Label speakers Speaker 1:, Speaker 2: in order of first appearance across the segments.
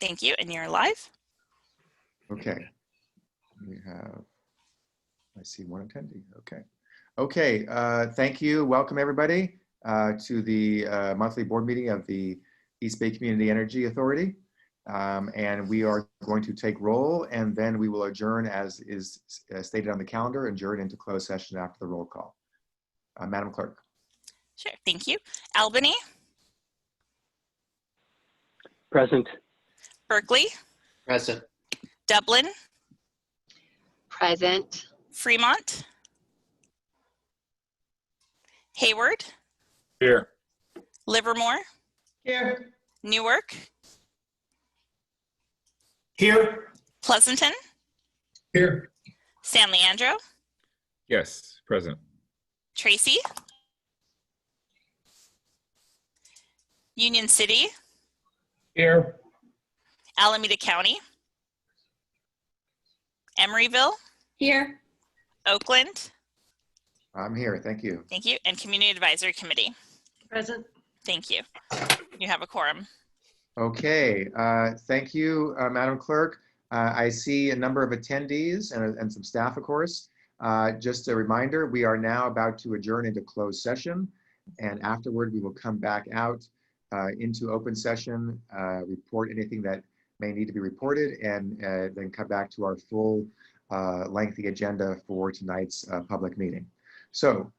Speaker 1: Thank you, and you're live.
Speaker 2: Okay. We have, I see one attendee. Okay. Okay, thank you. Welcome everybody to the monthly board meeting of the East Bay Community Energy Authority. And we are going to take roll and then we will adjourn as is stated on the calendar, adjourn into closed session after the roll call. Madam Clerk.
Speaker 1: Sure, thank you. Albany.
Speaker 3: Present.
Speaker 1: Berkeley.
Speaker 4: Present.
Speaker 1: Dublin.
Speaker 5: Present.
Speaker 1: Fremont. Hayward.
Speaker 4: Here.
Speaker 1: Livermore.
Speaker 4: Here.
Speaker 1: Newark.
Speaker 4: Here.
Speaker 1: Pleasanton.
Speaker 4: Here.
Speaker 1: San Leandro.
Speaker 6: Yes, present.
Speaker 1: Tracy. Union City.
Speaker 4: Here.
Speaker 1: Alameda County. Emeryville.
Speaker 5: Here.
Speaker 1: Oakland.
Speaker 2: I'm here, thank you.
Speaker 1: Thank you. And Community Advisory Committee.
Speaker 5: Present.
Speaker 1: Thank you. You have a quorum.
Speaker 2: Okay, thank you, Madam Clerk. I see a number of attendees and some staff, of course. Just a reminder, we are now about to adjourn into closed session, and afterward we will come back out into open session, report anything that may need to be reported, and then come back to our full lengthy agenda for tonight's public meeting. So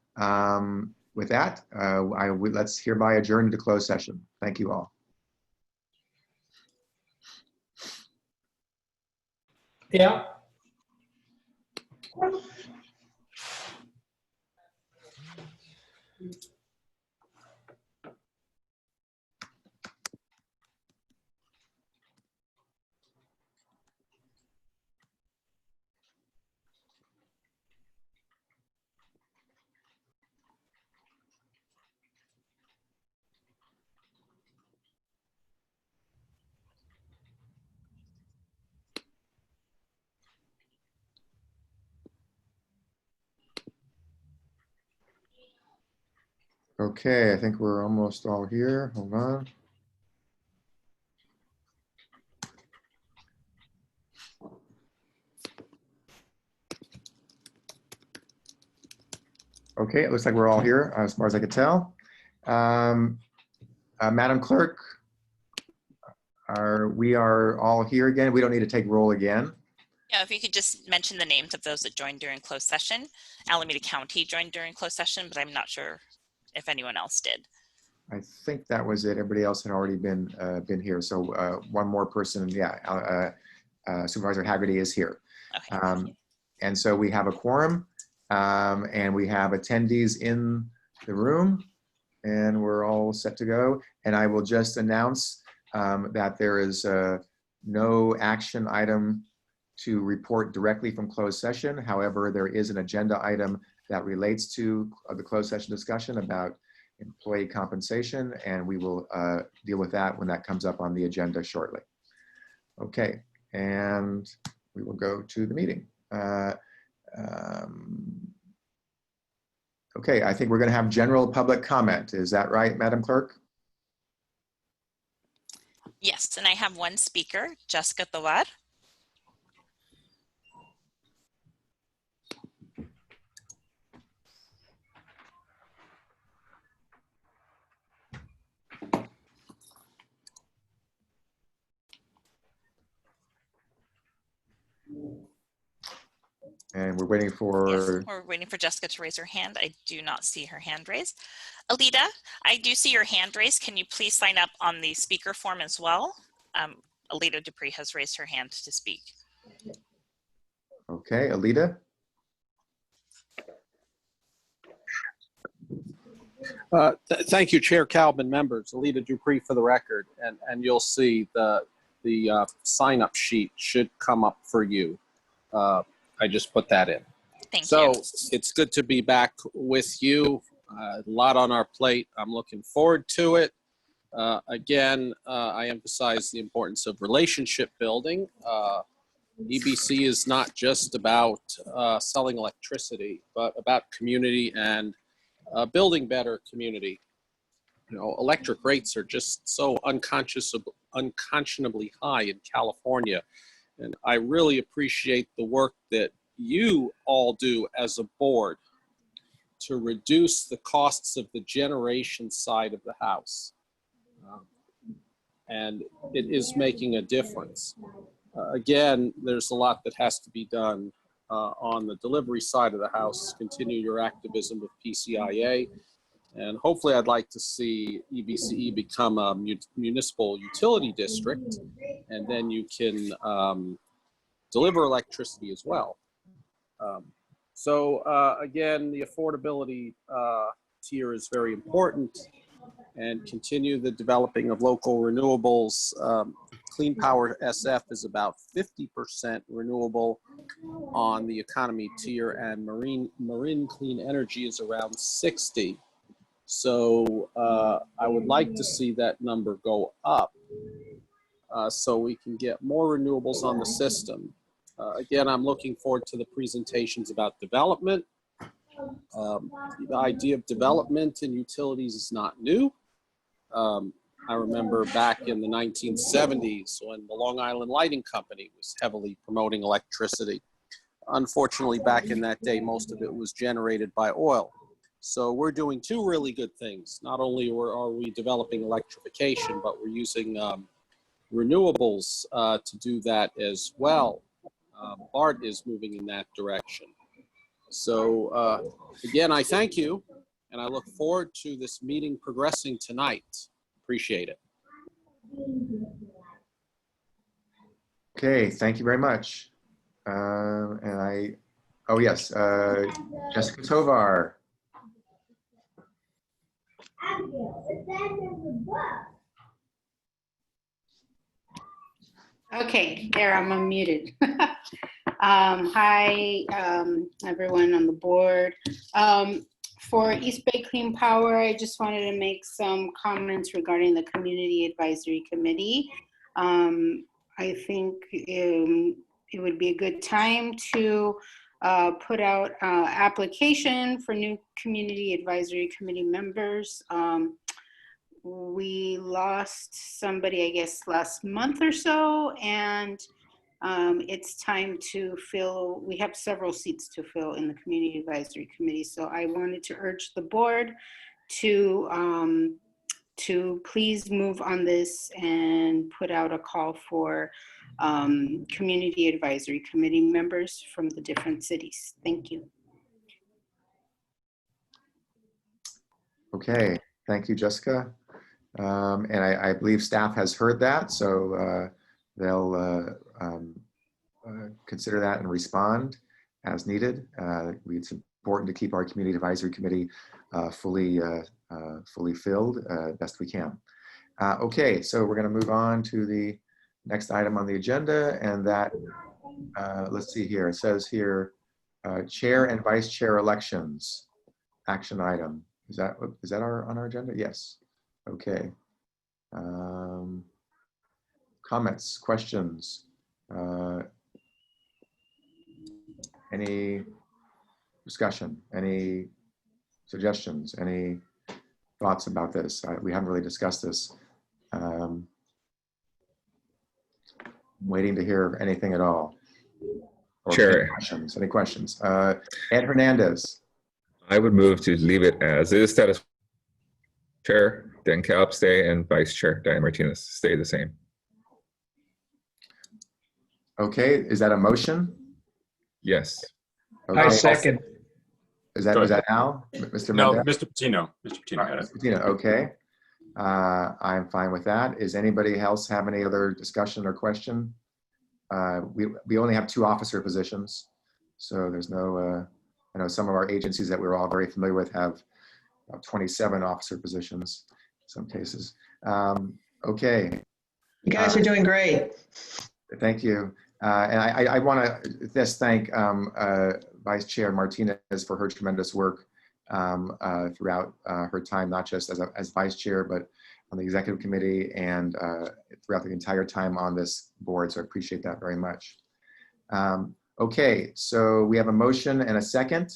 Speaker 2: with that, let's hereby adjourn into closed session. Thank you all.
Speaker 4: Yeah.
Speaker 2: Okay, I think we're almost all here. Hold on. Okay, it looks like we're all here as far as I could tell. Madam Clerk, we are all here again. We don't need to take roll again.
Speaker 1: Yeah, if you could just mention the names of those that joined during closed session. Alameda County joined during closed session, but I'm not sure if anyone else did.
Speaker 2: I think that was it. Everybody else had already been here. So one more person, yeah, Supervisor Haggerty is here.
Speaker 1: Okay,
Speaker 2: and so we have a quorum and we have attendees in the room and we're all set to go. And I will just announce that there is no action item to report directly from closed session. However, there is an agenda item that relates to the closed session discussion about employee compensation, and we will deal with that when that comes up on the agenda shortly. Okay, and we will go to the meeting. Okay, I think we're going to have general public comment. Is that right, Madam Clerk?
Speaker 1: Yes, and I have one speaker, Jessica Tovar.
Speaker 2: And we're waiting for...
Speaker 1: Yes, we're waiting for Jessica to raise her hand. I do not see her hand raised. Alita, I do see your hand raised. Can you please sign up on the speaker form as well? Alita Dupree has raised her hand to speak.
Speaker 2: Okay, Alita.
Speaker 7: Thank you, Chair Calvin, members. Alita Dupree for the record, and you'll see the sign-up sheet should come up for you. I just put that in.
Speaker 1: Thank you.
Speaker 7: So it's good to be back with you. A lot on our plate. I'm looking forward to it. Again, I emphasize the importance of relationship building. EBC is not just about selling electricity, but about community and building better community. You know, electric rates are just so unconscionably high in California. And I really appreciate the work that you all do as a board to reduce the costs of the generation side of the house. And it is making a difference. Again, there's a lot that has to be done on the delivery side of the house. Continue your activism with PCIA. And hopefully I'd like to see EBCE become a municipal utility district, and then you can deliver electricity as well. Again, the affordability tier is very important, and continue the developing of local renewables. Clean Power SF is about 50% renewable on the economy tier, and marine clean energy is around 60. So I would like to see that number go up so we can get more renewables on the system. Again, I'm looking forward to the presentations about development. The idea of development in utilities is not new. I remember back in the 1970s when the Long Island Lighting Company was heavily promoting electricity. Unfortunately, back in that day, most of it was generated by oil. So we're doing two really good things. Not only are we developing electrification, but we're using renewables to do that as well. BART is moving in that direction. So again, I thank you, and I look forward to this meeting progressing tonight. Appreciate it.
Speaker 2: Okay, thank you very much. Oh yes, Jessica Tovar.
Speaker 3: Okay, there, I'm unmuted. Hi, everyone on the board. For East Bay Clean Power, I just wanted to make some comments regarding the Community Advisory Committee. I think it would be a good time to put out application for new Community Advisory Committee members. We lost somebody, I guess, last month or so, and it's time to fill. We have several seats to fill in the Community Advisory Committee, so I wanted to urge the board to please move on this and put out a call for Community Advisory Committee members from the different cities. Thank you.
Speaker 2: Okay, thank you, Jessica. And I believe staff has heard that, so they'll consider that and respond as needed. It's important to keep our Community Advisory Committee fully filled best we can. Okay, so we're going to move on to the next item on the agenda, and that, let's see here, it says here, chair and vice chair elections, action item. Is that on our agenda? Yes. Okay. Comments, questions, any discussion, any suggestions, any thoughts about this? We haven't really discussed this. Waiting to hear anything at all. Or
Speaker 6: Chair.
Speaker 2: Any questions? Ed Hernandez.
Speaker 6: I would move to leave it as is, status chair, Dan Calp stay, and vice chair, Diane Martinez, stay the same.
Speaker 2: Okay, is that a motion?
Speaker 6: Yes.
Speaker 2: Okay.
Speaker 4: I second.
Speaker 2: Is that Al? Mr.
Speaker 5: No,
Speaker 2: Mendez?
Speaker 5: Mr. Patino. Mr. Patino
Speaker 2: All right,
Speaker 5: had
Speaker 2: Mr.
Speaker 5: it.
Speaker 2: Patino, okay. I'm fine with that. Is anybody else have any other discussion or question? We only have 2 officer positions, so there's no, I know some of our agencies that we're all very familiar with have 27 officer positions in some cases. Okay.
Speaker 8: You guys are doing great.
Speaker 2: Thank you. And I want to just thank Vice Chair Martinez for her tremendous work throughout her time, not just as Vice Chair, but on the Executive Committee and throughout the entire time on this board. So I appreciate that very much. Okay, so we have a motion and a second.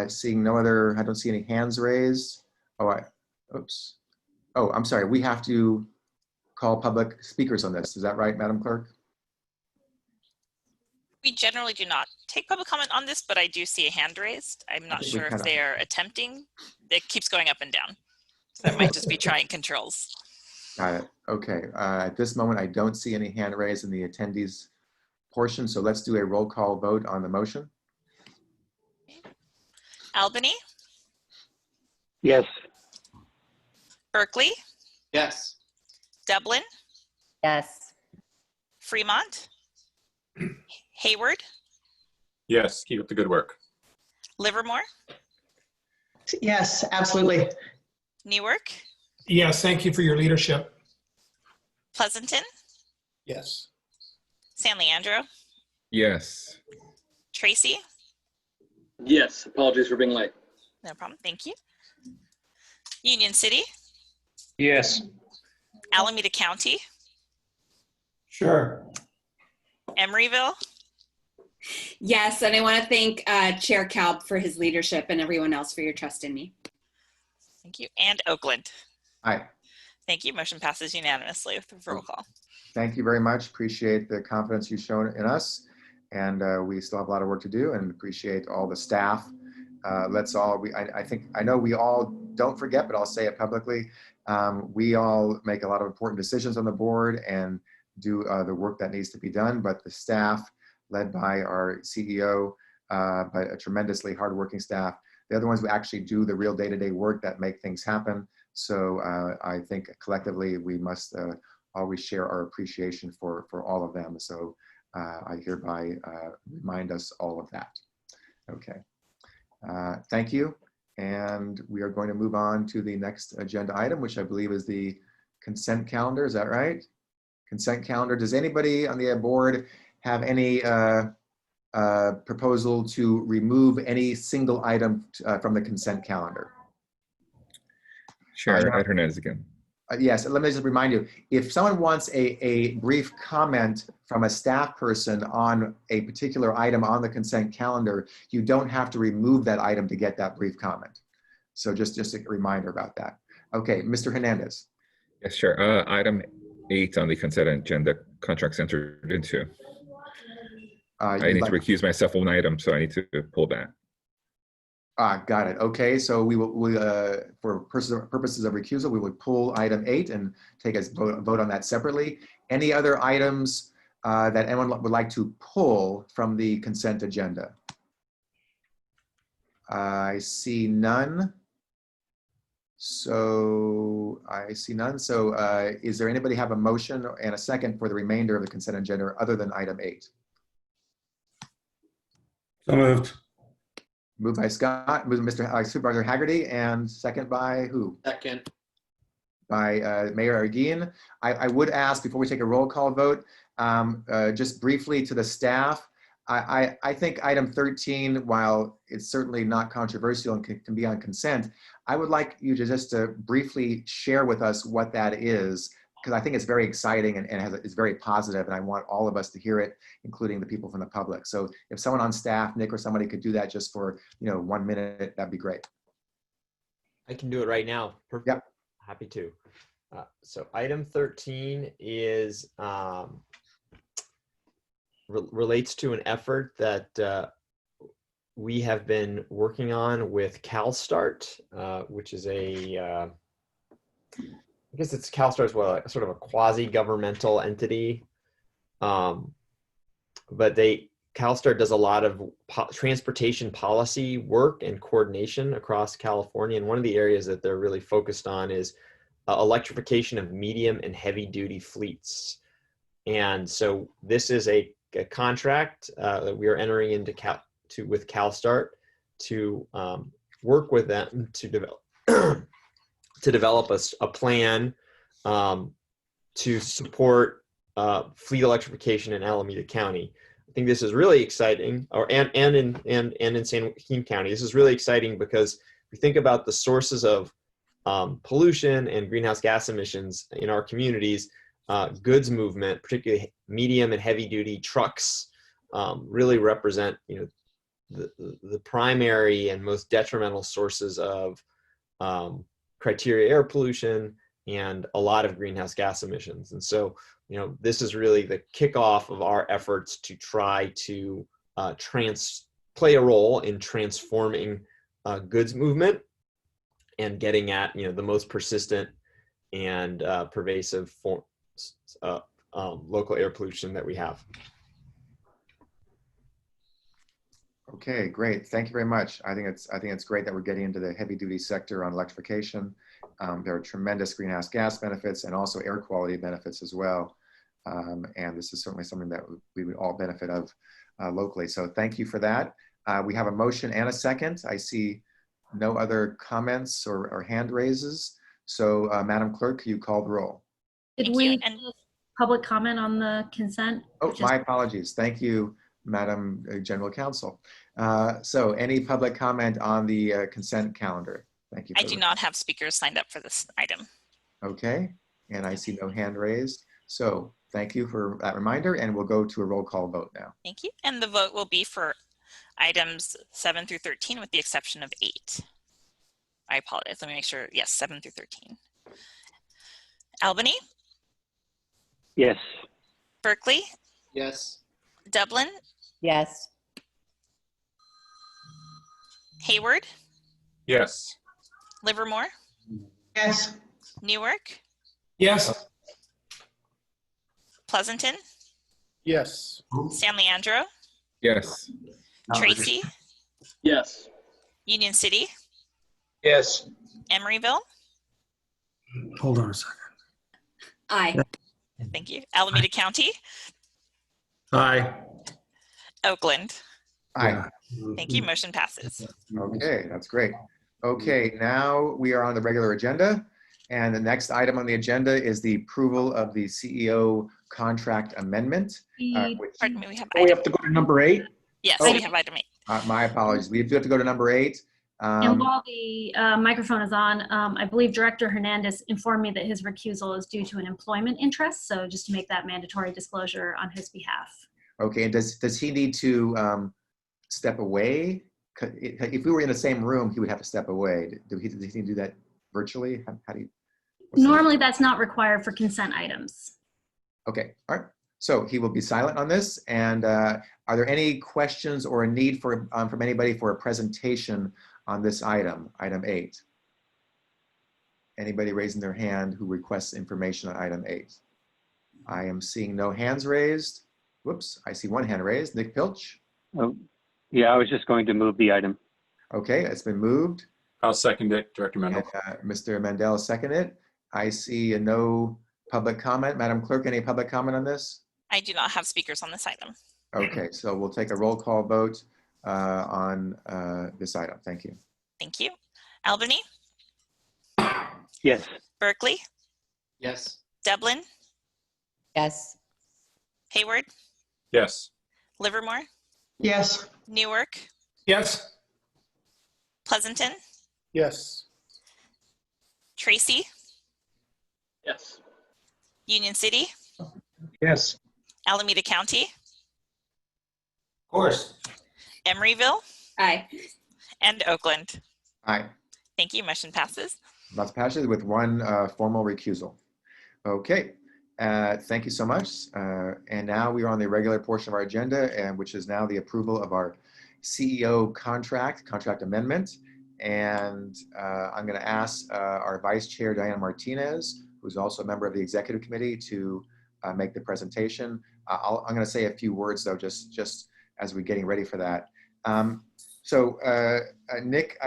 Speaker 2: Seeing no other, I don't see any hands raised. Oops. Oh, I'm sorry. We have to call public speakers on this. Is that right, Madam Clerk?
Speaker 1: We generally do not take public comment on this, but I do see a hand raised. I'm not sure if they're attempting. It keeps going up and down. So that might just be trying controls.
Speaker 2: Got it. Okay. At this moment, I don't see any hand raised in the attendees portion. So let's do a roll call vote on the motion.
Speaker 1: Albany,
Speaker 5: Yes.
Speaker 1: Berkeley,
Speaker 9: Yes.
Speaker 1: Dublin,
Speaker 10: Yes.
Speaker 1: Fremont, Hayward,
Speaker 6: Yes, keep up the good work.
Speaker 1: Livermore,
Speaker 8: Yes, absolutely.
Speaker 1: Newark,
Speaker 4: Yes, thank you for your leadership.
Speaker 1: Pleasanton,
Speaker 9: Yes.
Speaker 1: San Leandro,
Speaker 6: Yes.
Speaker 1: Tracy.
Speaker 5: Yes. Apologies for being late.
Speaker 1: No problem. Thank you. Union City,
Speaker 5: Yes.
Speaker 1: Alameda County,
Speaker 4: Sure.
Speaker 1: Emeryville,
Speaker 11: Yes, and I want to thank Chair Kalb for his leadership and everyone else for your trust in me.
Speaker 1: thank you, and Oakland.
Speaker 2: Aye.
Speaker 1: Thank you. Motion passes unanimously with a roll call.
Speaker 2: Thank you very much. Appreciate the confidence you've shown in us. And we still have a lot of work to do, and appreciate all the staff. Let's all, I know we all don't forget, but I'll say it publicly. We all make a lot of important decisions on the board and do the work that needs to be done, but the staff led by our CEO, but a tremendously hardworking staff, they're the ones who actually do the real day-to-day work that make things happen. So I think collectively we must always share our appreciation for all of them. So I hereby remind us all of that. Okay, thank you. And we are going to move on to the next agenda item, which I believe is the consent calendar. Is that right? Consent calendar. Does anybody on the board have any proposal to remove any single item from the consent calendar?
Speaker 6: Chair Ed Hernandez again.
Speaker 2: Yes, let me just remind you, if someone wants a brief comment from a staff person on a particular item on the consent calendar, you don't have to remove that item to get that brief comment. So just a reminder about that. Okay, Mr. Hernandez.
Speaker 6: Yes, sure. Item 8 on the consent agenda, contracts entered into. I need to recuse myself on one item, so I need to pull that.
Speaker 2: Got it. Okay, so we will, for purposes of recusal, we would pull item 8 and take a vote on that separately. Any other items that anyone would like to pull from the consent agenda? I see none. So I see none. So is there anybody have a motion and a second for the remainder of the consent agenda other than item 8?
Speaker 4: So moved.
Speaker 2: Moved by Scott, moved Mr. Supervisor Haggerty, and second by who?
Speaker 9: Second.
Speaker 2: By Mayor Arguin. I would ask before we take a roll call vote, just briefly to the staff, I think item 13, while it's certainly not controversial and can be on consent, I would like you to just briefly share with us what that is, because I think it's very exciting and it's very positive, and I want all of us to hear it, including the people from the public. So if someone on staff, Nick or somebody, could do that just for 1 minute, that'd be great.
Speaker 12: I can do it right now. Perfect.
Speaker 2: Yep.
Speaker 12: Happy to. So item 13 is relates to an effort that we have been working on with CalStart, which is I guess it's CalStart as well, sort of a quasi-governmental entity. But CalStart does a lot of transportation policy work and coordination across California. And one of the areas that they're really focused on is electrification of medium and heavy duty fleets. And so this is a contract that we are entering into with CalStart to work with them to develop to develop a plan to support fleet electrification in Alameda County. I think this is really exciting, and in San Joaquin County. This is really exciting because we think about the sources of pollution and greenhouse gas emissions in our communities. Goods movement, particularly medium and heavy duty trucks, really represent the primary and most detrimental sources of criteria air pollution and a lot of greenhouse gas emissions. And so, this is really the kickoff of our efforts to try to play a role in transforming goods movement and getting at, the most persistent and pervasive forms local air pollution that we have.
Speaker 2: Okay, great. Thank you very much. I think it's great that we're getting into the heavy duty sector on electrification. There are tremendous greenhouse gas benefits and also air quality benefits as well. And this is certainly something that we would all benefit of locally. So thank you for that. We have a motion and a second. I see no other comments or hand raises. So Madam Clerk, can you call the roll?
Speaker 10: Did we public comment on the consent?
Speaker 2: Oh, my apologies. Thank you, Madam General Counsel. So any public comment on the consent calendar? Thank you.
Speaker 1: I do not have speakers signed up for this item.
Speaker 2: Okay, and I see no hand raised. So thank you for that reminder, and we'll go to a roll call vote now.
Speaker 1: Thank you. And the vote will be for items 7 through 13 with the exception of 8. I apologize. Let me make sure. Yes, 7 through 13. Albany?
Speaker 5: Yes.
Speaker 1: Berkeley?
Speaker 9: Yes.
Speaker 1: Dublin?
Speaker 13: Yes.
Speaker 1: Hayward?
Speaker 6: Yes.
Speaker 1: Livermore?
Speaker 8: Yes.
Speaker 1: Newark?
Speaker 4: Yes.
Speaker 1: Pleasanton?
Speaker 9: Yes.
Speaker 1: San Leandro?
Speaker 6: Yes.
Speaker 1: Tracy?
Speaker 5: Yes.
Speaker 1: Union City?
Speaker 5: Yes.
Speaker 1: Emeryville?
Speaker 4: Hold on a second.
Speaker 11: Aye.
Speaker 1: Thank you. Alameda County?
Speaker 4: Aye.
Speaker 1: Oakland?
Speaker 2: Aye.
Speaker 1: Thank you. Motion passes.
Speaker 2: Okay, that's great. Okay, now we are on the regular agenda. And the next item on the agenda is the approval of the CEO contract amendment.
Speaker 1: Pardon me, we have
Speaker 5: We have to go to number 8.
Speaker 1: Yes,
Speaker 2: Oh.
Speaker 1: we have item 8.
Speaker 2: My apologies. We do have to go to number 8.
Speaker 10: And while the microphone is on, I believe Director Hernandez informed me that his recusal is due to an employment interest. So just to make that mandatory disclosure on his behalf.
Speaker 2: Okay, and does he need to step away? If we were in the same room, he would have to step away. Does he need to do that virtually? How do you?
Speaker 10: Normally, that's not required for consent items.
Speaker 2: Okay, all right. So he will be silent on this. And are there any questions or a need for from anybody for a presentation on this item, item 8? Anybody raising their hand who requests information on item 8? I am seeing no hands raised. Whoops, I see one hand raised. Nick Pilch.
Speaker 5: Oh, yeah, I was just going to move the item.
Speaker 2: Okay, it's been moved.
Speaker 14: I'll second it, Director Mendel.
Speaker 2: Mr. Mendel seconded. I see no public comment. Madam Clerk, any public comment on this?
Speaker 1: I do not have speakers on this item.
Speaker 2: Okay, so we'll take a roll call vote on this item. Thank you.
Speaker 1: Thank you. Albany?
Speaker 5: Yes.
Speaker 1: Berkeley?
Speaker 9: Yes.
Speaker 1: Dublin?
Speaker 13: Yes.
Speaker 1: Hayward?
Speaker 14: Yes.
Speaker 1: Livermore?
Speaker 8: Yes.
Speaker 1: Newark?
Speaker 4: Yes.
Speaker 1: Pleasanton?
Speaker 9: Yes.
Speaker 1: Tracy?
Speaker 5: Yes.
Speaker 1: Union City?
Speaker 5: Yes.
Speaker 1: Alameda County?
Speaker 4: Of course.
Speaker 1: Emeryville?
Speaker 11: Aye.
Speaker 1: And Oakland.
Speaker 2: Aye.
Speaker 1: Thank you. Motion passes.
Speaker 2: That's passes with one formal recusal. Okay, thank you so much. And now we are on the regular portion of our agenda, and which is now the approval of our CEO contract amendment. And I'm going to ask our Vice Chair, Diana Martinez, who's also a member of the Executive Committee, to make the presentation. I'm going to say a few words, though, just as we're getting ready for that. Nick,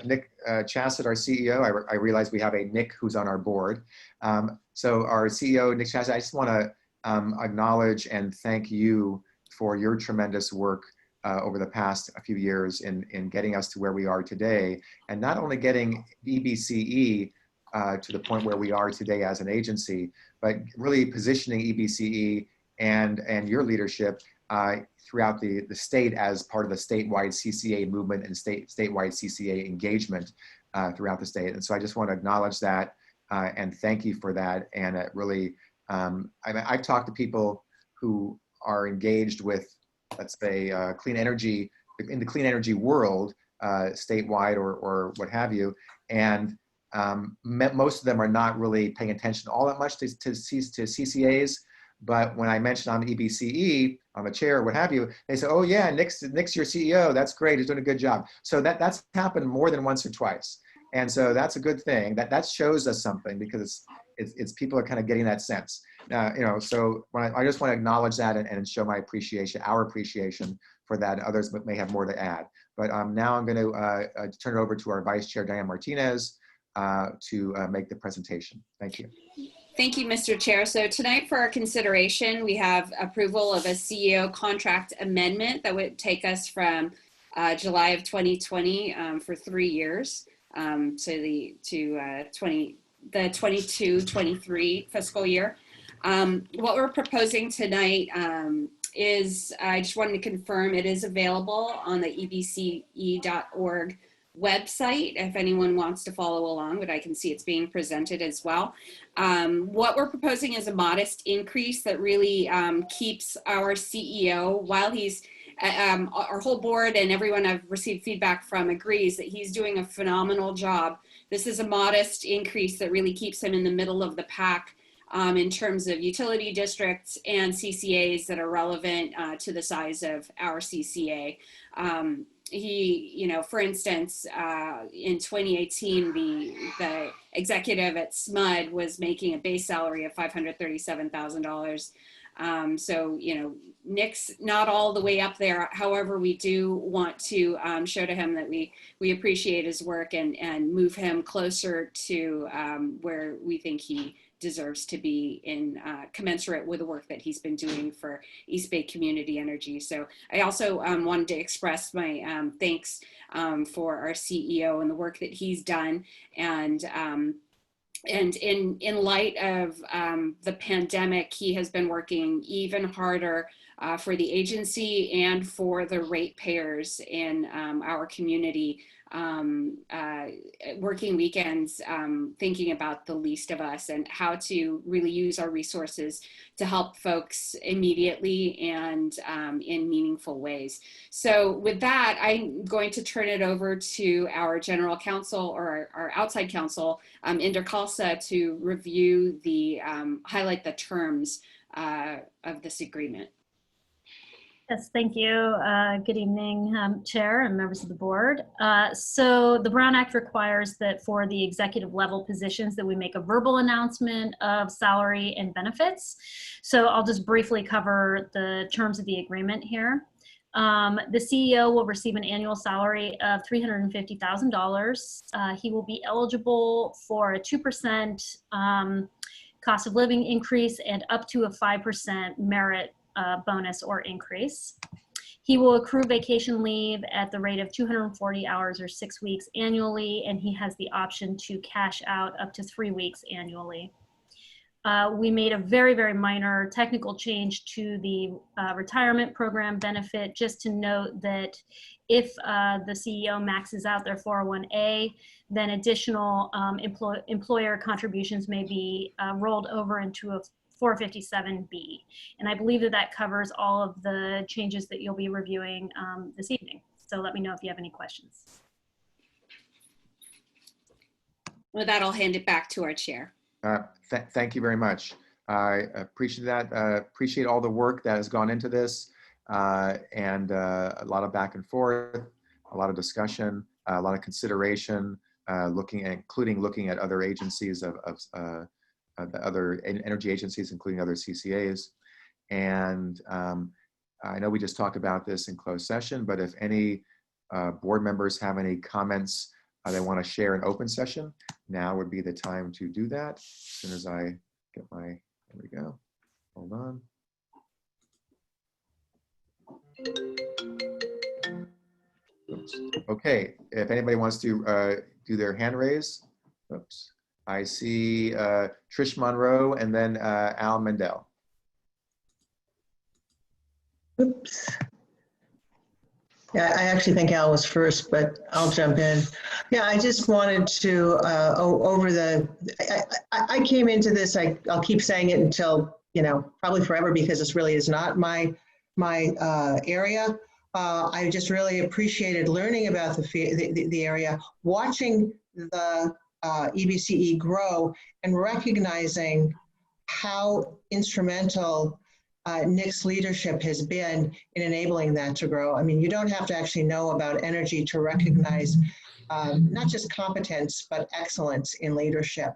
Speaker 2: Nick Chassett, our CEO, I realize we have a Nick who's on our board. So our CEO, Nick Chassett, I just want to acknowledge and thank you for your tremendous work over the past few years in getting us to where we are today, and not only getting EBCE to the point where we are today as an agency, but really positioning EBCE and your leadership throughout the state as part of the statewide CCA movement and statewide CCA engagement throughout the state. And so I just want to acknowledge that and thank you for that. And it really, I've talked to people who are engaged with, let's say, clean energy, in the clean energy world, statewide or what have you. And Most of them are not really paying attention all that much to CCAs. But when I mentioned I'm EBCE, I'm a chair, what have you, they say, oh yeah, Nick's your CEO. That's great. He's doing a good job. So that's happened more than once or twice. And so that's a good thing. That shows us something, because it's people are kind of getting that sense. So I just want to acknowledge that and show my appreciation, our appreciation for that. Others may have more to add. But now I'm going to turn it over to our Vice Chair, Diane Martinez, to make the presentation. Thank you.
Speaker 11: Thank you, Mr. Chair. So tonight for our consideration, we have approval of a CEO contract amendment that would take us from July of 2020 for 3 years to the 22-23 fiscal year. What we're proposing tonight is, I just wanted to confirm, it is available on the ebce.org website if anyone wants to follow along, but I can see it's being presented as well. What we're proposing is a modest increase that really keeps our CEO, while he's, our whole board and everyone I've received feedback from agrees that he's doing a phenomenal job. This is a modest increase that really keeps him in the middle of the pack in terms of utility districts and CCAs that are relevant to the size of our CCA. He, for instance, in 2018, the executive at SMUD was making a base salary of $537,000. So, Nick's not all the way up there. However, we do want to show to him that we appreciate his work and move him closer to where we think he deserves to be in commensurate with the work that he's been doing for East Bay Community Energy. So I also wanted to express my thanks for our CEO and the work that he's done. And in light of the pandemic, he has been working even harder for the agency and for the ratepayers in our community, working weekends, thinking about the least of us and how to really use our resources to help folks immediately and in meaningful ways. So with that, I'm going to turn it over to our general counsel, or our outside counsel, Intercalsa, to review the, highlight the terms of this agreement.
Speaker 10: Yes, thank you. Good evening, Chair and members of the board. So the Brown Act requires that for the executive level positions that we make a verbal announcement of salary and benefits. So I'll just briefly cover the terms of the agreement here. The CEO will receive an annual salary of $350,000. He will be eligible for a 2% cost of living increase and up to a 5% merit bonus or increase. He will accrue vacation leave at the rate of 240 hours or 6 weeks annually, and he has the option to cash out up to 3 weeks annually. We made a very, very minor technical change to the retirement program benefit, just to note that if the CEO maxes out their 401A, then additional employer contributions may be rolled over into a 457B. And I believe that covers all of the changes that you'll be reviewing this evening. So let me know if you have any questions.
Speaker 11: With that, I'll hand it back to our chair.
Speaker 2: Thank you very much. I appreciate that. Appreciate all the work that has gone into this, and a lot of back and forth, a lot of discussion, a lot of consideration, including looking at other agencies of the other energy agencies, including other CCAs. And I know we just talked about this in closed session, but if any board members have any comments they want to share in open session, now would be the time to do that. As soon as I get there we go. Hold on. Oops. Okay, if anybody wants to do their hand raise. Oops. I see Trish Monroe and then Al Mendel.
Speaker 8: Oops. Yeah, I actually think Al was first, but I'll jump in. Yeah, I just wanted to, I came into this, I'll keep saying it until, probably forever, because this really is not my area. I just really appreciated learning about the area, watching the EBCE grow and recognizing how instrumental Nick's leadership has been in enabling that to grow. I mean, you don't have to actually know about energy to recognize not just competence, but excellence in leadership.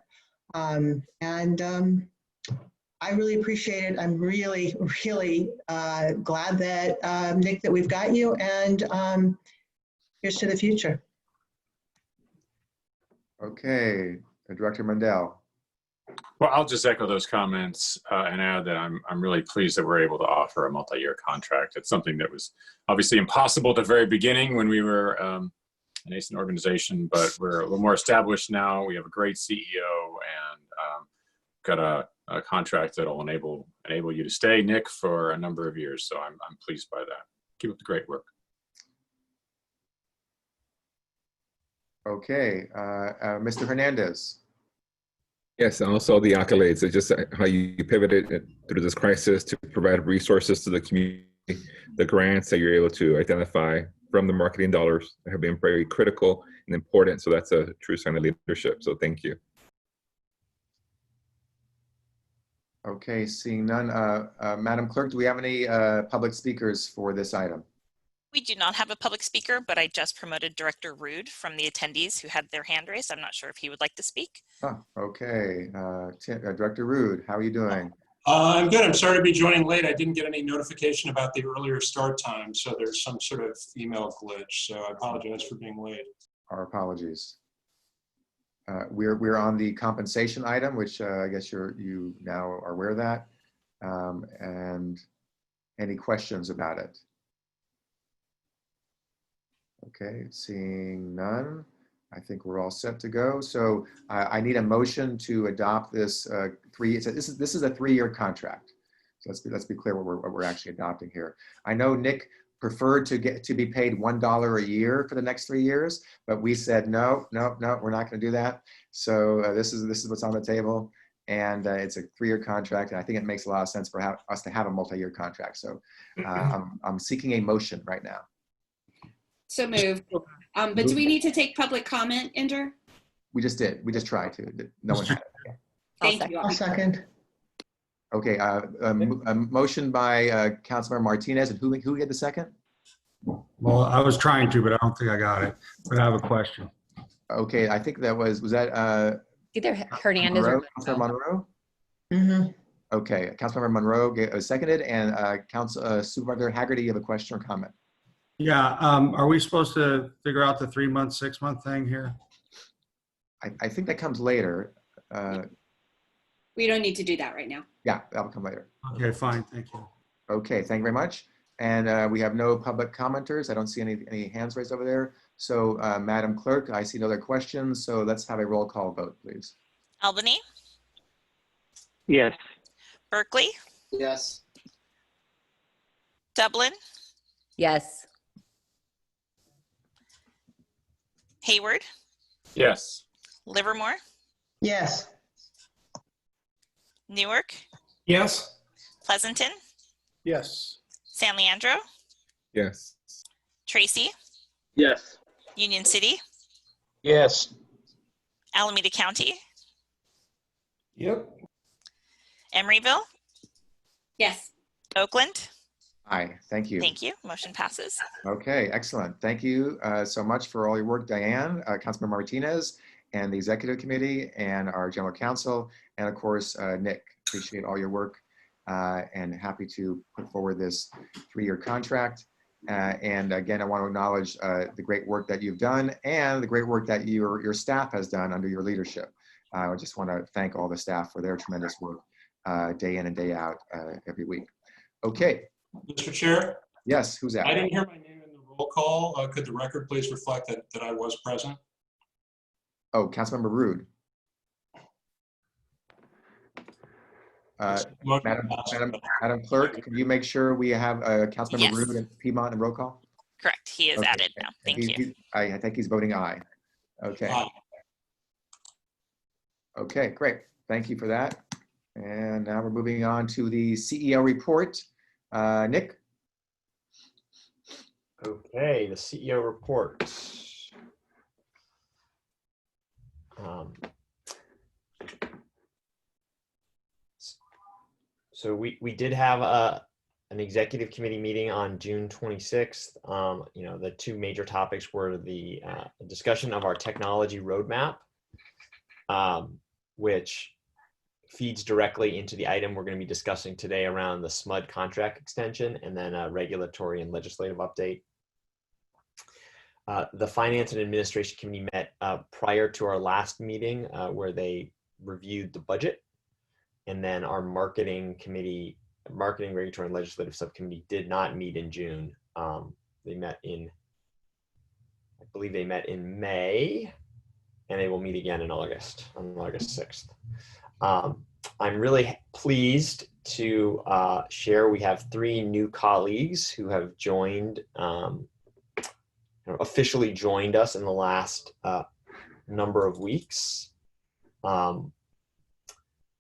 Speaker 8: I really appreciate it. I'm really, really glad that, Nick, that we've got you, and here's to the future.
Speaker 2: Okay, Director Mundell.
Speaker 14: Well, I'll just echo those comments and add that I'm really pleased that we're able to offer a multi-year contract. It's something that was obviously impossible at the very beginning when we were a nascent organization, but we're a little more established now. We have a great CEO and got a contract that will enable you to stay, Nick, for a number of years. So I'm pleased by that. Keep up the great work.
Speaker 2: Okay, Mr. Hernandez.
Speaker 6: Yes, and also the accolades. It's just how you pivoted through this crisis to provide resources to the community, the grants that you're able to identify from the marketing dollars have been very critical and important. So that's a true sign of leadership. So thank you.
Speaker 2: Okay, seeing none. Madam Clerk, do we have any public speakers for this item?
Speaker 1: We do not have a public speaker, but I just promoted Director Rude from the attendees who had their hand raised. I'm not sure if he would like to speak.
Speaker 2: Oh, okay. Director Rude, how are you doing?
Speaker 4: I'm good. I'm sorry to be joining late. I didn't get any notification about the earlier start time, so there's some sort of email glitch. So I apologize for being late.
Speaker 2: Our apologies. We're on the compensation item, which I guess you now are aware of that. And any questions about it? Okay, seeing none, I think we're all set to go. So I need a motion to adopt this this is a 3-year contract. So let's be clear what we're actually adopting here. I know Nick preferred to be paid $1 a year for the next 3 years, but we said no, we're not going to do that. So this is what's on the table, and it's a 3-year contract, and I think it makes a lot of sense for us to have a multi-year contract. So I'm seeking a motion right now.
Speaker 11: So moved. But do we need to take public comment, Inder?
Speaker 2: We just did. We just tried to. No one had it.
Speaker 11: Thank you.
Speaker 8: I'll second.
Speaker 2: Okay. A motion by Councilmember Martinez, and who had the second?
Speaker 4: Well, I was trying to, but I don't think I got it. But I have a question.
Speaker 2: Okay, I think that was that
Speaker 13: Either Hernandez or
Speaker 2: Councilmember Monroe.
Speaker 8: Mm-hmm.
Speaker 2: Okay, Councilmember Monroe seconded, and Supervisor Haggerty, you have a question or comment?
Speaker 4: Yeah, are we supposed to figure out the 3-month, 6-month thing here?
Speaker 2: I think that comes later.
Speaker 11: We don't need to do that right now.
Speaker 2: Yeah, that'll come later.
Speaker 4: Okay, fine, thank you.
Speaker 2: Okay, thank you very much. And we have no public commenters. I don't see any hands raised over there. So Madam Clerk, I see no other questions. So let's have a roll call vote, please.
Speaker 1: Albany?
Speaker 5: Yes.
Speaker 1: Berkeley?
Speaker 9: Yes.
Speaker 1: Dublin?
Speaker 13: yes.
Speaker 1: Hayward?
Speaker 14: Yes.
Speaker 1: Livermore?
Speaker 8: Yes.
Speaker 1: Newark?
Speaker 4: Yes.
Speaker 1: Pleasanton?
Speaker 9: Yes.
Speaker 1: San Leandro?
Speaker 6: Yes.
Speaker 1: Tracy?
Speaker 5: Yes.
Speaker 1: Union City?
Speaker 5: Yes.
Speaker 1: Alameda County?
Speaker 4: Yep.
Speaker 1: Emeryville?
Speaker 11: Yes.
Speaker 2: Aye,
Speaker 1: Oakland?
Speaker 2: thank you.
Speaker 1: Thank you. Motion passes.
Speaker 2: Okay, excellent. Thank you so much for all your work, Diane, Councilmember Martinez, and the Executive Committee, and our General Counsel, and of course, Nick. Appreciate all your work, and happy to put forward this 3-year contract. And again, I want to acknowledge the great work that you've done and the great work that your staff has done under your leadership. I just want to thank all the staff for their tremendous work day in and day out every week. Okay.
Speaker 4: Mr. Chair?
Speaker 2: Yes, who's that?
Speaker 4: I didn't hear my name in the roll call. Could the record please reflect that I was present?
Speaker 2: Oh, Councilmember Rude. Madam Clerk, can you make sure we have Councilmember
Speaker 1: Yes.
Speaker 2: Rude and Piedmont in roll call?
Speaker 1: Correct. He is
Speaker 2: Okay.
Speaker 1: added now. Thank you.
Speaker 2: I think he's voting aye. Okay.
Speaker 4: Aye.
Speaker 2: Okay, great. Thank you for that. And now we're moving on to the CEO report. Nick?
Speaker 12: Okay, the CEO report. So we did have an executive committee meeting on June 26th. You know, the two major topics were the discussion of our technology roadmap, which feeds directly into the item we're going to be discussing today around the SMUD contract extension, and then a regulatory and legislative update. The Finance and Administration Committee met prior to our last meeting where they reviewed the budget. And then our Marketing Committee, Marketing, Regulatory, and Legislative Subcommittee did not meet in June. They met in, I believe they met in May, and they will meet again in August, on August 6th. I'm really pleased to share we have 3 new colleagues who have joined, officially joined us in the last number of weeks.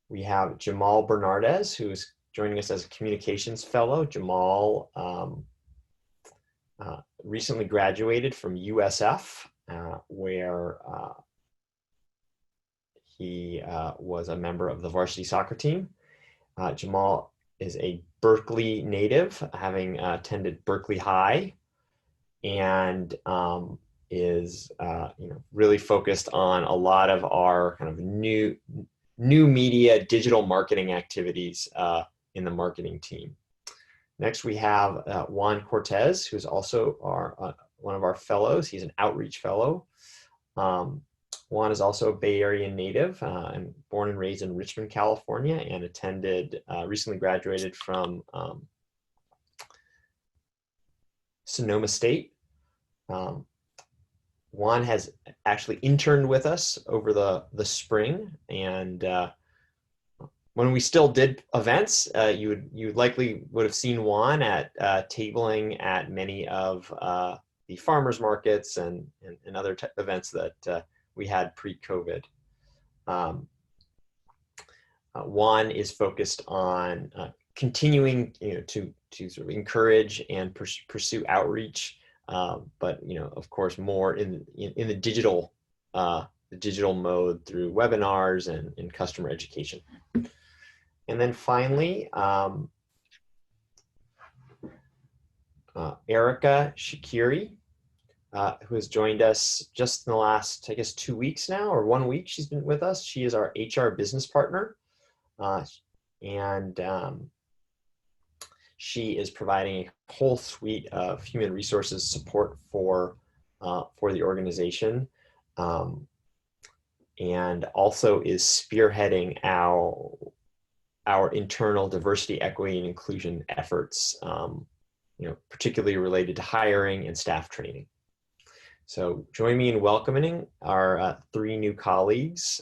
Speaker 12: We have Jamal Bernardez, who is joining us as a communications fellow. Jamal recently graduated from USF, where he was a member of the varsity soccer team. Jamal is a Berkeley native, having attended Berkeley High, and is really focused on a lot of our kind of new media digital marketing activities in the marketing team. Next, we have Juan Cortez, who's also one of our fellows. He's an outreach fellow. Juan is also a Bay Area native and born and raised in Richmond, California, and recently graduated from Sonoma State. Juan has actually interned with us over the spring, and when we still did events, you likely would have seen Juan at tabling at many of the farmers markets and other events that we had pre-COVID. Juan is focused on continuing to sort of encourage and pursue outreach, but of course more in the digital mode through webinars and customer education. And then finally, Erica Shakiri, who has joined us just in the last, I guess, 2 weeks now, or 1 week she's been with us. She is our HR business partner, and she is providing a whole suite of human resources support for the organization, and also is spearheading our internal diversity, equity, and inclusion efforts, particularly related to hiring and staff training. So join me in welcoming our 3 new colleagues.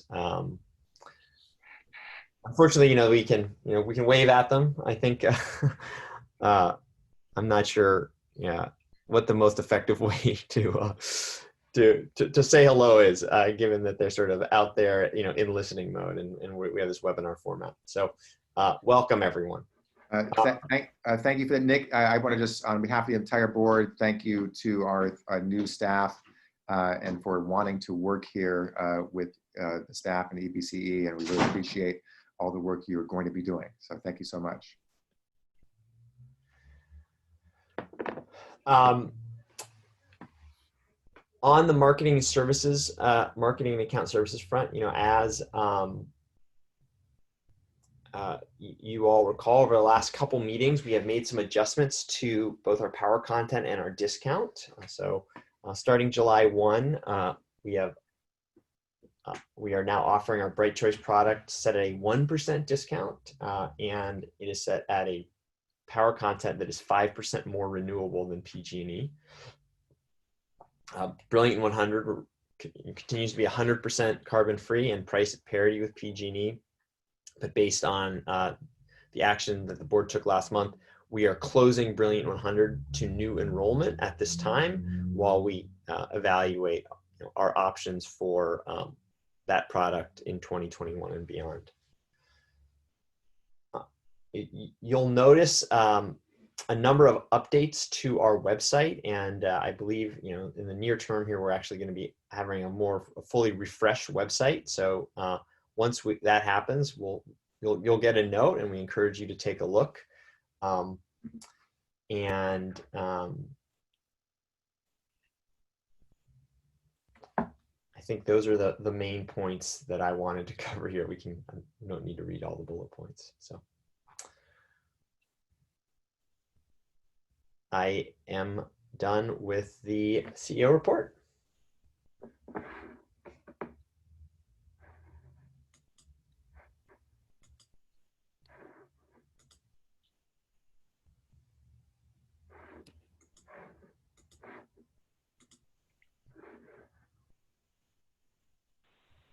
Speaker 12: Unfortunately, we can wave at them. I think I'm not sure, what the most effective way to say hello is, given that they're sort of out there, in listening mode, and we have this webinar format. So welcome, everyone.
Speaker 2: Thank you for that, Nick. I want to just, on behalf of the entire board, thank you to our new staff and for wanting to work here with the staff and EBCE, and we really appreciate all the work you're going to be doing. So thank you so much.
Speaker 12: On the marketing and account services front, as you all recall, over the last couple meetings, we have made some adjustments to both our power content and our discount. So starting July 1, we are now offering our Bright Choice product set at a 1% discount, and it is set at a power content that is 5% more renewable than PG&E. Brilliant 100 continues to be 100% carbon free and priced at parity with PG&E. But based on the action that the board took last month, we are closing Brilliant 100 to new enrollment at this time while we evaluate our options for that product in 2021 and beyond. You'll notice a number of updates to our website, and I believe, you know, in the near term here, we're actually going to be having a fully refreshed website. So once that happens, you'll get a note, and we encourage you to take a look. I think those are the main points that I wanted to cover here. We don't need to read all the bullet points. So I am done with the CEO report.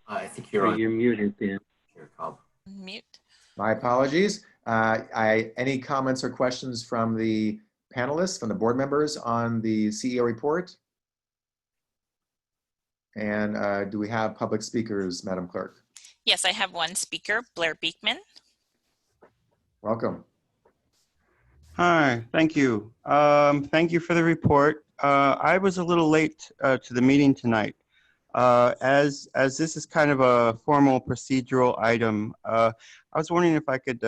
Speaker 9: I think you're on.
Speaker 5: You're muted, Dan.
Speaker 1: Mute.
Speaker 2: My apologies. Any comments or questions from the panelists, from the board members on the CEO report? And do we have public speakers, Madam Clerk?
Speaker 1: Yes, I have one speaker, Blair Beekman.
Speaker 2: Welcome.
Speaker 15: Hi, thank you. Thank you for the report. I was a little late to the meeting tonight. As this is kind of a formal procedural item, I was wondering if I could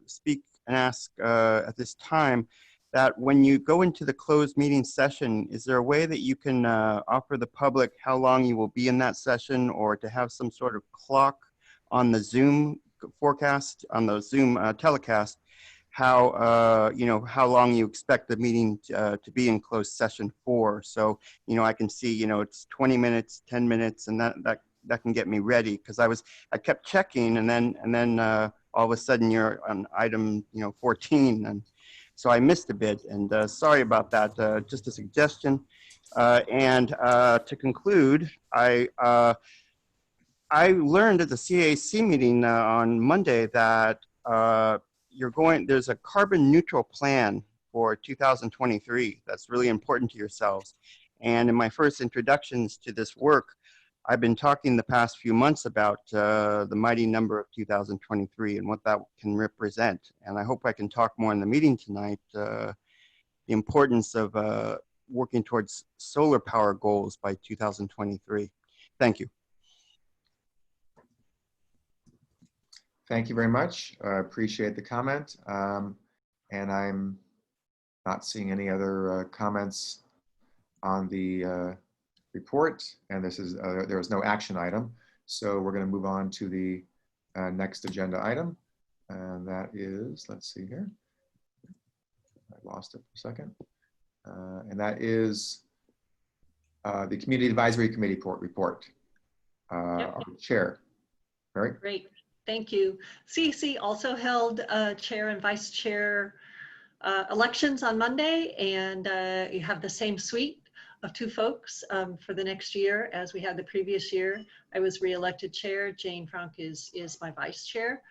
Speaker 15: speak and ask at this time that when you go into the closed meeting session, is there a way that you can offer the public how long you will be in that session, or to have some sort of clock on the Zoom forecast, on the Zoom telecast, how how long you expect the meeting to be in closed session for? So, you know, I can see, you know, it's 20 minutes, 10 minutes, and that can get me ready, because I kept checking, and then all of a sudden you're on item 14, and so I missed a bit, and sorry about that. Just a suggestion. And to conclude, I learned at the CAC meeting on Monday that there's a carbon neutral plan for 2023 that's really important to yourselves. And in my first introductions to this work, I've been talking the past few months about the mighty number of 2023 and what that can represent. And I hope I can talk more in the meeting tonight, the importance of working towards solar power goals by 2023. Thank you.
Speaker 2: Thank you very much. I appreciate the comment. And I'm not seeing any other comments on the report, and there is no action item. So we're going to move on to the next agenda item. And that is, let's see here. I lost it for a second. And that is the Community Advisory Committee report.
Speaker 16: Yep.
Speaker 2: Our chair. Mary?
Speaker 16: Great, thank you. CAC also held chair and vice chair elections on Monday, and you have the same suite of two folks for the next year as we had the previous year. I was re-elected chair. Jane Frank is my vice chair.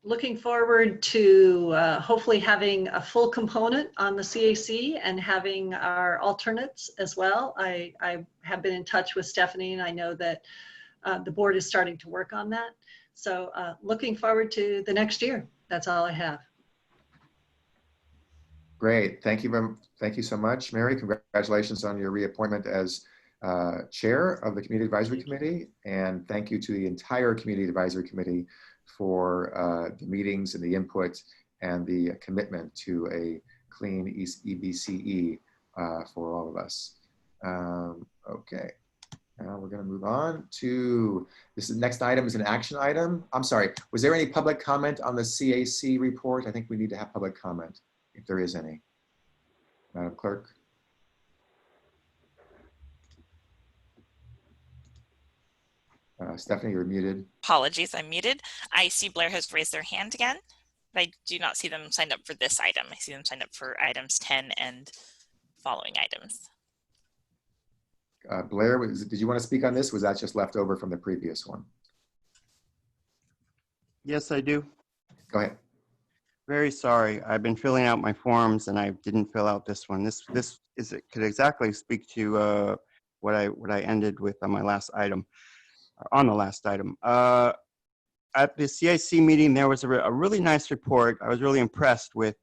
Speaker 16: Looking forward to hopefully having a full component on the CAC and having our alternates as well. I have been in touch with Stephanie, and I know that the board is starting to work on that. So looking forward to the next year. That's all I have.
Speaker 2: Great, thank you so much, Mary. Congratulations on your reappointment as chair of the Community Advisory Committee, and thank you to the entire Community Advisory Committee for the meetings and the input and the commitment to a clean EBCE for all of us. Okay, now we're going to move on to next item is an action item. I'm sorry, was there any public comment on the CAC report? I think we need to have public comment, if there is any. Madam Clerk. Stephanie, you're muted.
Speaker 1: Apologies, I'm muted. I see Blair has raised their hand again, but I do not see them signed up for this item. I see them signed up for items 10 and following items.
Speaker 2: Blair, did you want to speak on this? Was that just left over from the previous one?
Speaker 15: Yes, I do.
Speaker 2: Go ahead.
Speaker 15: Very sorry. I've been filling out my forms and I didn't fill out this one. This could exactly speak to what I ended with on my last item. On the last item. At the CIC meeting, there was a really nice report. I was really impressed with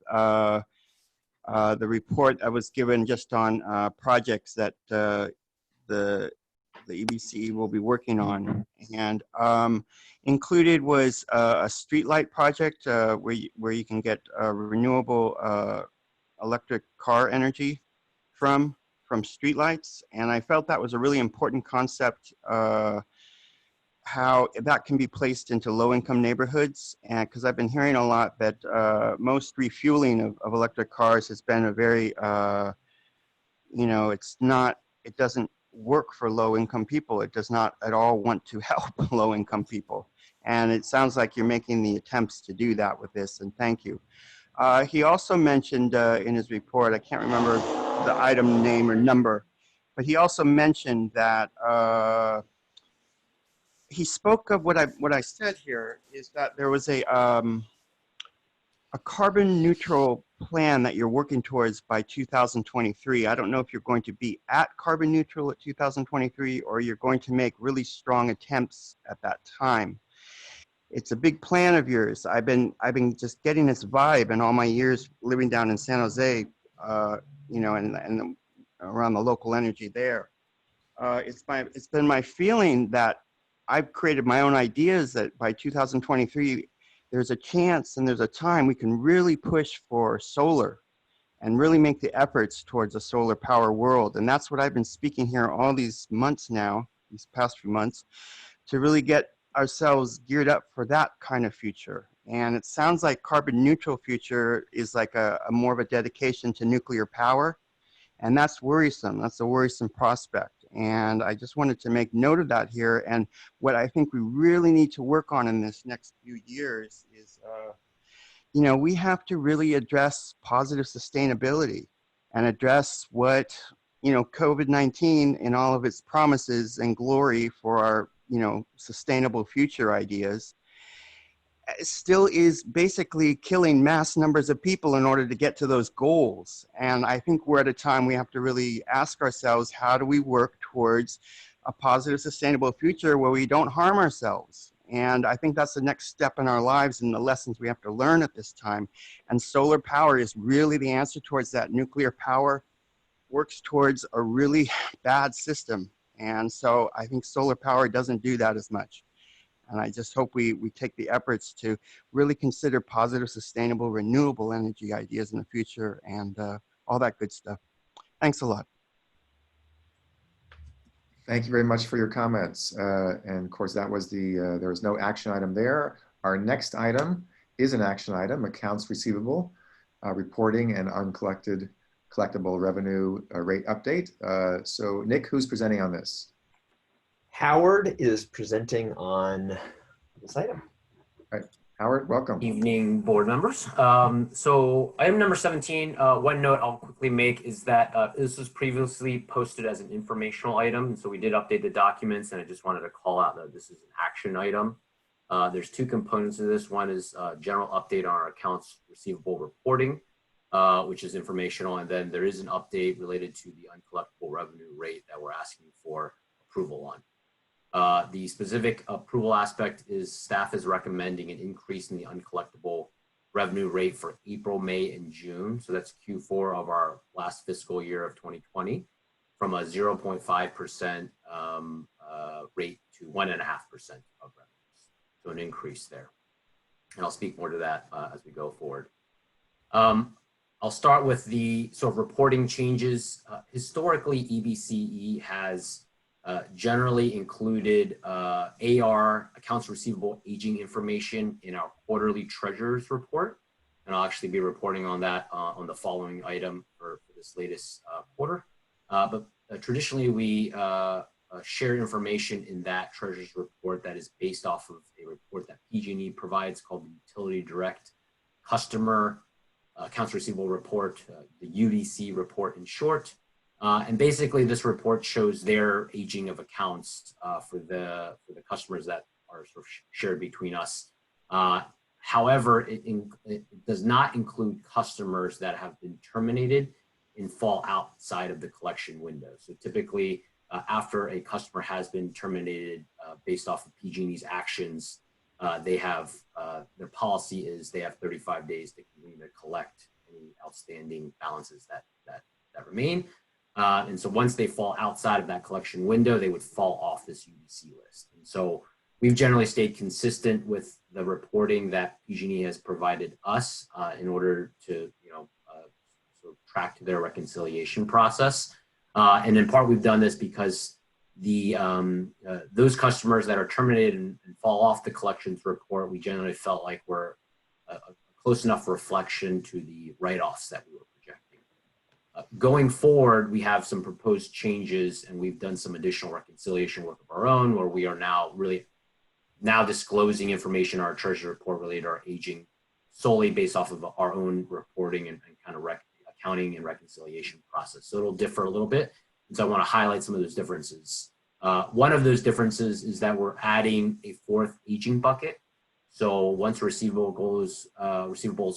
Speaker 15: the report I was given just on projects that the EBCE will be working on. And included was a streetlight project where you can get renewable electric car energy from streetlights. And I felt that was a really important concept, how that can be placed into low-income neighborhoods. And because I've been hearing a lot that most refueling of electric cars has been a very, you know, it doesn't work for low-income people. It does not at all want to help low-income people. And it sounds like you're making the attempts to do that with this, and thank you. He also mentioned in his report, I can't remember the item name or number, but he also mentioned that he spoke of what I said here is that there was a carbon neutral plan that you're working towards by 2023. I don't know if you're going to be at carbon neutral at 2023 or you're going to make really strong attempts at that time. It's a big plan of yours. I've been just getting this vibe in all my years living down in San Jose, you know, and around the local energy there. It's been my feeling that I've created my own ideas that by 2023, there's a chance and there's a time we can really push for solar and really make the efforts towards a solar power world. And that's what I've been speaking here all these months now, these past few months, to really get ourselves geared up for that kind of future. And it sounds like carbon neutral future is like a more of a dedication to nuclear power. And that's worrisome. That's a worrisome prospect. And I just wanted to make note of that here. And what I think we really need to work on in this next few years is, you know, we have to really address positive sustainability and address what, you know, COVID-19 and all of its promises and glory for our, you know, sustainable future ideas still is basically killing mass numbers of people in order to get to those goals. And I think we're at a time we have to really ask ourselves, how do we work towards a positive, sustainable future where we don't harm ourselves? And I think that's the next step in our lives and the lessons we have to learn at this time. And solar power is really the answer towards that. Nuclear power works towards a really bad system. And so I think solar power doesn't do that as much. And I just hope we take the efforts to really consider positive, sustainable, renewable energy ideas in the future and all that good stuff. Thanks a lot.
Speaker 2: Thank you very much for your comments. And of course, that was there was no action item there. Our next item is an action item, accounts receivable, reporting and collectible revenue rate update. So Nick, who's presenting on this?
Speaker 12: Howard is presenting on this item.
Speaker 2: All right. Howard, welcome.
Speaker 17: Evening, board members. So item number 17, one note I'll quickly make is that this was previously posted as an informational item. So we did update the documents and I just wanted to call out that this is an action item. There's two components of this. One is general update on our accounts receivable reporting, which is informational. And then there is an update related to the uncollectible revenue rate that we're asking for approval on. The specific approval aspect is staff is recommending an increase in the uncollectible revenue rate for April, May, and June. So that's Q4 of our last fiscal year of 2020 from a 0.5% rate to 1.5% of revenues. So an increase there. And I'll speak more to that as we go forward. I'll start with the sort of reporting changes. Historically, EBCE has generally included AR, accounts receivable aging information in our quarterly treasurer's report. And I'll actually be reporting on that on the following item for this latest quarter. But traditionally, we share information in that treasurer's report that is based off of a report that PG&E provides called the Utility Direct Customer Accounts Receivable Report, the UDC report in short. And basically, this report shows their aging of accounts for the customers that are sort of shared between us. However, it does not include customers that have been terminated and fall outside of the collection window. So typically, after a customer has been terminated based off of PG&E's actions, they have their policy is they have 35 days to continue to collect any outstanding balances that remain. And so once they fall outside of that collection window, they would fall off this UBC list. And so we've generally stayed consistent with the reporting that PG&E has provided us in order to, sort of track to their reconciliation process. And in part, we've done this because those customers that are terminated and fall off the collections report, we generally felt like were a close enough reflection to the write-offs that we were projecting. Going forward, we have some proposed changes, and we've done some additional reconciliation work of our own, where we are now disclosing information in our Treasury report related to our aging solely based off of our own reporting and kind of accounting and reconciliation process. So it'll differ a little bit. And so I want to highlight some of those differences. One of those differences is that we're adding a fourth aging bucket. So once receivables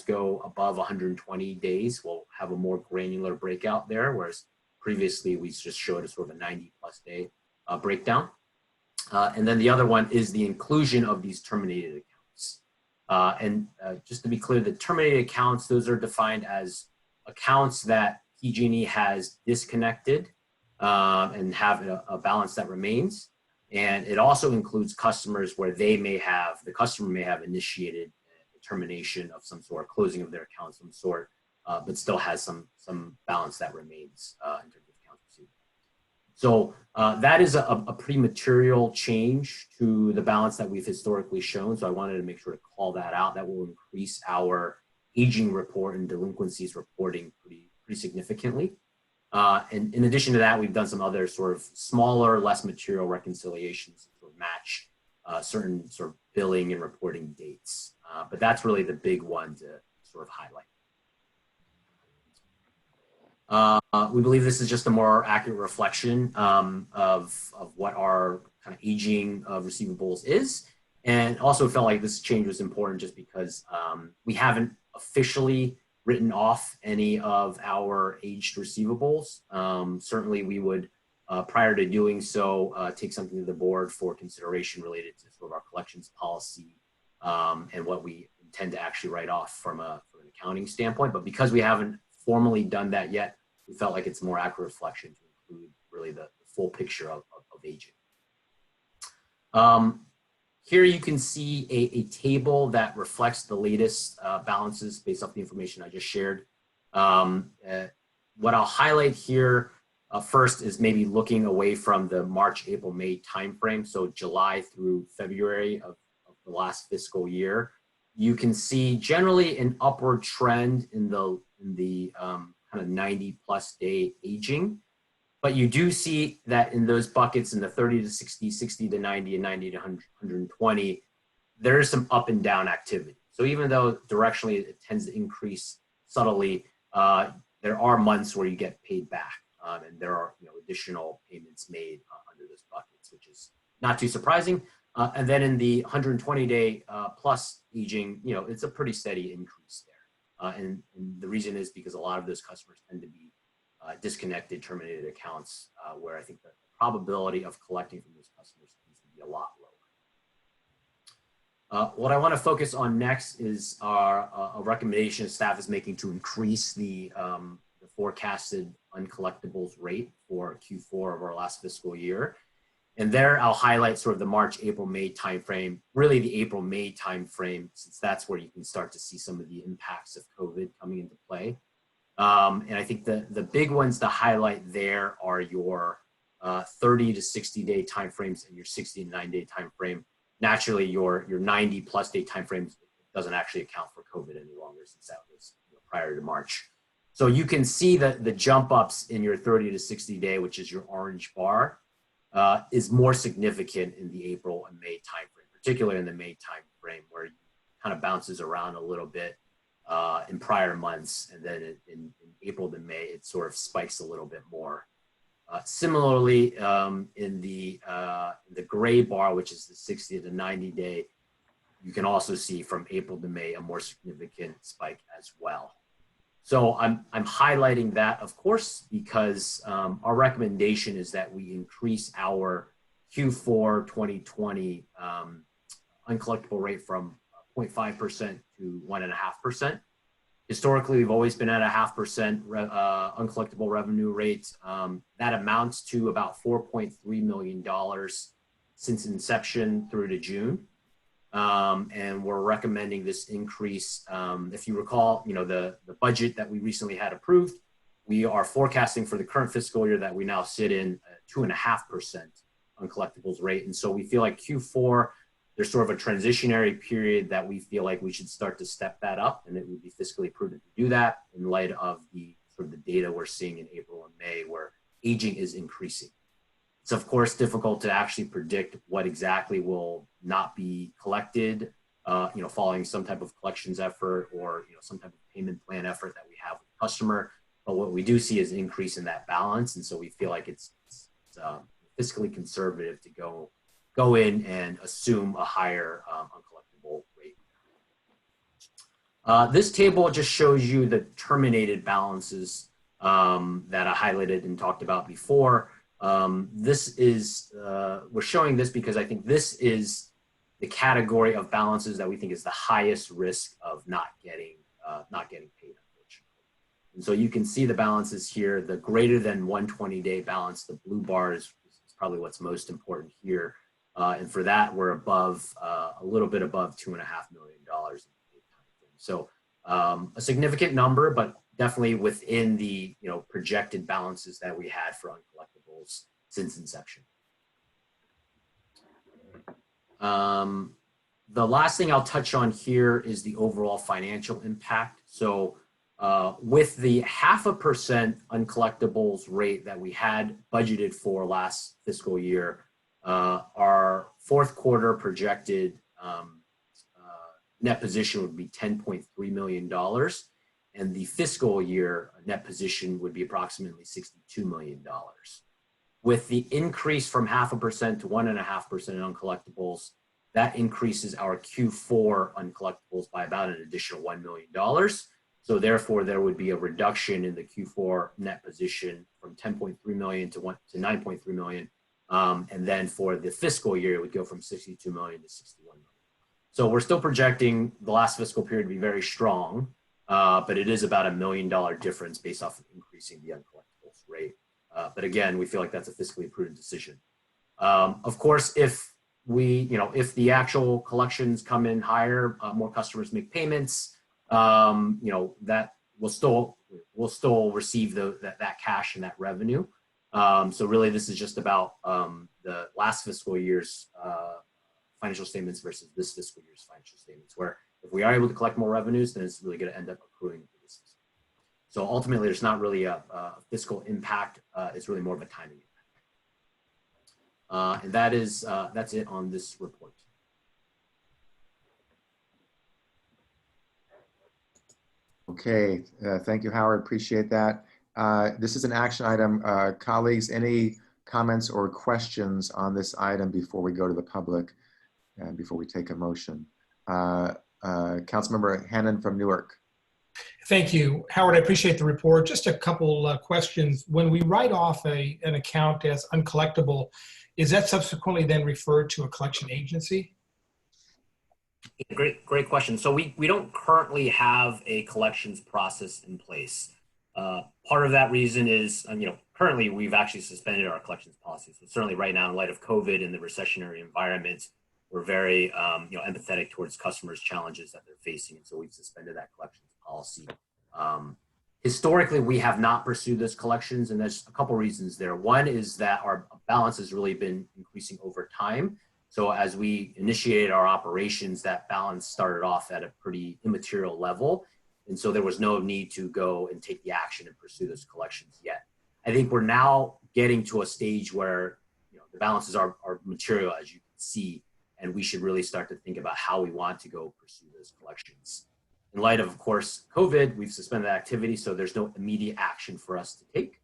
Speaker 17: go above 120 days, we'll have a more granular breakout there, whereas previously we just showed a sort of a 90+ day breakdown. And then the other one is the inclusion of these terminated accounts. Just to be clear, the terminated accounts, those are defined as accounts that PG&E has disconnected and have a balance that remains. And it also includes customers where the customer may have initiated a termination of some sort, closing of their account of some sort, but still has some balance that remains in terms of accounts receivable. So that is a pretty material change to the balance that we've historically shown. So I wanted to make sure to call that out. That will increase our aging report and delinquencies reporting pretty significantly. And in addition to that, we've done some other sort of smaller, less material reconciliations to match certain sort of billing and reporting dates. But that's really the big one to sort of highlight. We believe this is just a more accurate reflection of what our kind of aging of receivables is. And also felt like this change was important just because we haven't officially written off any of our aged receivables. Certainly we would, prior to doing so, take something to the board for consideration related to sort of our collections policy and what we intend to actually write off from an accounting standpoint. But because we haven't formally done that yet, we felt like it's a more accurate reflection to include really the full picture of aging. Here you can see a table that reflects the latest balances based off the information I just shared. What I'll highlight here first is maybe looking away from the March, April, May timeframe, so July through February of the last fiscal year. You can see generally an upward trend in the kind of 90+ day aging. But you do see that in those buckets in the 30 to 60, 60 to 90, and 90 to 120, there is some up and down activity. So even though directionally it tends to increase subtly, there are months where you get paid back, and there are additional payments made under those buckets, which is not too surprising. And then in the 120-day plus aging, it's a pretty steady increase there. And the reason is because a lot of those customers tend to be disconnected, terminated accounts, where I think the probability of collecting from those customers tends to be a lot lower. What I want to focus on next is a recommendation staff is making to increase the forecasted uncollectibles rate for Q4 of our last fiscal year. And there I'll highlight sort of the March, April, May timeframe, really the April, May timeframe, since that's where you can start to see some of the impacts of COVID coming into play. And I think the big ones to highlight there are your 30 to 60 day timeframes and your 60 to 90 day timeframe. Naturally, your 90+ day timeframes doesn't actually account for COVID any longer, since that was prior to March. So you can see that the jump ups in your 30 to 60 day, which is your orange bar, is more significant in the April and May timeframe, particularly in the May timeframe, where it kind of bounces around a little bit in prior months, and then in April to May, it sort of spikes a little bit more. Similarly, in the gray bar, which is the 60 to 90 day, you can also see from April to May a more significant spike as well. So I'm highlighting that, of course, because our recommendation is that we increase our Q4 2020 uncollectible rate from 0.5% to 1.5%. Historically, we've always been at a 0.5% uncollectible revenue rate. That amounts to about $4.3 million since inception through to June. And we're recommending this increase. If you recall, the budget that we recently had approved, we are forecasting for the current fiscal year that we now sit in a 2.5% uncollectibles rate. And so we feel like Q4, there's sort of a transitionary period that we feel like we should start to step that up, and it would be fiscally prudent to do that in light of the sort of the data we're seeing in April and May, where aging is increasing. It's of course difficult to actually predict what exactly will not be collected, following some type of collections effort or some type of payment plan effort that we have with the customer. But what we do see is an increase in that balance, and so we feel like it's fiscally conservative to go in and assume a higher uncollectible rate. This table just shows you the terminated balances that I highlighted and talked about before. This is, we're showing this because I think this is the category of balances that we think is the highest risk of not getting paid, unfortunately. And so you can see the balances here. The greater than 120-day balance, the blue bar is probably what's most important here. And for that, we're above, a little bit above $2.5 million in the time frame. So a significant number, but definitely within the projected balances that we had for uncollectibles since inception. The last thing I'll touch on here is the overall financial impact. So with the 0.5% uncollectibles rate that we had budgeted for last fiscal year, our fourth quarter projected net position would be $10.3 million, and the fiscal year net position would be approximately $62 million. With the increase from 0.5% to 1.5% in uncollectibles, that increases our Q4 uncollectibles by about an additional $1 million. So therefore, there would be a reduction in the Q4 net position from 10.3 million to 9.3 million. And then for the fiscal year, it would go from 62 million to 61 million. So we're still projecting the last fiscal period to be very strong, but it is about $1 million difference based off of increasing the uncollectibles rate. But again, we feel like that's a fiscally prudent decision. Of course, if if the actual collections come in higher, more customers make payments, that we'll still receive that cash and that revenue. So really, this is just about the last fiscal year's financial statements versus this fiscal year's financial statements, where if we are able to collect more revenues, then it's really going to end up accruing to this fiscal. So ultimately, there's not really a fiscal impact. It's really more of a timing impact. And that's it on this report.
Speaker 2: Okay, thank you, Howard. Appreciate that. This is an action item. Colleagues, any comments or questions on this item before we go to the public and before we take a motion? Councilmember Hannan from Newark.
Speaker 18: Thank you, Howard. I appreciate the report. Just a couple questions. When we write off an account as uncollectible, is that subsequently then referred to a collection agency?
Speaker 17: Great question. So we don't currently have a collections process in place. Part of that reason is, currently we've actually suspended our collections policy. So certainly right now, in light of COVID and the recessionary environment, we're very empathetic towards customers' challenges that they're facing. And so we've suspended that collections policy. Historically, we have not pursued those collections, and there's a couple reasons there. One is that our balance has really been increasing over time. So as we initiated our operations, that balance started off at a pretty immaterial level. And so there was no need to go and take the action and pursue those collections yet. I think we're now getting to a stage where the balances are material, as you can see, and we should really start to think about how we want to go pursue those collections. In light of course, COVID, we've suspended activity, so there's no immediate action for us to take.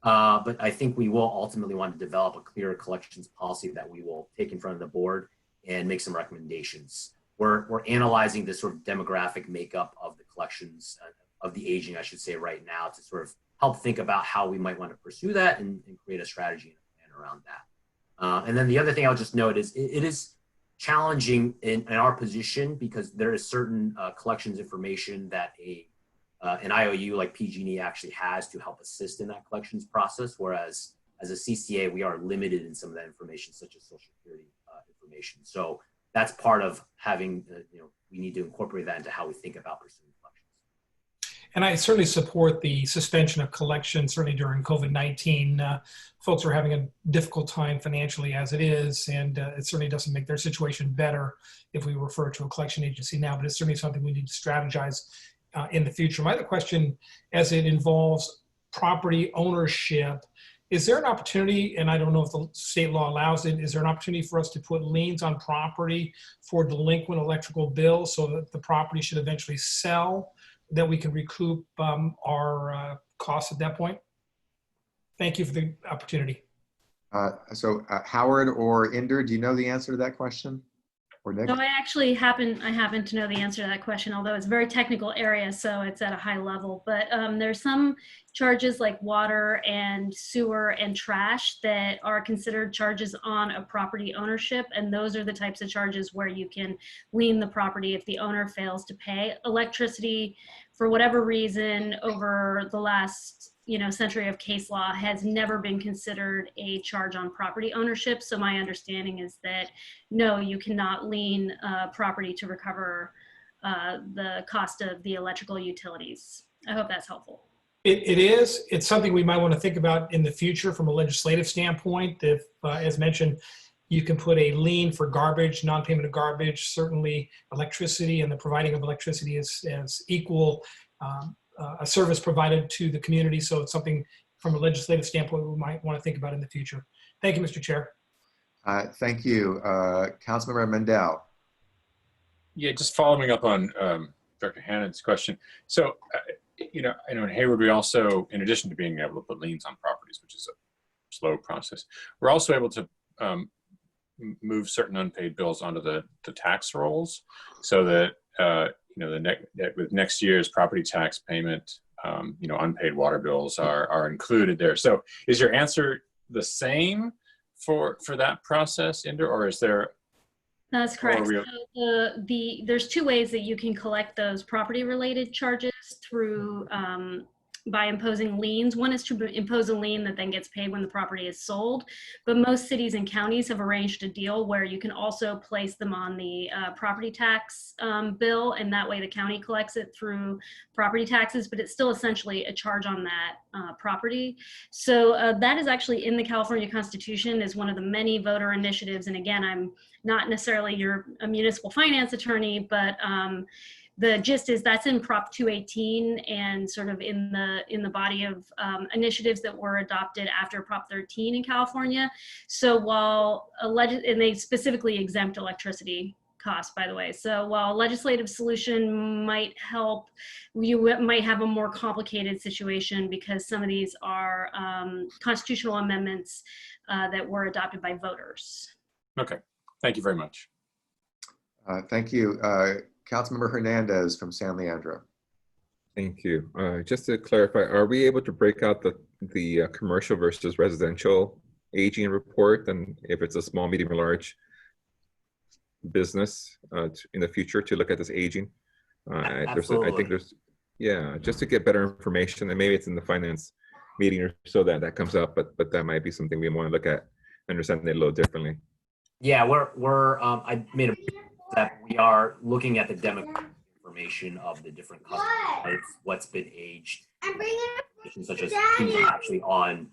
Speaker 17: But I think we will ultimately want to develop a clear collections policy that we will take in front of the board and make some recommendations. We're analyzing this sort of demographic makeup of the collections, of the aging, I should say, right now, to sort of help think about how we might want to pursue that and create a strategy and around that. And then the other thing I'll just note is it is challenging in our position because there is certain collections information that a an IOU like PG&E actually has to help assist in that collections process, whereas as a CCA, we are limited in some of that information, such as Social Security information. So that's part of having, we need to incorporate that into how we think about pursuing collections.
Speaker 18: And I certainly support the suspension of collections, certainly during COVID-19. Folks are having a difficult time financially as it is, and it certainly doesn't make their situation better if we refer to a collection agency now, but it's certainly something we need to strategize in the future. My other question, as it involves property ownership, is there an opportunity, and I don't know if the state law allows it, is there an opportunity for us to put liens on property for delinquent electrical bills so that the property should eventually sell, that we can recoup our costs at that point? Thank you for the opportunity.
Speaker 2: So Howard or Inder, do you know the answer to that question? Or Nick?
Speaker 10: No, I actually happen to know the answer to that question, although it's a very technical area, so it's at a high level. But there's some charges like water and sewer and trash that are considered charges on a property ownership, and those are the types of charges where you can lien the property if the owner fails to pay. Electricity, for whatever reason, over the last century of case law, has never been considered a charge on property ownership. So my understanding is that no, you cannot lien property to recover the cost of the electrical utilities. I hope that's helpful.
Speaker 18: It is. It's something we might want to think about in the future from a legislative standpoint. If, as mentioned, you can put a lien for garbage, non-payment of garbage, certainly electricity, and the providing of electricity is equal a service provided to the community. So it's something from a legislative standpoint we might want to think about in the future. Thank you, Mr. Chair.
Speaker 2: Thank you. Councilmember Mendel.
Speaker 14: Yeah, just following up on Director Hannon's question. So, I know in Hayward, we also, in addition to being able to put liens on properties, which is a slow process, we're also able to move certain unpaid bills onto the tax rolls so that with next year's property tax payment, unpaid water bills are included there. So is your answer the same for that process, Inder, or is there?
Speaker 10: That's correct. So there's two ways that you can collect those property related charges through by imposing liens. One is to impose a lien that then gets paid when the property is sold, but most cities and counties have arranged a deal where you can also place them on the property tax bill, and that way the county collects it through property taxes, but it's still essentially a charge on that property. So that is actually in the California Constitution as one of the many voter initiatives, and again, I'm not necessarily a municipal finance attorney, but the gist is that's in Prop 218 and sort of in the body of initiatives that were adopted after Prop 13 in California. So while and they specifically exempt electricity costs, by the way. So while a legislative solution might help, you might have a more complicated situation because some of these are constitutional amendments that were adopted by voters.
Speaker 14: Okay, thank you very much.
Speaker 2: Thank you. Councilmember Hernandez from San Leandro.
Speaker 6: Thank you. Just to clarify, are we able to break out the commercial versus residential aging report, and if it's a small, medium, or large business in the future to look at this aging?
Speaker 17: Absolutely.
Speaker 6: I think just to get better information, and maybe it's in the finance meeting or so that comes up, but that might be something we want to look at, understanding it a little differently.
Speaker 17: Yeah, I made a that we are looking at the demographic information of the different customer types, what's been aged, such as who's actually on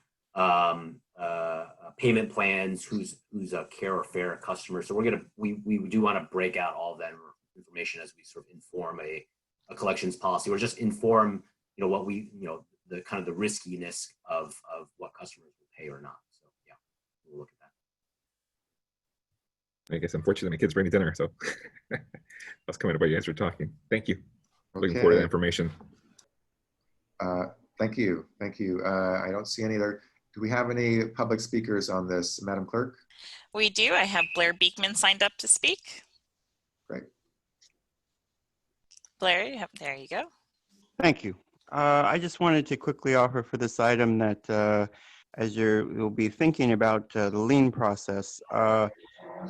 Speaker 17: payment plans, who's a care or fair customer. So we do want to break out all that information as we sort of inform a collections policy, or just inform what the kind of the riskiness of what customers will pay or not. So yeah, we'll look at that.
Speaker 6: I guess unfortunately my kids bring me dinner, so I was coming up while you guys were talking. Thank you. Looking forward to the information.
Speaker 2: Thank you. Thank you. I don't see any other. Do we have any public speakers on this, Madam Clerk?
Speaker 1: We do. I have Blair Beekman signed up to speak.
Speaker 2: Great.
Speaker 1: Blair, there you go.
Speaker 15: Thank you. I just wanted to quickly offer for this item that as you'll be thinking about the lien process,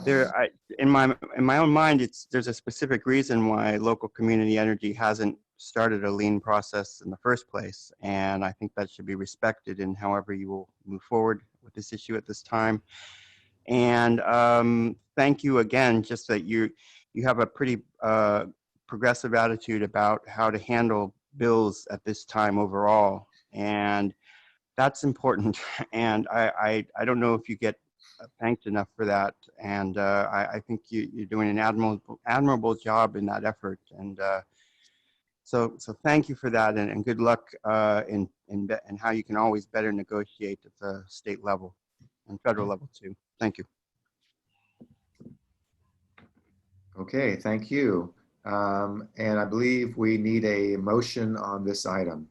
Speaker 15: in my own mind, there's a specific reason why local community energy hasn't started a lien process in the first place, and I think that should be respected in however you will move forward with this issue at this time. And thank you again, just that you have a pretty progressive attitude about how to handle bills at this time overall, and that's important. And I don't know if you get thanked enough for that, and I think you're doing an admirable job in that effort. And so thank you for that, and good luck in how you can always better negotiate at the state level and federal level too. Thank you.
Speaker 2: Okay, thank you. And I believe we need a motion on this item.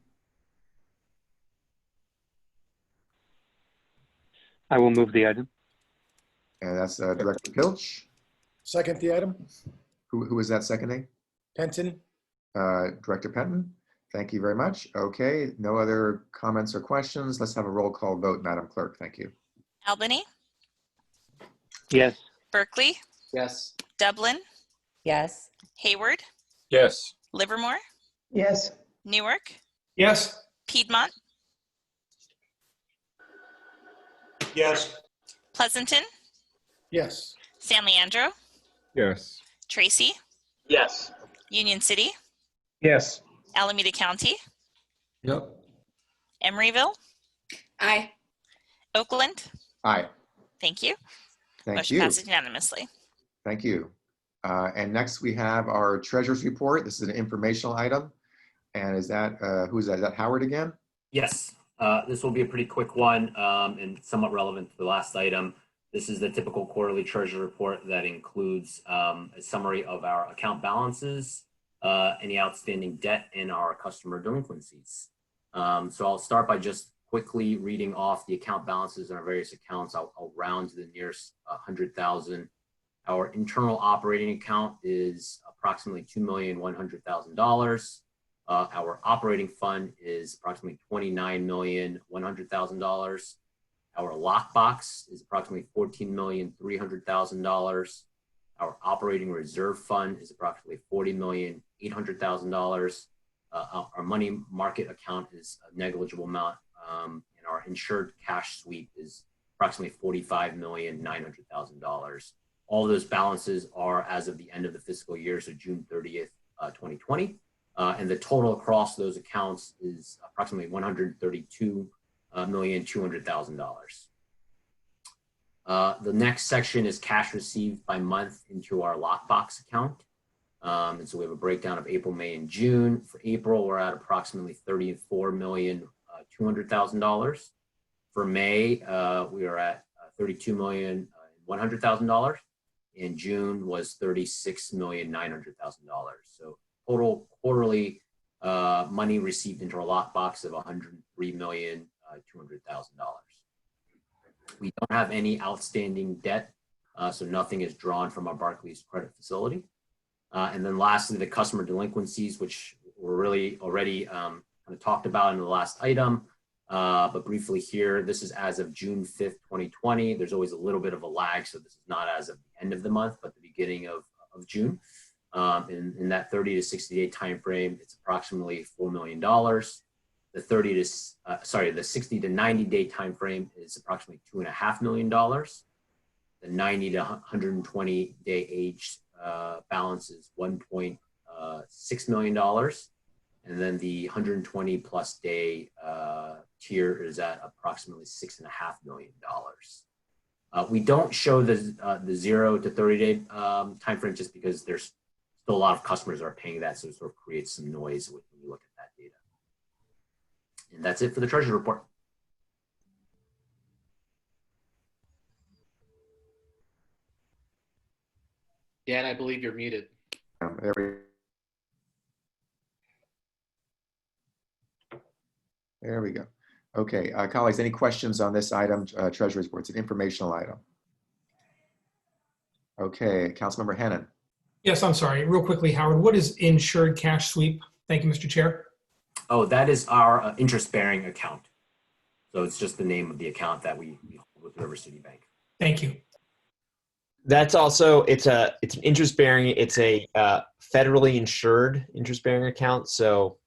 Speaker 5: I will move the item.
Speaker 2: And that's Director Pilch.
Speaker 9: Second the item.
Speaker 2: Who is that seconding?
Speaker 9: Penton.
Speaker 2: Director Penton. Thank you very much. Okay, no other comments or questions. Let's have a roll call vote, Madam Clerk. Thank you.
Speaker 1: Albany,
Speaker 5: Yes.
Speaker 1: Berkeley,
Speaker 9: Yes.
Speaker 1: Dublin,
Speaker 13: Yes.
Speaker 1: Hayward,
Speaker 14: Yes.
Speaker 1: Livermore,
Speaker 8: Yes.
Speaker 1: Newark,
Speaker 18: Yes.
Speaker 1: Piedmont,
Speaker 4: Yes.
Speaker 1: Pleasanton,
Speaker 9: Yes.
Speaker 1: San Leandro,
Speaker 6: Yes.
Speaker 1: Tracy,
Speaker 5: Yes.
Speaker 1: Union City,
Speaker 5: Yes.
Speaker 1: Alameda County,
Speaker 9: Yep.
Speaker 1: Emeryville,
Speaker 11: Aye.
Speaker 1: Oakland.
Speaker 2: Aye.
Speaker 1: Thank you.
Speaker 2: Thank
Speaker 1: Motion
Speaker 2: you.
Speaker 1: passes unanimously.
Speaker 2: Thank you. And next we have our treasurer's report. This is an informational item. And is that, who's that? Is that Howard again?
Speaker 17: Yes, this will be a pretty quick one and somewhat relevant to the last item. This is the typical quarterly treasury report that includes a summary of our account balances, any outstanding debt, and our customer delinquencies. So I'll start by just quickly reading off the account balances in our various accounts. I'll round to the nearest 100,000. Our internal operating account is approximately $2,100,000. Our operating fund is approximately $29,100,000. Our lockbox is approximately $14,300,000. Our operating reserve fund is approximately $40,800,000. Our money market account is a negligible amount, and our insured cash sweep is approximately $45,900,000. All of those balances are as of the end of the fiscal year, so June 30th, 2020. And the total across those accounts is approximately $132,200,000. The next section is cash received by month into our lockbox account. And so we have a breakdown of April, May, and June. For April, we're at approximately $34,200,000. For May, we are at $32,100,000. And June was $36,900,000. So total quarterly money received into our lockbox of $103,200,000. We don't have any outstanding debt, so nothing is drawn from our Barclays credit facility. And then lastly, the customer delinquencies, which were really already kind of talked about in the last item, but briefly here, this is as of June 5th, 2020. There's always a little bit of a lag, so this is not as of the end of the month, but the beginning of June. In that 30 to 60 day time frame, it's approximately $4 million. The 60 to 90 day time frame is approximately $2.5 million. The 90 to 120 day age balance is $1.6 million. And then the 120 plus day tier is at approximately $6.5 million. We don't show the 0 to 30 day time frame just because there's still a lot of customers are paying that, so it sort of creates some noise when you look at that data. And that's it for the treasury report.
Speaker 9: Dan, I believe you're muted.
Speaker 2: There we go. Okay, colleagues, any questions on this item, treasury report? It's an informational item. Okay, Councilmember Hannan.
Speaker 18: Yes, I'm sorry. Real quickly, Howard, what is insured cash sweep? Thank you, Mr. Chair.
Speaker 17: Oh, that is our interest-bearing account. So it's just the name of the account that we hold with River City Bank.
Speaker 18: Thank you.
Speaker 12: That's also, it's an interest bearing, it's a federally insured interest bearing account. So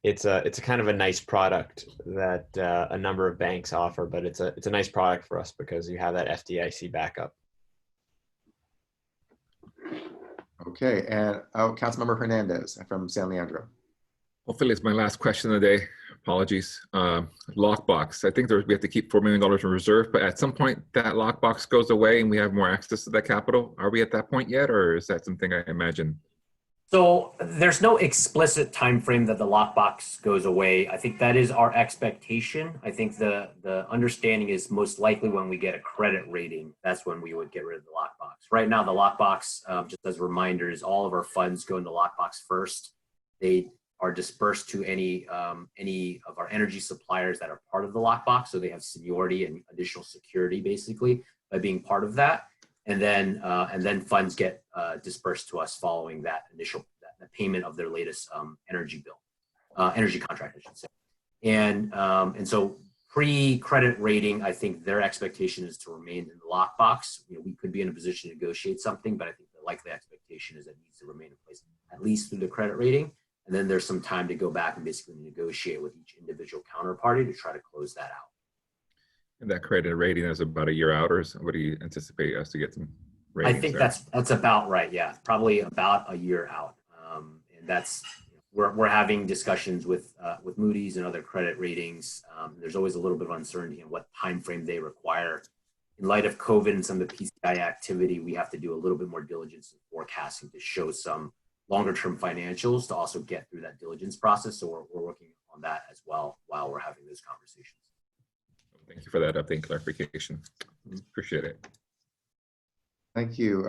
Speaker 12: it's a kind of a nice product that a number of banks offer, but it's a nice product for us because you have that FDIC backup.
Speaker 2: Okay, and Councilmember Hernandez from San Leandro.
Speaker 6: Hopefully it's my last question of the day. Apologies. Lockbox. I think we have to keep $4 million in reserve, but at some point that lockbox goes away and we have more access to that capital. Are we at that point yet, or is that something I imagine?
Speaker 17: So there's no explicit time frame that the lockbox goes away. I think that is our expectation. I think the understanding is most likely when we get a credit rating, that's when we would get rid of the lockbox. Right now, the lockbox, just as a reminder, is all of our funds go into lockbox first. They are dispersed to any of our energy suppliers that are part of the lockbox, so they have seniority and additional security basically by being part of that. And then funds get dispersed to us following that initial that payment of their latest energy bill, energy contract, I should say. And so pre-credit rating, I think their expectation is to remain in the lockbox. You know, we could be in a position to negotiate something, but I think the likely expectation is that it needs to remain in place at least through the credit rating. And then there's some time to go back and basically negotiate with each individual counterparty to try to close that out.
Speaker 6: And that credit rating is about a year out, or what do you anticipate us to get some ratings?
Speaker 17: I think that's about right. Yeah, probably about a year out. And that's, we're having discussions with Moody's and other credit ratings. There's always a little bit of uncertainty in what time frame they require. In light of COVID and some of the PCI activity, we have to do a little bit more diligence and forecasting to show some longer term financials to also get through that diligence process. So we're working on that as well while we're having those conversations.
Speaker 6: Thank you for that update and clarification. Appreciate it.
Speaker 2: Thank you.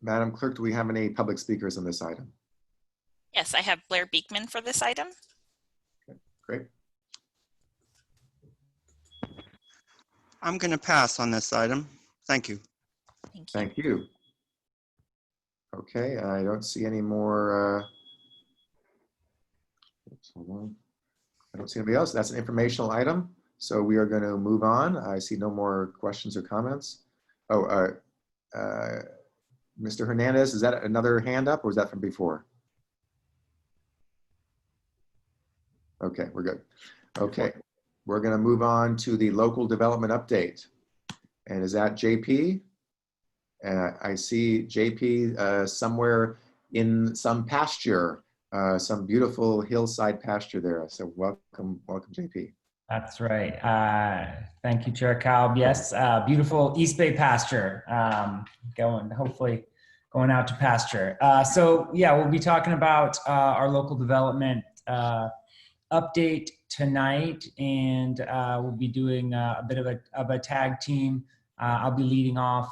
Speaker 2: Madam Clerk, do we have any public speakers on this item?
Speaker 1: Yes, I have Blair Beekman for this item.
Speaker 2: Okay, great.
Speaker 15: I'm going to pass on this item. Thank you.
Speaker 2: Thank you. Okay, I don't see any more. Hold on. I don't see anybody else. That's an informational item. So we are going to move on. I see no more questions or comments. Oh, Mr. Hernandez, is that another hand up or is that from before? Okay, we're good. Okay, we're going to move on to the local development update. And is that JP? I see JP somewhere in some pasture, some beautiful hillside pasture there. So welcome, JP.
Speaker 19: That's right. Thank you, Chair Kalb. Yes, beautiful East Bay pasture. Hopefully going out to pasture. So yeah, we'll be talking about our local development update tonight, and we'll be doing a bit of a tag team. I'll be leading off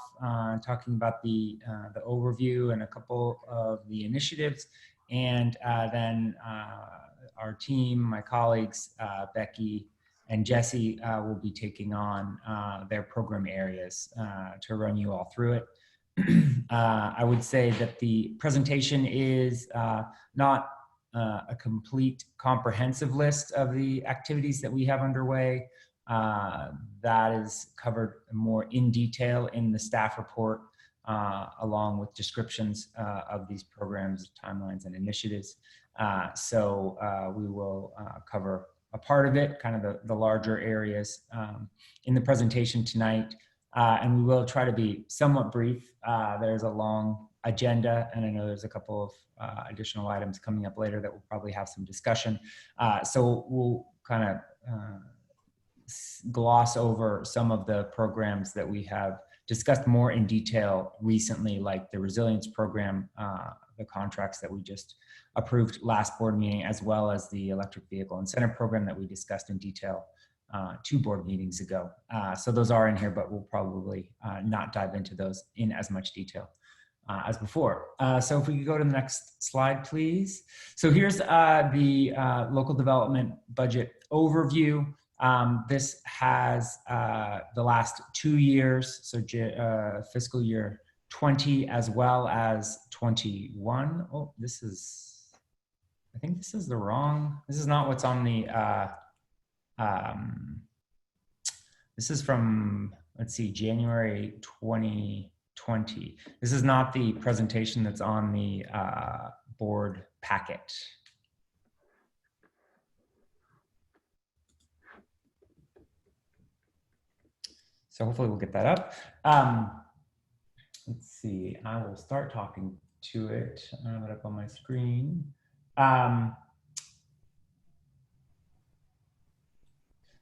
Speaker 19: talking about the overview and a couple of the initiatives, and then our team, my colleagues, Becky and Jesse, will be taking on their program areas to run you all through it. I would say that the presentation is not a complete comprehensive list of the activities that we have underway. That is covered more in detail in the staff report, along with descriptions of these programs, timelines, and initiatives. So we will cover a part of it, kind of the larger areas in the presentation tonight. And we will try to be somewhat brief. There's a long agenda, and I know there's a couple of additional items coming up later that we'll probably have some discussion. So we'll kind of gloss over some of the programs that we have discussed more in detail recently, like the resilience program, the contracts that we just approved last board meeting, as well as the electric vehicle incentive program that we discussed in detail 2 board meetings ago. So those are in here, but we'll probably not dive into those in as much detail as before. So if we could go to the next slide, please. So here's the local development budget overview. This has the last 2 years, so fiscal year 20 as well as 21. Oh, I think this is the wrong, this is not what's on the, this is from let's see, January 2020. This is not the presentation that's on the board packet. So hopefully we'll get that up. Let's see, I will start talking to it. I have it up on my screen.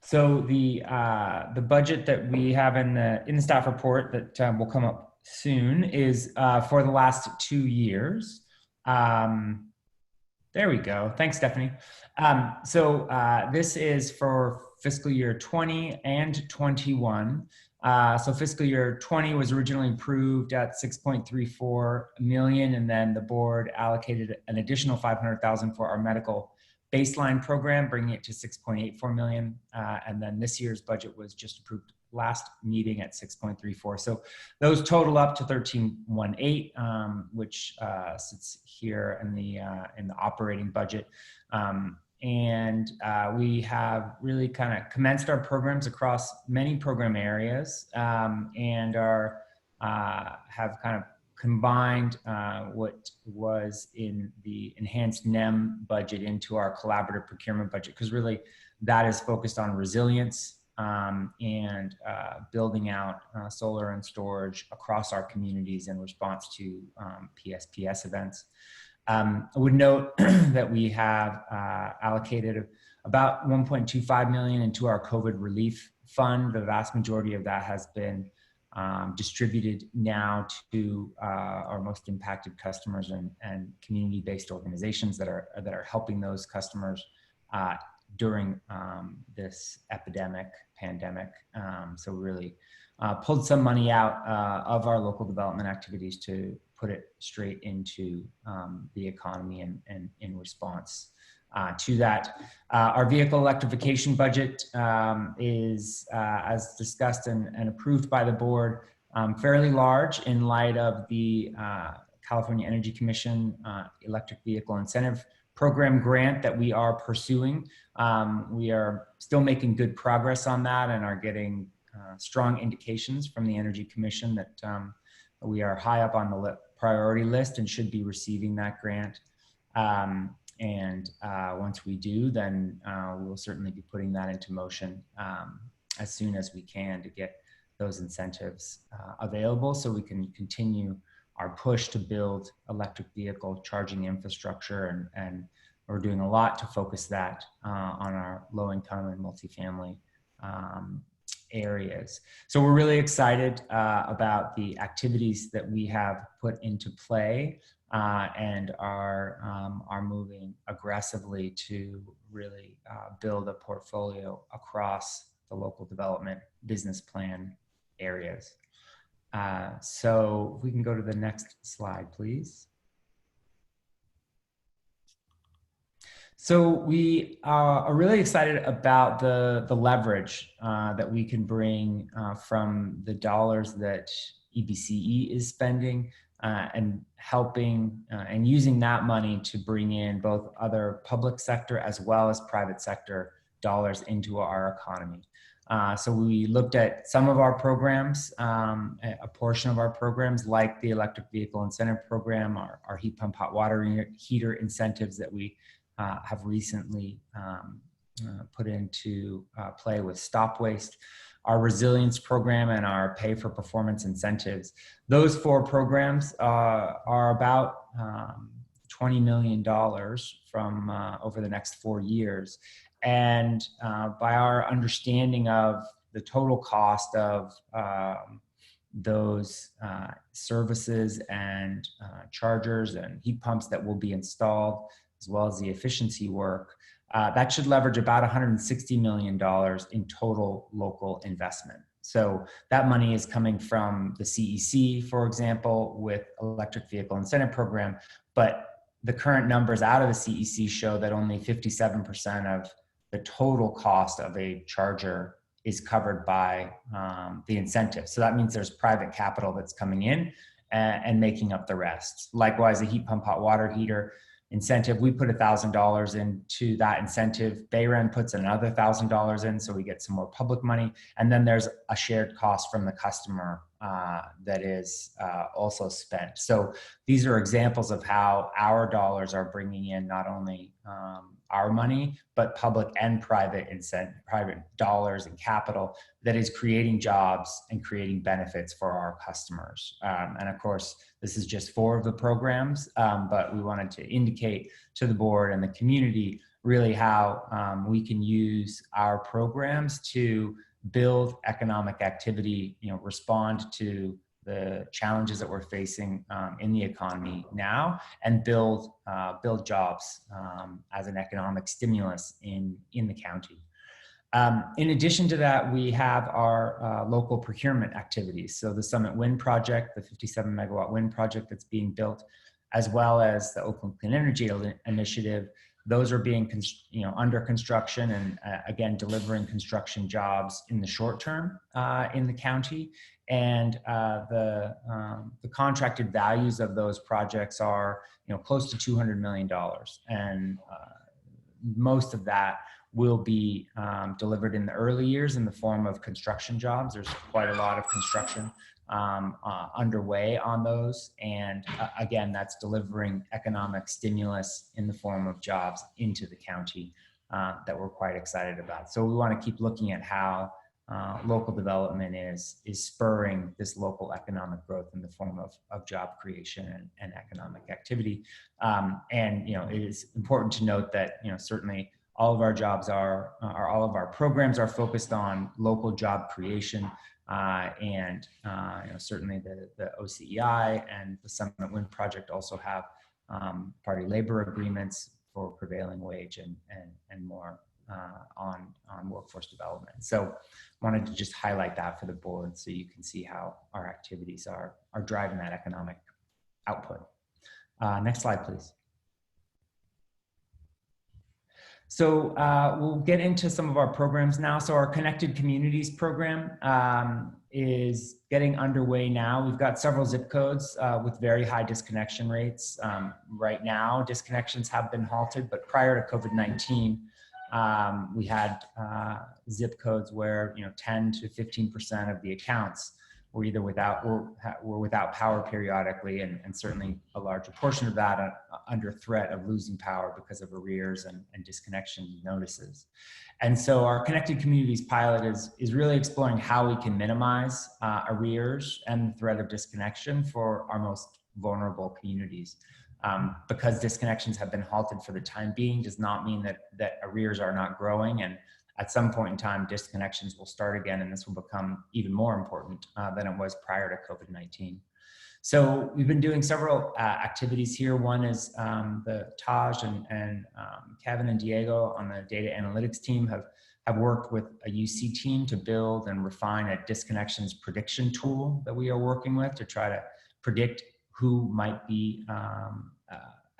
Speaker 19: So the budget that we have in the staff report that will come up soon is for the last 2 years. There we go. Thanks, Stephanie. So this is for fiscal year 20 and 21. So fiscal year 20 was originally approved at 6.34 million, and then the board allocated an additional 500,000 for our medical baseline program, bringing it to 6.84 million. And then this year's budget was just approved last meeting at 6.34. So those total up to 13.18, which sits here in the operating budget. And we have really kind of commenced our programs across many program areas, and have kind of combined what was in the enhanced NEM budget into our collaborative procurement budget, because really that is focused on resilience and building out solar and storage across our communities in response to PSPS events. I would note that we have allocated about 1.25 million into our COVID relief fund. The vast majority of that has been distributed now to our most impacted customers and community-based organizations that are helping those customers during this pandemic. So really pulled some money out of our local development activities to put it straight into the economy and in response to that. Our vehicle electrification budget is, as discussed and approved by the board, fairly large in light of the California Energy Commission electric vehicle incentive program grant that we are pursuing. We are still making good progress on that and are getting strong indications from the Energy Commission that we are high up on the priority list and should be receiving that grant. And once we do, then we'll certainly be putting that into motion as soon as we can to get those incentives available so we can continue our push to build electric vehicle charging infrastructure. And we're doing a lot to focus that on our low income and multifamily areas. So we're really excited about the activities that we have put into play and are moving aggressively to really build a portfolio across the local development business plan areas. So if we can go to the next slide, please. So we are really excited about the leverage that we can bring from the dollars that EBCE is spending and helping and using that money to bring in both other public sector as well as private sector dollars into our economy. So we looked at some of our programs, a portion of our programs like the electric vehicle incentive program, our heat pump hot water heater incentives that we have recently put into play with Stop Waste, our resilience program, and our pay for performance incentives. Those 4 programs are about $20 million from over the next 4 years. And by our understanding of the total cost of those services and chargers and heat pumps that will be installed, as well as the efficiency work, that should leverage about $160 million in total local investment. So that money is coming from the CEC, for example, with electric vehicle incentive program, but the current numbers out of the CEC show that only 57% of the total cost of a charger is covered by the incentive. So that means there's private capital that's coming in and making up the rest. Likewise, a heat pump hot water heater, incentive. We put $1,000 into that incentive. Bayren puts another $1,000 in, so we get some more public money. And then there's a shared cost from the customer that is also spent. So these are examples of how our dollars are bringing in not only our money, but public and private dollars and capital that is creating jobs and creating benefits for our customers. And of course, this is just 4 of the programs, but we wanted to indicate to the board and the community really how we can use our programs to build economic activity, respond to the challenges that we're facing in the economy now, and build jobs as an economic stimulus in the county. In addition to that, we have our local procurement activities. So the Summit Wind Project, the 57 megawatt wind project that's being built, as well as the Oakland Clean Energy Initiative. Those are being under construction and again, delivering construction jobs in the short term in the county. And the contracted values of those projects are close to $200 million. And most of that will be delivered in the early years in the form of construction jobs. There's quite a lot of construction underway on those. And again, that's delivering economic stimulus in the form of jobs into the county that we're quite excited about. So we want to keep looking at how local development is spurring this local economic growth in the form of job creation and economic activity. And it is important to note that certainly all of our jobs all of our programs are focused on local job creation. And certainly the OCEI and the Summit Wind Project also have party labor agreements for prevailing wage and more on workforce development. So wanted to just highlight that for the board so you can see how our activities are driving that economic output. Next slide, please. So we'll get into some of our programs now. So our Connected Communities program is getting underway now. We've got several zip codes with very high disconnection rates. Right now, disconnections have been halted, but prior to COVID-19, we had zip codes where 10 to 15% of the accounts were either without power periodically, and certainly a larger portion of that under threat of losing power because of arrears and disconnection notices. And so our Connected Communities pilot is really exploring how we can minimize arrears and the threat of disconnection for our most vulnerable communities. Because disconnections have been halted for the time being does not mean that arrears are not growing, and at some point in time, disconnections will start again, and this will become even more important than it was prior to COVID-19. So we've been doing several activities here. One is the Taj and Kevin and Diego on the data analytics team have worked with a UC team to build and refine a disconnections prediction tool that we are working with to try to predict who might be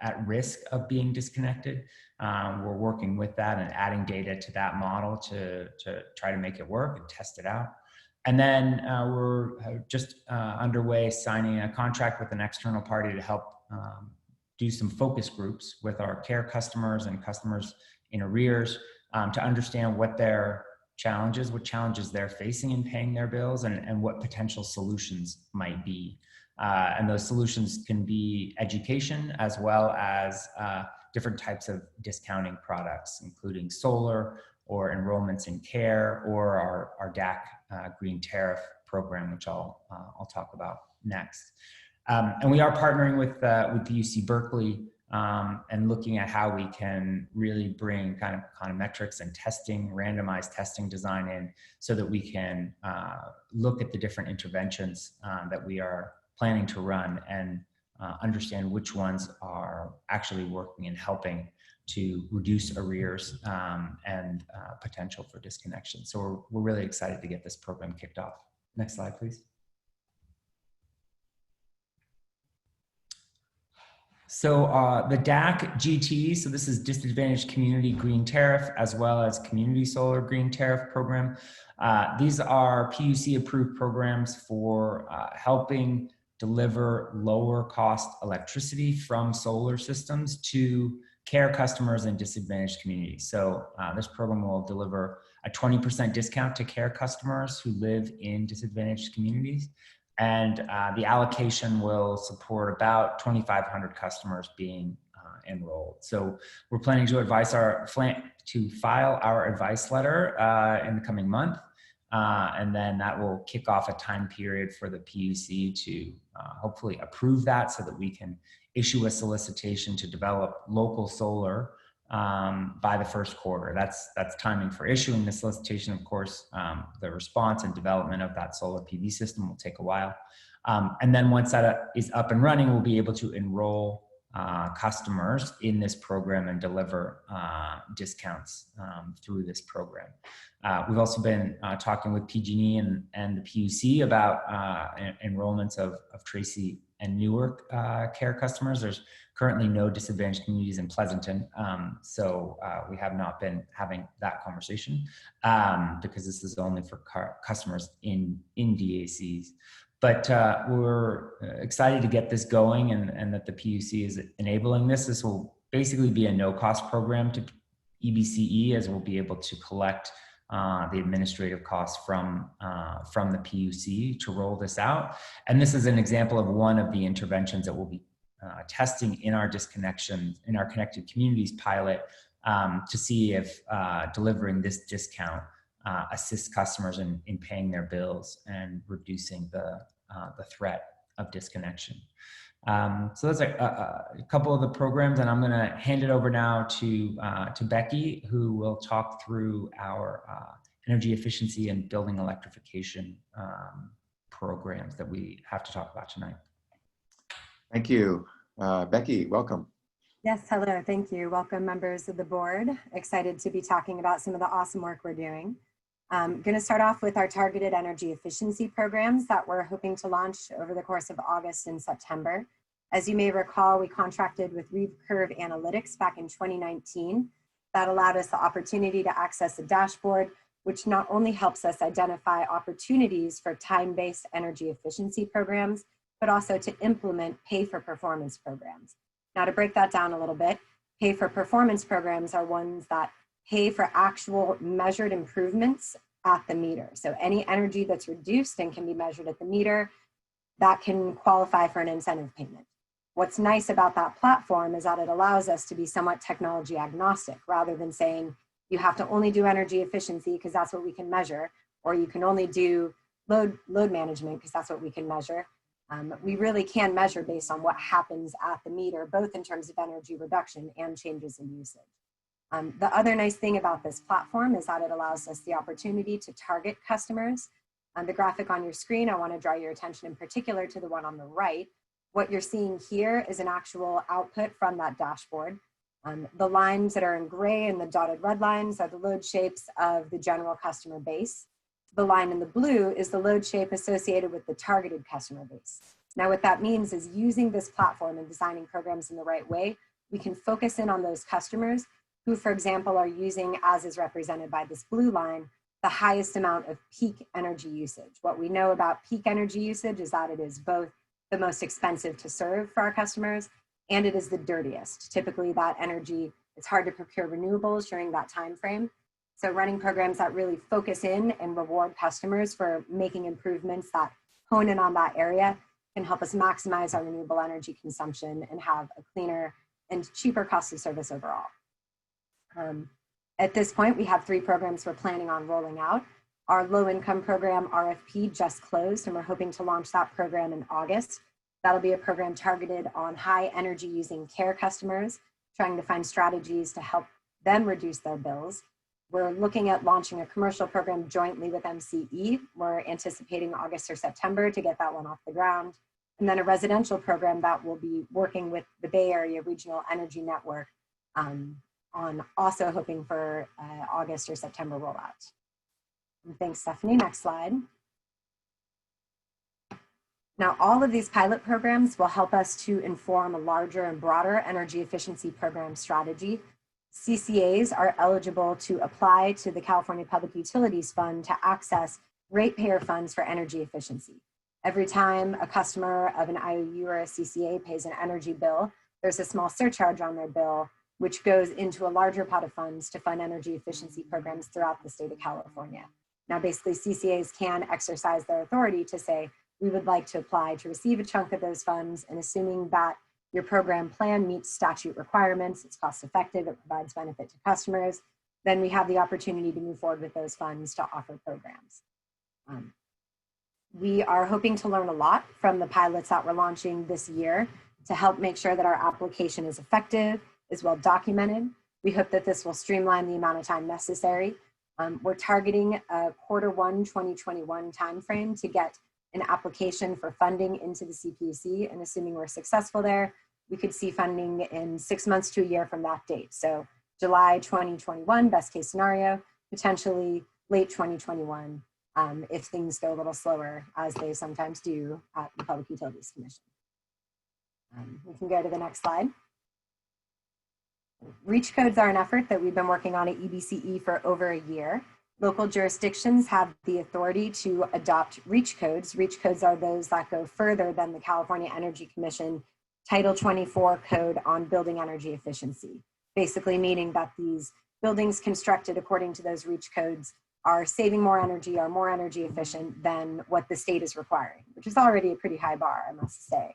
Speaker 19: at risk of being disconnected. We're working with that and adding data to that model to try to make it work and test it out. And then we're just underway signing a contract with an external party to help do some focus groups with our care customers and customers in arrears to understand what their challenges they're facing in paying their bills and what potential solutions might be. And those solutions can be education as well as different types of discounting products, including solar or enrollments in care or our DAC green tariff program, which I'll talk about next. And we are partnering with the UC Berkeley and looking at how we can really bring kind of econometrics and testing, randomized testing design in so that we can look at the different interventions that we are planning to run and understand which ones are actually working and helping to reduce arrears and potential for disconnection. So we're really excited to get this program kicked off. Next slide, please. So the DAC GT, so this is Disadvantaged Community Green Tariff, as well as Community Solar Green Tariff Program. These are PUC approved programs for helping deliver lower cost electricity from solar systems to care customers in disadvantaged communities. So this program will deliver a 20% discount to care customers who live in disadvantaged communities. And the allocation will support about 2,500 customers being enrolled. So we're planning to file our advice letter in the coming month. And then that will kick off a time period for the PUC to hopefully approve that so that we can issue a solicitation to develop local solar by the first quarter. That's timing for issuing the solicitation. Of course, the response and development of that solar PV system will take a while. And then once that is up and running, we'll be able to enroll customers in this program and deliver discounts through this program. We've also been talking with PG&E and the PUC about enrollments of Tracy and Newark care customers. There's currently no disadvantaged communities in Pleasanton, so we have not been having that conversation because this is only for customers in DACs. But we're excited to get this going and that the PUC is enabling this. This will basically be a no-cost program to EBCE, as we'll be able to collect the administrative costs from the PUC to roll this out. And this is an example of one of the interventions that we'll be testing in our Connected Communities pilot to see if delivering this discount assists customers in paying their bills and reducing the threat of disconnection. So that's a couple of the programs, and I'm going to hand it over now to Becky, who will talk through our energy efficiency and building electrification programs that we have to talk about tonight.
Speaker 2: Thank you. Becky, welcome.
Speaker 20: Yes, hello, thank you. Welcome, members of the board. Excited to be talking about some of the awesome work we're doing. I'm going to start off with our targeted energy efficiency programs that we're hoping to launch over the course of August and September. As you may recall, we contracted with Recurve Analytics back in 2019. That allowed us the opportunity to access a dashboard, which not only helps us identify opportunities for time-based energy efficiency programs, but also to implement pay-for-performance programs. Now, to break that down a little bit, pay-for-performance programs are ones that pay for actual measured improvements at the meter. So any energy that's reduced and can be measured at the meter, that can qualify for an incentive payment. What's nice about that platform is that it allows us to be somewhat technology agnostic, rather than saying you have to only do energy efficiency because that's what we can measure, or you can only do load management because that's what we can measure. We really can measure based on what happens at the meter, both in terms of energy reduction and changes in usage. The other nice thing about this platform is that it allows us the opportunity to target customers. On the graphic on your screen, I want to draw your attention in particular to the one on the right. What you're seeing here is an actual output from that dashboard. The lines that are in gray and the dotted red lines are the load shapes of the general customer base. The line in the blue is the load shape associated with the targeted customer base. Now, what that means is using this platform and designing programs in the right way, we can focus in on those customers who, for example, are using, as is represented by this blue line, the highest amount of peak energy usage. What we know about peak energy usage is that it is both the most expensive to serve for our customers, and it is the dirtiest. Typically that energy, it's hard to procure renewables during that time frame. So running programs that really focus in and reward customers for making improvements that hone in on that area can help us maximize our renewable energy consumption and have a cleaner and cheaper cost of service overall. At this point, we have 3 programs we're planning on rolling out. Our low-income program RFP just closed, and we're hoping to launch that program in August. That'll be a program targeted on high energy using care customers, trying to find strategies to help them reduce their bills. We're looking at launching a commercial program jointly with MCE. We're anticipating August or September to get that one off the ground. And then a residential program that will be working with the Bay Area Regional Energy Network on also hoping for August or September rollout. And thanks, Stephanie. Next slide. Now, all of these pilot programs will help us to inform a larger and broader energy efficiency program strategy. CCAs are eligible to apply to the California Public Utilities Fund to access ratepayer funds for energy efficiency. Every time a customer of an IOU or a CCA pays an energy bill, there's a small surcharge on their bill, which goes into a larger pot of funds to fund energy efficiency programs throughout the state of California. Now, basically, CCAs can exercise their authority to say, we would like to apply to receive a chunk of those funds, and assuming that your program plan meets statute requirements, it's cost effective, it provides benefit to customers, then we have the opportunity to move forward with those funds to offer programs. We are hoping to learn a lot from the pilots that we're launching this year to help make sure that our application is effective, is well documented. We hope that this will streamline the amount of time necessary. We're targeting a Q1 2021 timeframe to get an application for funding into the CPUC, and assuming we're successful there, we could see funding in 6 months to a year from that date. So July 2021, best case scenario, potentially late 2021, if things go a little slower, as they sometimes do at the Public Utilities Commission. We can go to the next slide. Reach codes are an effort that we've been working on at EBCE for over a year. Local jurisdictions have the authority to adopt reach codes. Reach codes are those that go further than the California Energy Commission Title 24 code on building energy efficiency, basically meaning that these buildings constructed according to those reach codes are saving more energy, are more energy efficient than what the state is requiring, which is already a pretty high bar, I must say.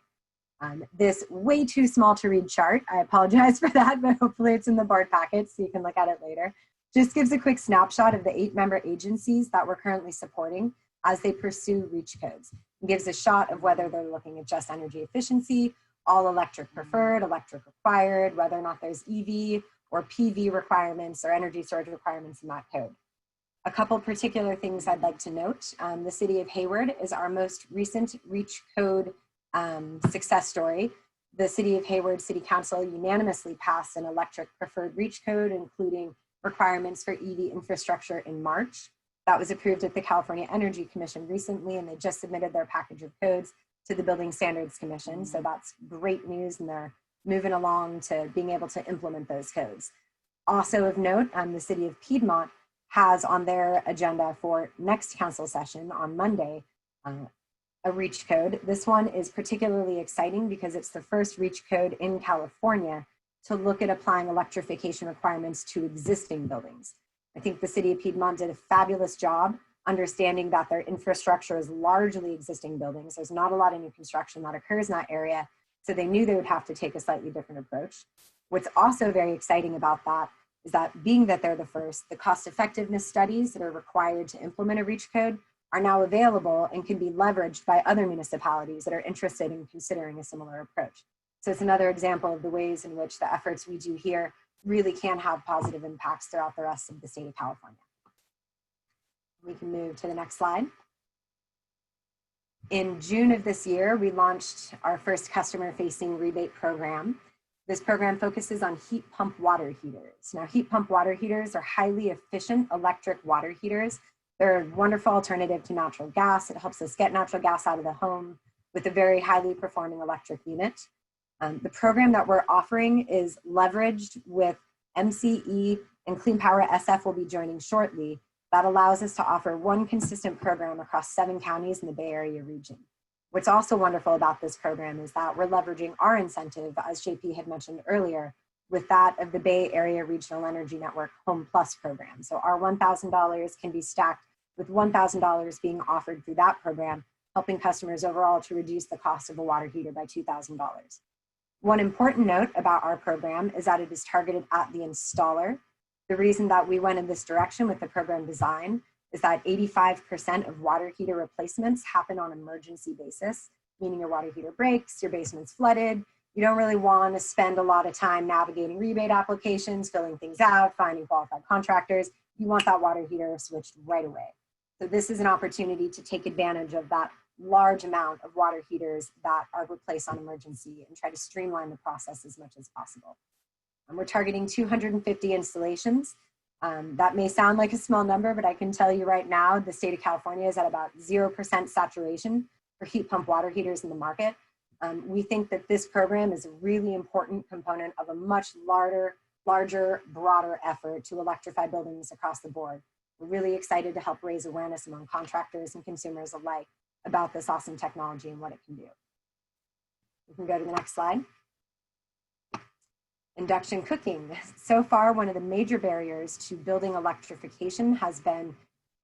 Speaker 20: This way too small to read chart, I apologize for that, but hopefully it's in the board packet so you can look at it later. Just gives a quick snapshot of the 8 member agencies that we're currently supporting as they pursue reach codes. It gives a shot of whether they're looking at just energy efficiency, all electric preferred, electric required, whether or not there's EV or PV requirements or energy storage requirements in that code. A couple particular things I'd like to note. The city of Hayward is our most recent reach code success story. The city of Hayward City Council unanimously passed an electric preferred reach code, including requirements for EV infrastructure in March. That was approved at the California Energy Commission recently, and they just submitted their package of codes to the Building Standards Commission. So that's great news, and they're moving along to being able to implement those codes. Also of note, the city of Piedmont has on their agenda for next council session on Monday, a reach code. This one is particularly exciting because it's the first reach code in California to look at applying electrification requirements to existing buildings. I think the city of Piedmont did a fabulous job understanding that their infrastructure is largely existing buildings. There's not a lot of new construction that occurs in that area, so they knew they would have to take a slightly different approach. What's also very exciting about that is that being that they're the first, the cost effectiveness studies that are required to implement a reach code are now available and can be leveraged by other municipalities that are interested in considering a similar approach. So it's another example of the ways in which the efforts we do here really can have positive impacts throughout the rest of the state of California. We can move to the next slide. In June of this year, we launched our first customer-facing rebate program. This program focuses on heat pump water heaters. Now, heat pump water heaters are highly efficient electric water heaters. They're a wonderful alternative to natural gas. It helps us get natural gas out of the home with a very highly performing electric unit. The program that we're offering is leveraged with MCE, and Clean Power SF will be joining shortly. That allows us to offer one consistent program across 7 counties in the Bay Area region. What's also wonderful about this program is that we're leveraging our incentive, as JP had mentioned earlier, with that of the Bay Area Regional Energy Network Home Plus program. So our $1,000 can be stacked with $1,000 being offered through that program, helping customers overall to reduce the cost of a water heater by $2,000. One important note about our program is that it is targeted at the installer. The reason that we went in this direction with the program design is that 85% of water heater replacements happen on an emergency basis, meaning your water heater breaks, your basement's flooded. You don't really want to spend a lot of time navigating rebate applications, filling things out, finding qualified contractors. You want that water heater switched right away. So this is an opportunity to take advantage of that large amount of water heaters that are replaced on emergency and try to streamline the process as much as possible. And we're targeting 250 installations. That may sound like a small number, but I can tell you right now, the state of California is at about 0% saturation for heat pump water heaters in the market. We think that this program is a really important component of a much larger, broader effort to electrify buildings across the board. We're really excited to help raise awareness among contractors and consumers alike about this awesome technology and what it can do. We can go to the next slide. Induction cooking. So far, one of the major barriers to building electrification has been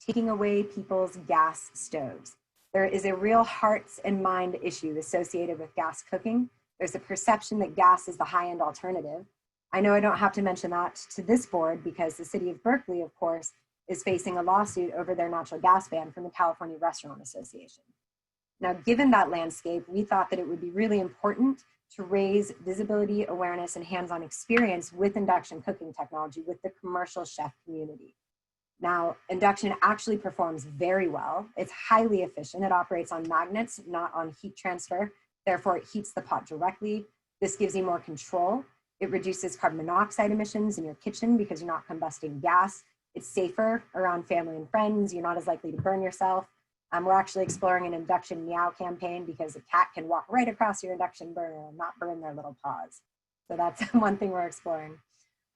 Speaker 20: taking away people's gas stoves. There is a real hearts and mind issue associated with gas cooking. There's a perception that gas is the high-end alternative. I know I don't have to mention that to this board because the city of Berkeley, of course, is facing a lawsuit over their natural gas ban from the California Restaurant Association. Now, given that landscape, we thought that it would be really important to raise visibility, awareness, and hands-on experience with induction cooking technology with the commercial chef community. Now, induction actually performs very well. It's highly efficient. It operates on magnets, not on heat transfer. Therefore, it heats the pot directly. This gives you more control. It reduces carbon monoxide emissions in your kitchen because you're not combusting gas. It's safer around family and friends. You're not as likely to burn yourself. We're actually exploring an induction meow campaign because a cat can walk right across your induction burner and not burn their little paws. So that's one thing we're exploring.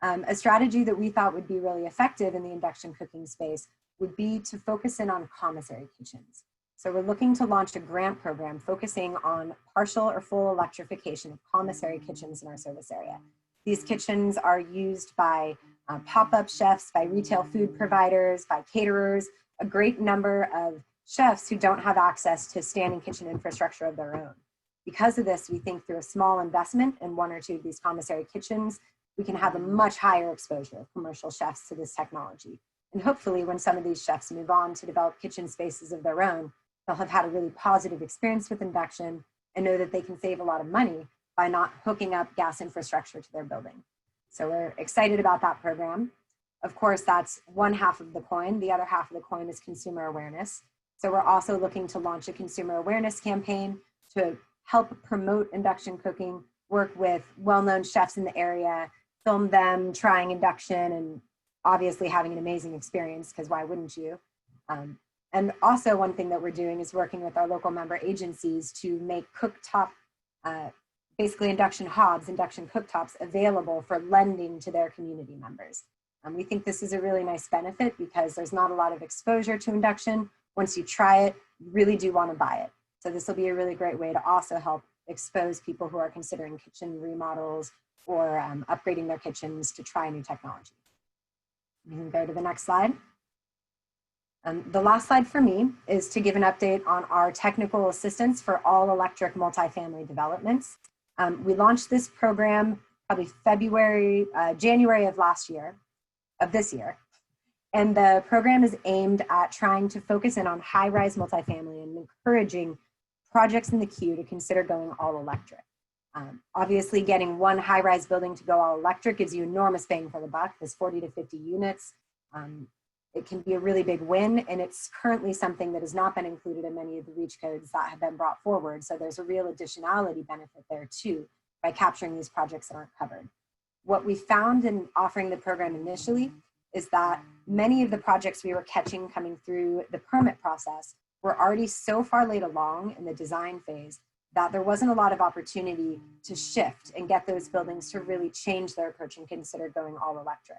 Speaker 20: A strategy that we thought would be really effective in the induction cooking space would be to focus in on commissary kitchens. So we're looking to launch a grant program focusing on partial or full electrification of commissary kitchens in our service area. These kitchens are used by pop-up chefs, by retail food providers, by caterers, a great number of chefs who don't have access to standing kitchen infrastructure of their own. Because of this, we think through a small investment in one or two of these commissary kitchens, we can have a much higher exposure of commercial chefs to this technology. And hopefully when some of these chefs move on to develop kitchen spaces of their own, they'll have had a really positive experience with induction and know that they can save a lot of money by not hooking up gas infrastructure to their building. So we're excited about that program. Of course, that's one half of the coin. The other half of the coin is consumer awareness. So we're also looking to launch a consumer awareness campaign to help promote induction cooking, work with well-known chefs in the area, film them trying induction and obviously having an amazing experience, because why wouldn't you? And also one thing that we're doing is working with our local member agencies to make cooktop, basically induction hobs, induction cooktops available for lending to their community members. We think this is a really nice benefit because there's not a lot of exposure to induction. Once you try it, you really do want to buy it. So this will be a really great way to also help expose people who are considering kitchen remodels or upgrading their kitchens to try new technology. We can go to the next slide. The last slide for me is to give an update on our technical assistance for all electric multifamily developments. We launched this program probably January of this year. And the program is aimed at trying to focus in on high-rise multifamily and encouraging projects in the queue to consider going all electric. Obviously, getting one high-rise building to go all electric gives you enormous bang for the buck. There's 40 to 50 units. It can be a really big win, and it's currently something that has not been included in many of the REACH codes that have been brought forward. So there's a real additionality benefit there too by capturing these projects that aren't covered. What we found in offering the program initially is that many of the projects we were catching coming through the permit process were already so far late along in the design phase that there wasn't a lot of opportunity to shift and get those buildings to really change their approach and consider going all electric.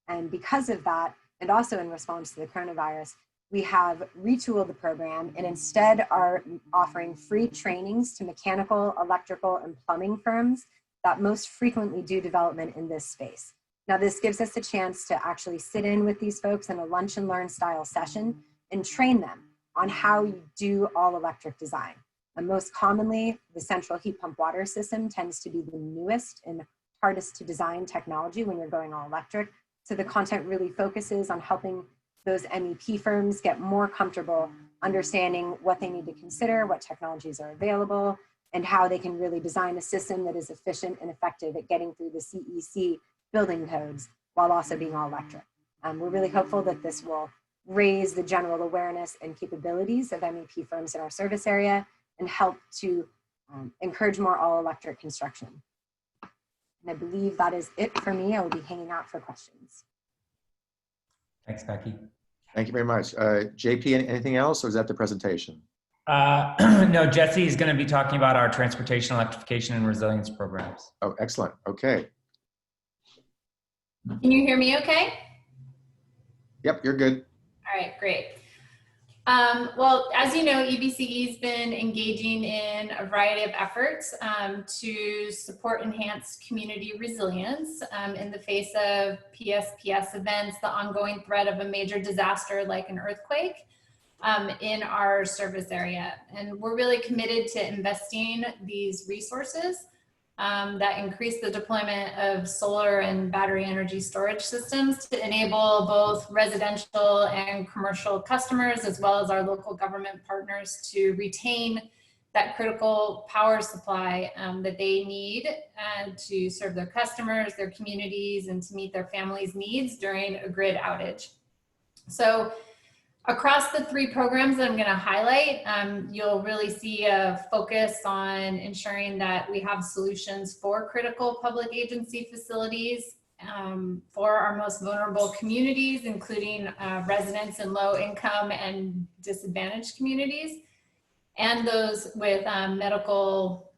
Speaker 20: And because of that, and also in response to the coronavirus, we have retooled the program and instead are offering free trainings to mechanical, electrical, and plumbing firms that most frequently do development in this space. Now, this gives us a chance to actually sit in with these folks in a lunch and learn style session and train them on how you do all electric design. And most commonly, the central heat pump water system tends to be the newest and hardest to design technology when you're going all electric. So the content really focuses on helping those MEP firms get more comfortable understanding what they need to consider, what technologies are available, and how they can really design a system that is efficient and effective at getting through the CEC building codes while also being all electric. We're really hopeful that this will raise the general awareness and capabilities of MEP firms in our service area and help to encourage more all electric construction. And I believe that is it for me. I will be hanging out for questions.
Speaker 19: Thanks, Becky.
Speaker 2: Thank you very much. JP, anything else, or is that the presentation?
Speaker 19: No, Jesse is going to be talking about our transportation, electrification, and resilience programs.
Speaker 2: Oh, excellent. Okay.
Speaker 21: Can you hear me okay?
Speaker 2: Yep, you're good.
Speaker 21: All right, great. Well, as you know, EBCE has been engaging in a variety of efforts to support enhanced community resilience in the face of PSPS events, the ongoing threat of a major disaster like an earthquake in our service area. And we're really committed to investing these resources that increase the deployment of solar and battery energy storage systems to enable both residential and commercial customers, as well as our local government partners, to retain that critical power supply that they need to serve their customers, their communities, and to meet their families' needs during a grid outage. So across the three programs that I'm going to highlight, you'll really see a focus on ensuring that we have solutions for critical public agency facilities for our most vulnerable communities, including residents in low income and disadvantaged communities, and those with medical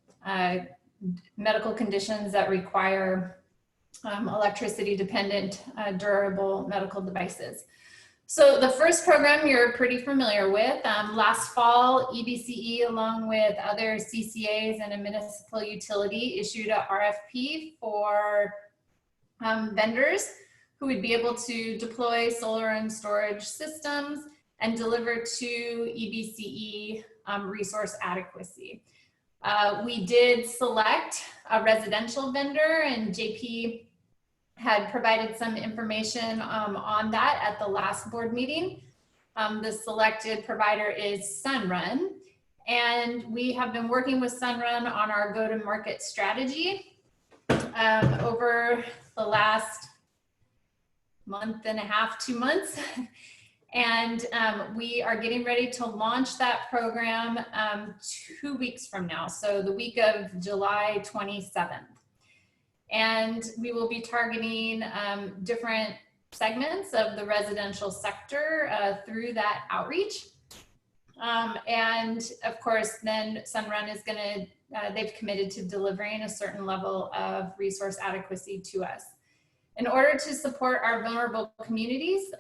Speaker 21: conditions that require electricity dependent durable medical devices. So the first program you're pretty familiar with. Last fall, EBCE, along with other CCAs and a municipal utility, issued a RFP for vendors who would be able to deploy solar and storage systems and deliver to EBCE resource adequacy. We did select a residential vendor, and JP had provided some information on that at the last board meeting. The selected provider is Sunrun, and we have been working with Sunrun on our go-to-market strategy over the last month and a half, 2 months. And we are getting ready to launch that program 2 weeks from now, so the week of July 27th. And we will be targeting different segments of the residential sector through that outreach. And of course, then Sunrun is going to, they've committed to delivering a certain level of resource adequacy to us. In order to support our vulnerable communities,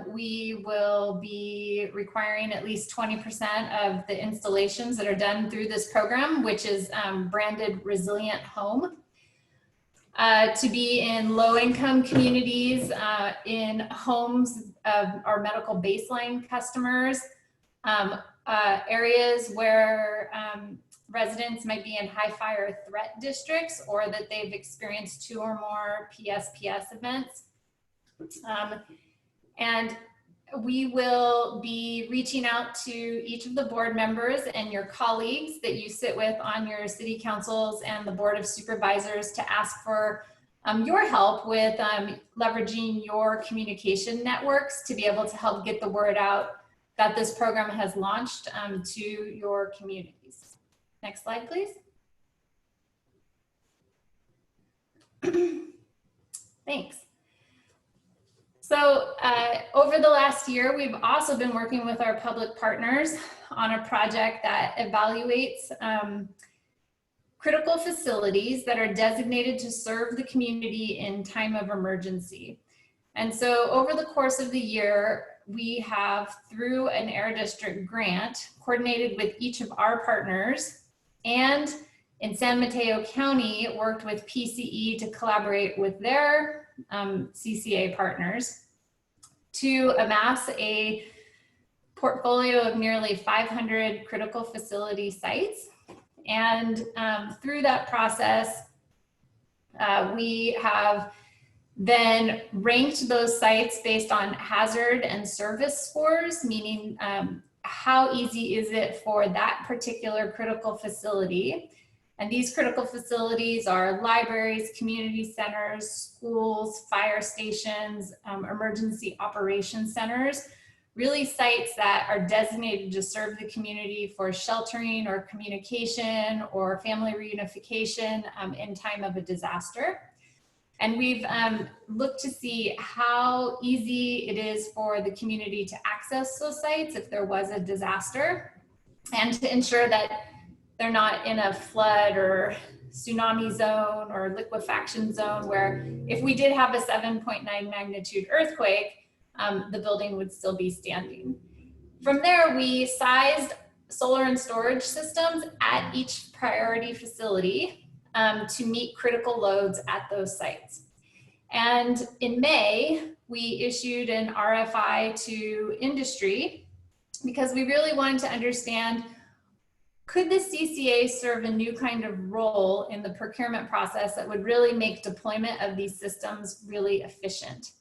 Speaker 21: we will be requiring at least 20% of the installations that are done through this program, which is branded Resilient Home. To be in low-income communities, in homes of our medical baseline customers, areas where residents might be in high fire threat districts or that they've experienced 2 or more PSPS events. And we will be reaching out to each of the board members and your colleagues that you sit with on your city councils and the board of supervisors to ask for your help with leveraging your communication networks to be able to help get the word out that this program has launched to your communities. Next slide, please. Thanks. So over the last year, we've also been working with our public partners on a project that evaluates critical facilities that are designated to serve the community in time of emergency. And so over the course of the year, we have, through an Air District grant, coordinated with each of our partners, and in San Mateo County, worked with PCE to collaborate with their CCA partners to amass a portfolio of nearly 500 critical facility sites. And through that process, we have then ranked those sites based on hazard and service scores, meaning how easy is it for that particular critical facility. And these critical facilities are libraries, community centers, schools, fire stations, emergency operations centers, really sites that are designated to serve the community for sheltering or communication or family reunification in time of a disaster. And we've looked to see how easy it is for the community to access those sites if there was a disaster, and to ensure that they're not in a flood or tsunami zone or liquefaction zone where if we did have a 7.9 magnitude earthquake, the building would still be standing. From there, we sized solar and storage systems at each priority facility to meet critical loads at those sites. And in May, we issued an RFI to industry because we really wanted to understand, could the CCA serve a new kind of role in the procurement process that would really make deployment of these systems really efficient?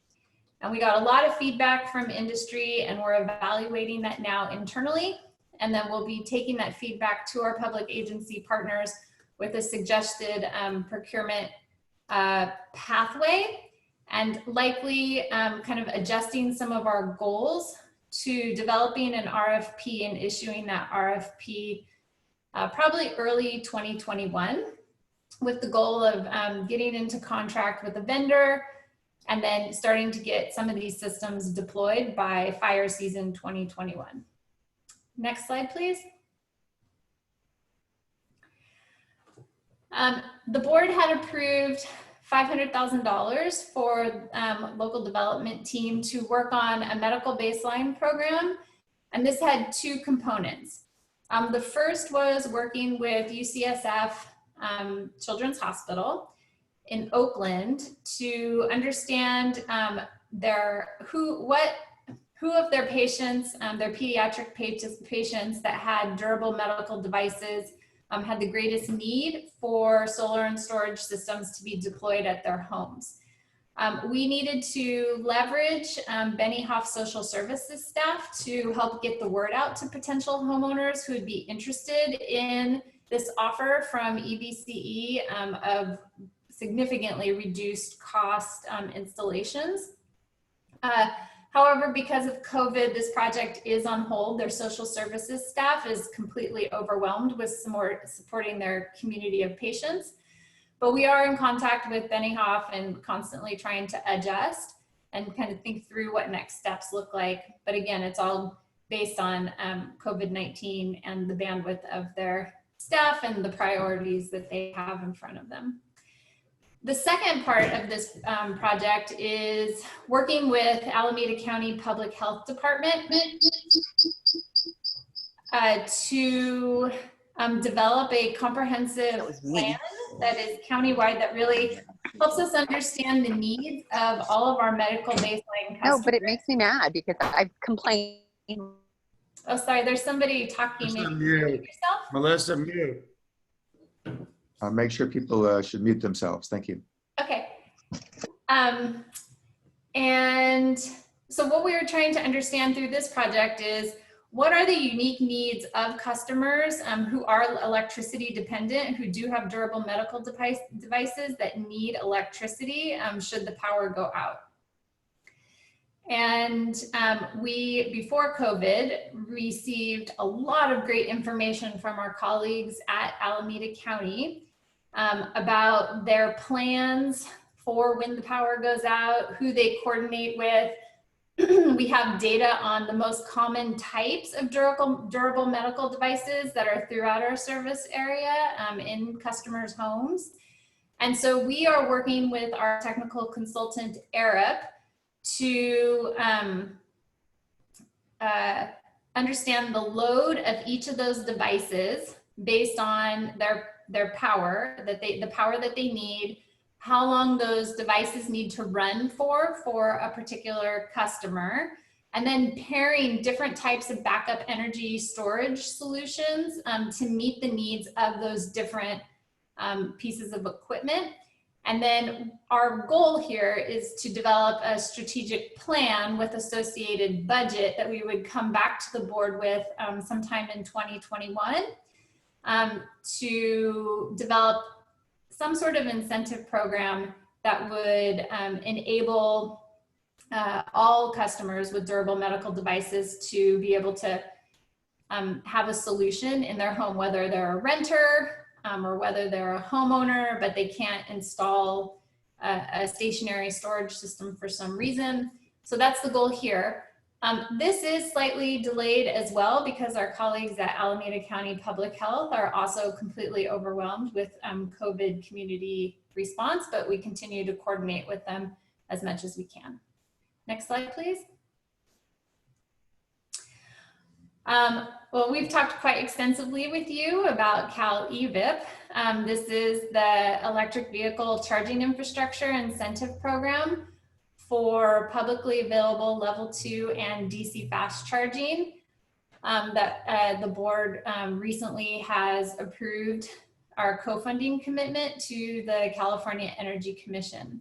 Speaker 21: And we got a lot of feedback from industry, and we're evaluating that now internally. And then we'll be taking that feedback to our public agency partners with a suggested procurement pathway, and likely kind of adjusting some of our goals to developing an RFP and issuing that RFP probably early 2021, with the goal of getting into contract with a vendor and then starting to get some of these systems deployed by fire season 2021. Next slide, please. The board had approved $500,000 for local development team to work on a medical baseline program. And this had two components. The first was working with UCSF Children's Hospital in Oakland to understand who of their patients, their pediatric patients that had durable medical devices had the greatest need for solar and storage systems to be deployed at their homes. We needed to leverage Benny Hoff Social Services staff to help get the word out to potential homeowners who would be interested in this offer from EBCE of significantly reduced cost installations. However, because of COVID, this project is on hold. Their social services staff is completely overwhelmed with supporting their community of patients. But we are in contact with Benny Hoff and constantly trying to adjust and kind of think through what next steps look like. But again, it's all based on COVID-19 and the bandwidth of their staff and the priorities that they have in front of them. The second part of this project is working with Alameda County Public Health Department to develop a comprehensive plan that is countywide that really helps us understand the needs of all of our medical baseline customers.
Speaker 13: No, but it makes me mad because I've complained.
Speaker 21: Oh, sorry, there's somebody talking.
Speaker 9: Melissa, mute. Melissa, mute.
Speaker 2: Make sure people should mute themselves. Thank you.
Speaker 21: Okay. And so what we were trying to understand through this project is, what are the unique needs of customers who are electricity dependent, who do have durable medical devices that need electricity should the power go out? And we, before COVID, received a lot of great information from our colleagues at Alameda County about their plans for when the power goes out, who they coordinate with. We have data on the most common types of durable medical devices that are throughout our service area in customers' homes. And so we are working with our technical consultant, Eric, to understand the load of each of those devices based on their power, the power that they need, how long those devices need to run for a particular customer, and then pairing different types of backup energy storage solutions to meet the needs of those different pieces of equipment. And then our goal here is to develop a strategic plan with associated budget that we would come back to the board with sometime in 2021 to develop some sort of incentive program that would enable all customers with durable medical devices to be able to have a solution in their home, whether they're a renter or whether they're a homeowner, but they can't install a stationary storage system for some reason. So that's the goal here. This is slightly delayed as well because our colleagues at Alameda County Public Health are also completely overwhelmed with COVID community response, but we continue to coordinate with them as much as we can. Next slide, please. Well, we've talked quite extensively with you about Cal EVIP. This is the Electric Vehicle Charging Infrastructure Incentive Program for publicly available level 2 and DC fast charging that the board recently has approved our co-funding commitment to the California Energy Commission.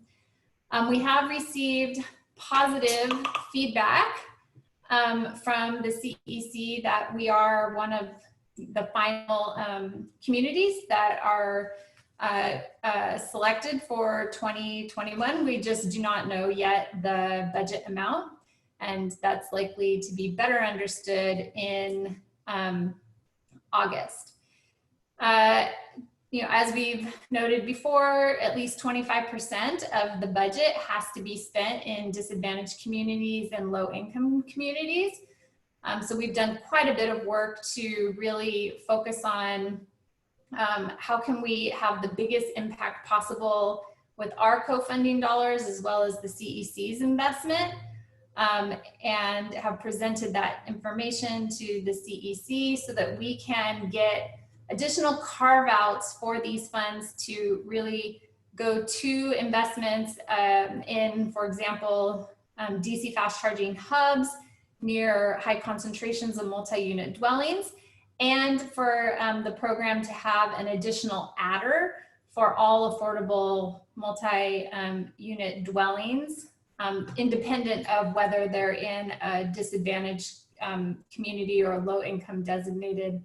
Speaker 21: We have received positive feedback from the CEC that we are one of the final communities that are selected for 2021. We just do not know yet the budget amount, and that's likely to be better understood in August. You know, as we've noted before, at least 25% of the budget has to be spent in disadvantaged communities and low-income communities. So we've done quite a bit of work to really focus on how can we have the biggest impact possible with our co-funding dollars as well as the CEC's investment, and have presented that information to the CEC so that we can get additional carve outs for these funds to really go to investments in, for example, DC fast charging hubs near high concentrations of multi-unit dwellings, and for the program to have an additional adder for all affordable multi-unit dwellings, independent of whether they're in a disadvantaged community or a low-income designated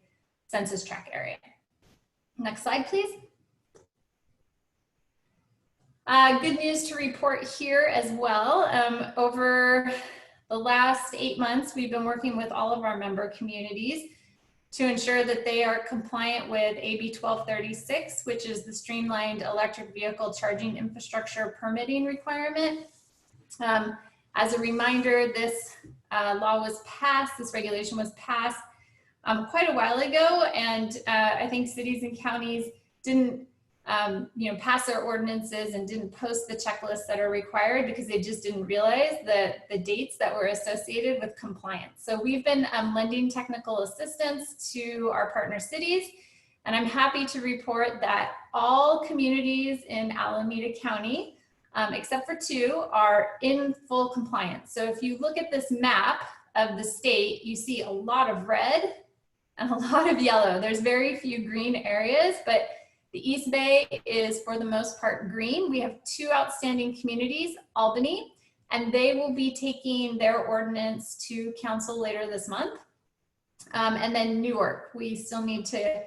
Speaker 21: census tract area. Next slide, please. Good news to report here as well. Over the last 8 months, we've been working with all of our member communities to ensure that they are compliant with AB 1236, which is the streamlined electric vehicle charging infrastructure permitting requirement. As a reminder, this law was passed, this regulation was passed quite a while ago, and I think cities and counties didn't pass their ordinances and didn't post the checklists that are required because they just didn't realize the dates that were associated with compliance. So we've been lending technical assistance to our partner cities, and I'm happy to report that all communities in Alameda County, except for 2, are in full compliance. So if you look at this map of the state, you see a lot of red and a lot of yellow. There's very few green areas, but the East Bay is for the most part green. We have 2 outstanding communities, Albany, and they will be taking their ordinance to council later this month. And then Newark, we still need to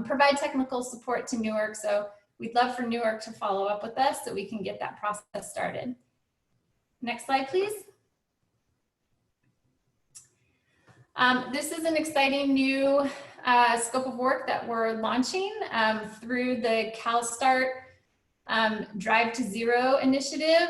Speaker 21: provide technical support to Newark. So we'd love for Newark to follow up with us so we can get that process started. Next slide, please. This is an exciting new scope of work that we're launching through the CalSTART Drive to Zero initiative.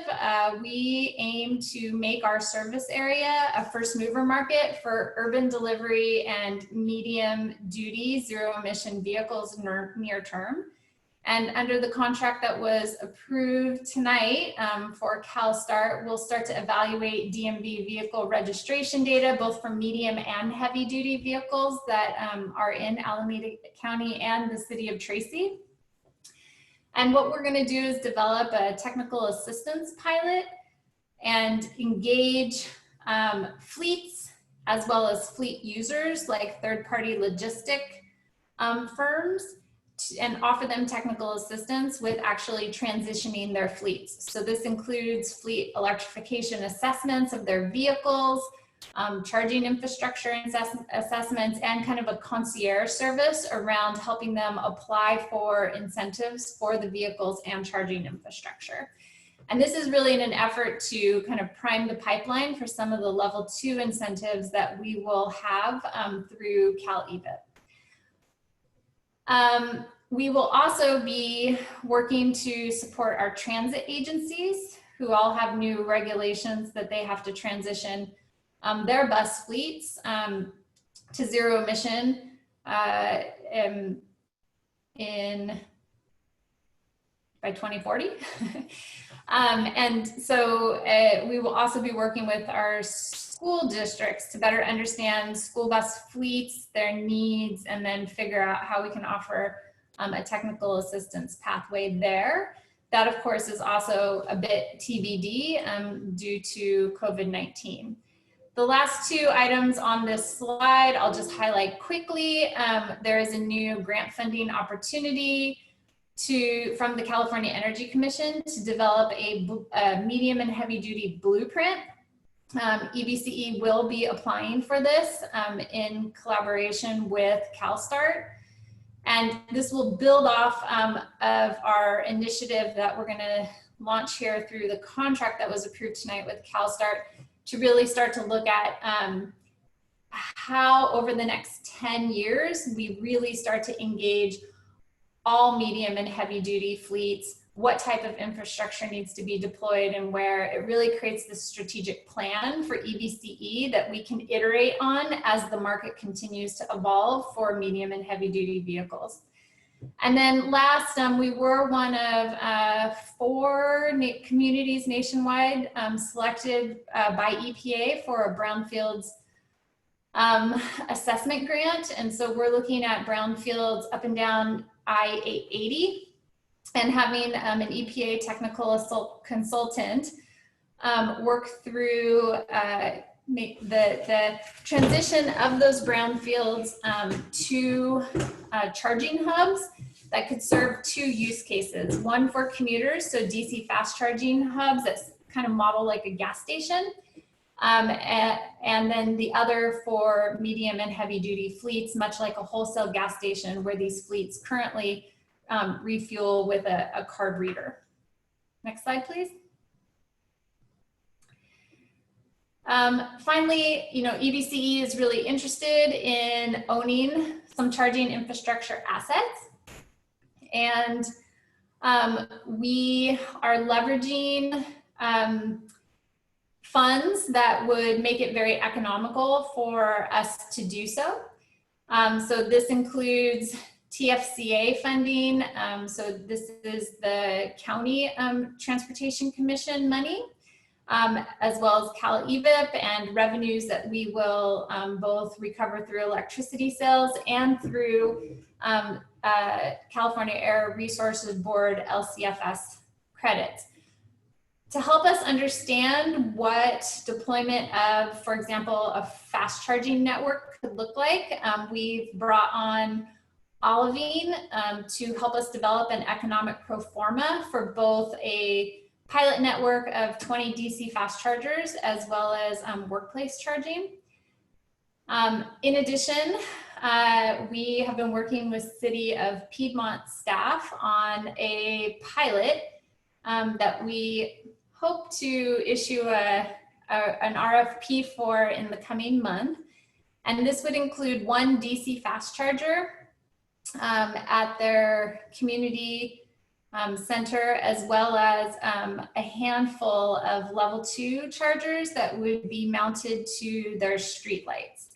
Speaker 21: We aim to make our service area a first mover market for urban delivery and medium duty zero emission vehicles near term. And under the contract that was approved tonight for CalSTART, we'll start to evaluate DMV vehicle registration data, both for medium and heavy duty vehicles that are in Alameda County and the city of Tracy. And what we're gonna do is develop a technical assistance pilot and engage fleets as well as fleet users like third-party logistic firms, and offer them technical assistance with actually transitioning their fleets. So this includes fleet electrification assessments of their vehicles, charging infrastructure assessments, and kind of a concierge service around helping them apply for incentives for the vehicles and charging infrastructure. And this is really in an effort to kind of prime the pipeline for some of the level 2 incentives that we will have through Cal EVIP. We will also be working to support our transit agencies who all have new regulations that they have to transition their bus fleets to zero emission by 2040. And so we will also be working with our school districts to better understand school bus fleets, their needs, and then figure out how we can offer a technical assistance pathway there. That, of course, is also a bit TBD due to COVID-19. The last two items on this slide, I'll just highlight quickly. There is a new grant funding opportunity from the California Energy Commission to develop a medium and heavy duty blueprint. EBCE will be applying for this in collaboration with CalSTART. And this will build off of our initiative that we're gonna launch here through the contract that was approved tonight with CalSTART to really start to look at how over the next 10 years, we really start to engage all medium and heavy duty fleets, what type of infrastructure needs to be deployed and where. It really creates this strategic plan for EBCE that we can iterate on as the market continues to evolve for medium and heavy duty vehicles. And then last, we were one of 4 communities nationwide selected by EPA for a brownfields assessment grant. And so we're looking at brownfields up and down I-880 and having an EPA technical consultant work through the transition of those brownfields to charging hubs that could serve 2 use cases. One for commuters, so DC fast charging hubs that kind of model like a gas station. And then the other for medium and heavy duty fleets, much like a wholesale gas station where these fleets currently refuel with a card reader. Next slide, please. Finally, EBCE is really interested in owning some charging infrastructure assets. And we are leveraging funds that would make it very economical for us to do so. So this includes TFCA funding. So this is the County Transportation Commission money, as well as Cal EVIP and revenues that we will both recover through electricity sales and through California Air Resources Board LCFS credits. To help us understand what deployment of, for example, a fast charging network could look like, we've brought on Olivine to help us develop an economic pro forma for both a pilot network of 20 DC fast chargers as well as workplace charging. In addition, we have been working with City of Piedmont staff on a pilot that we hope to issue an RFP for in the coming month. And this would include 1 DC fast charger at their community center, as well as a handful of level 2 chargers that would be mounted to their streetlights.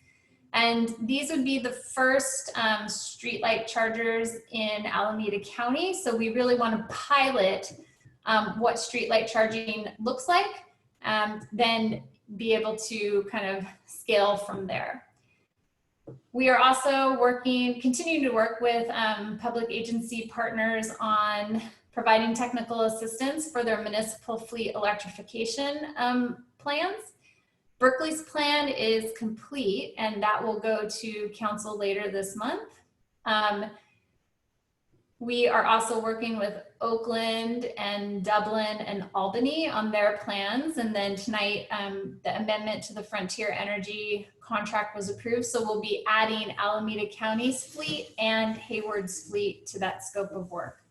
Speaker 21: And these would be the first streetlight chargers in Alameda County. So we really want to pilot what streetlight charging looks like, then be able to kind of scale from there. We are also continuing to work with public agency partners on providing technical assistance for their municipal fleet electrification plans. Berkeley's plan is complete, and that will go to council later this month. We are also working with Oakland and Dublin and Albany on their plans. And then tonight, the amendment to the Frontier Energy contract was approved. So we'll be adding Alameda County's fleet and Hayward's fleet to that scope of work.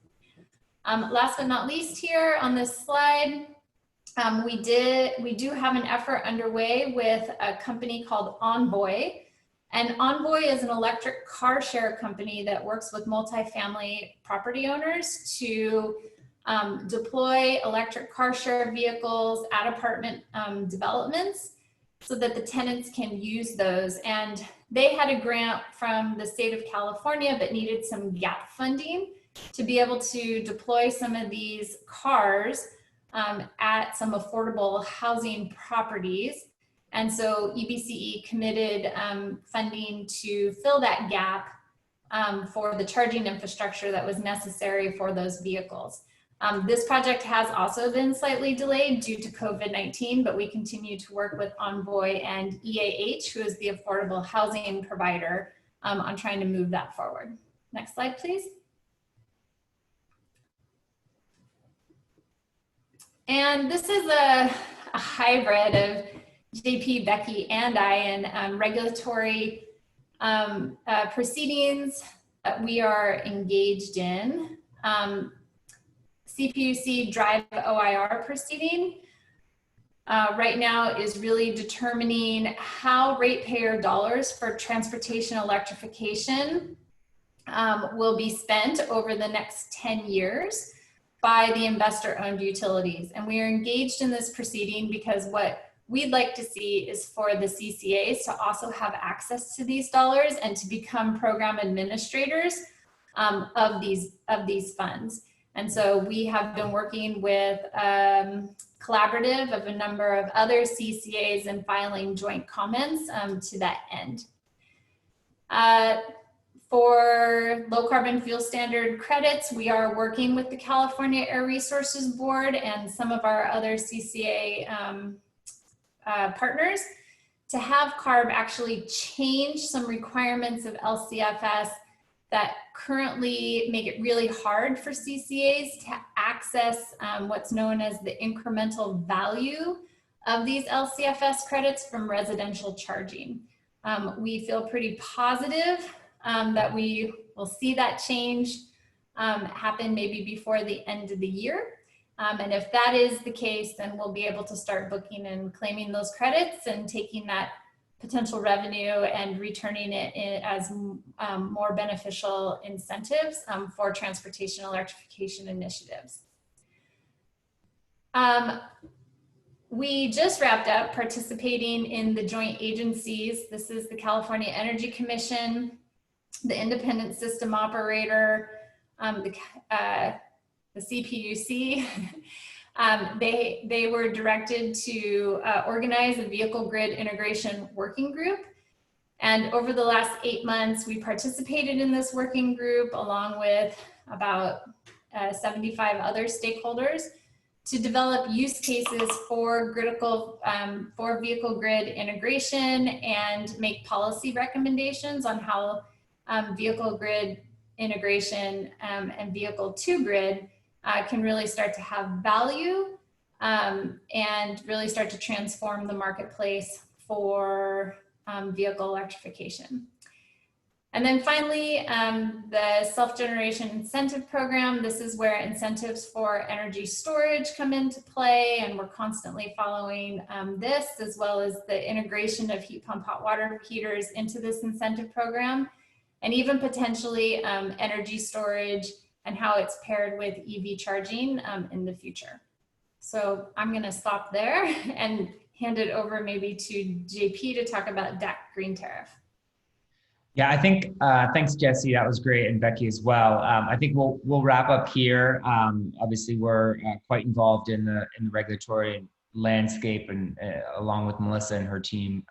Speaker 21: Last but not least here on this slide, we do have an effort underway with a company called Envoy. And Envoy is an electric car share company that works with multifamily property owners to deploy electric car share vehicles at apartment developments so that the tenants can use those. And they had a grant from the state of California but needed some gap funding to be able to deploy some of these cars at some affordable housing properties. And so EBCE committed funding to fill that gap for the charging infrastructure that was necessary for those vehicles. This project has also been slightly delayed due to COVID-19, but we continue to work with Envoy and EAH, who is the affordable housing provider, on trying to move that forward. Next slide, please. And this is a hybrid of JP, Becky, and I in regulatory proceedings that we are engaged in. CPUC Drive OIR proceeding right now is really determining how ratepayer dollars for transportation electrification will be spent over the next 10 years by the investor-owned utilities. And we are engaged in this proceeding because what we'd like to see is for the CCAs to also have access to these dollars and to become program administrators of these funds. And so we have been working with collaborative of a number of other CCAs and filing joint comments to that end. For low carbon fuel standard credits, we are working with the California Air Resources Board and some of our other CCA partners to have CARB actually change some requirements of LCFS that currently make it really hard for CCAs to access what's known as the incremental value of these LCFS credits from residential charging. We feel pretty positive that we will see that change happen maybe before the end of the year. And if that is the case, then we'll be able to start booking and claiming those credits and taking that potential revenue and returning it as more beneficial incentives for transportation electrification initiatives. We just wrapped up participating in the joint agencies. This is the California Energy Commission, the Independent System Operator, the CPUC. They were directed to organize a vehicle grid integration working group. And over the last 8 months, we participated in this working group along with about 75 other stakeholders to develop use cases for vehicle grid integration and make policy recommendations on how vehicle grid integration and vehicle to grid can really start to have value and really start to transform the marketplace for vehicle electrification. And then finally, the self-generation incentive program. This is where incentives for energy storage come into play, and we're constantly following this, as well as the integration of heat pump hot water heaters into this incentive program, and even potentially energy storage and how it's paired with EV charging in the future. So I'm gonna stop there and hand it over maybe to JP to talk about DAC green tariff.
Speaker 19: Yeah, I think, thanks Jesse, that was great, and Becky as well. I think we'll wrap up here. Obviously we're quite involved in the regulatory landscape, and along with Melissa and her team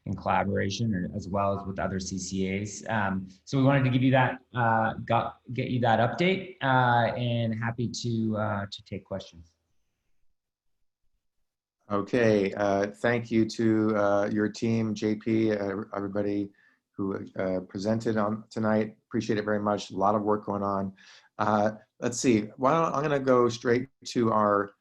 Speaker 19: in collaboration, as well as with other CCAs. So we wanted to give you that, get you that update, and happy to take questions.
Speaker 2: Okay, thank you to your team, JP, everybody who presented on tonight. Appreciate it very much. A lot of work going on. Let's see. Well, I'm going to go straight to our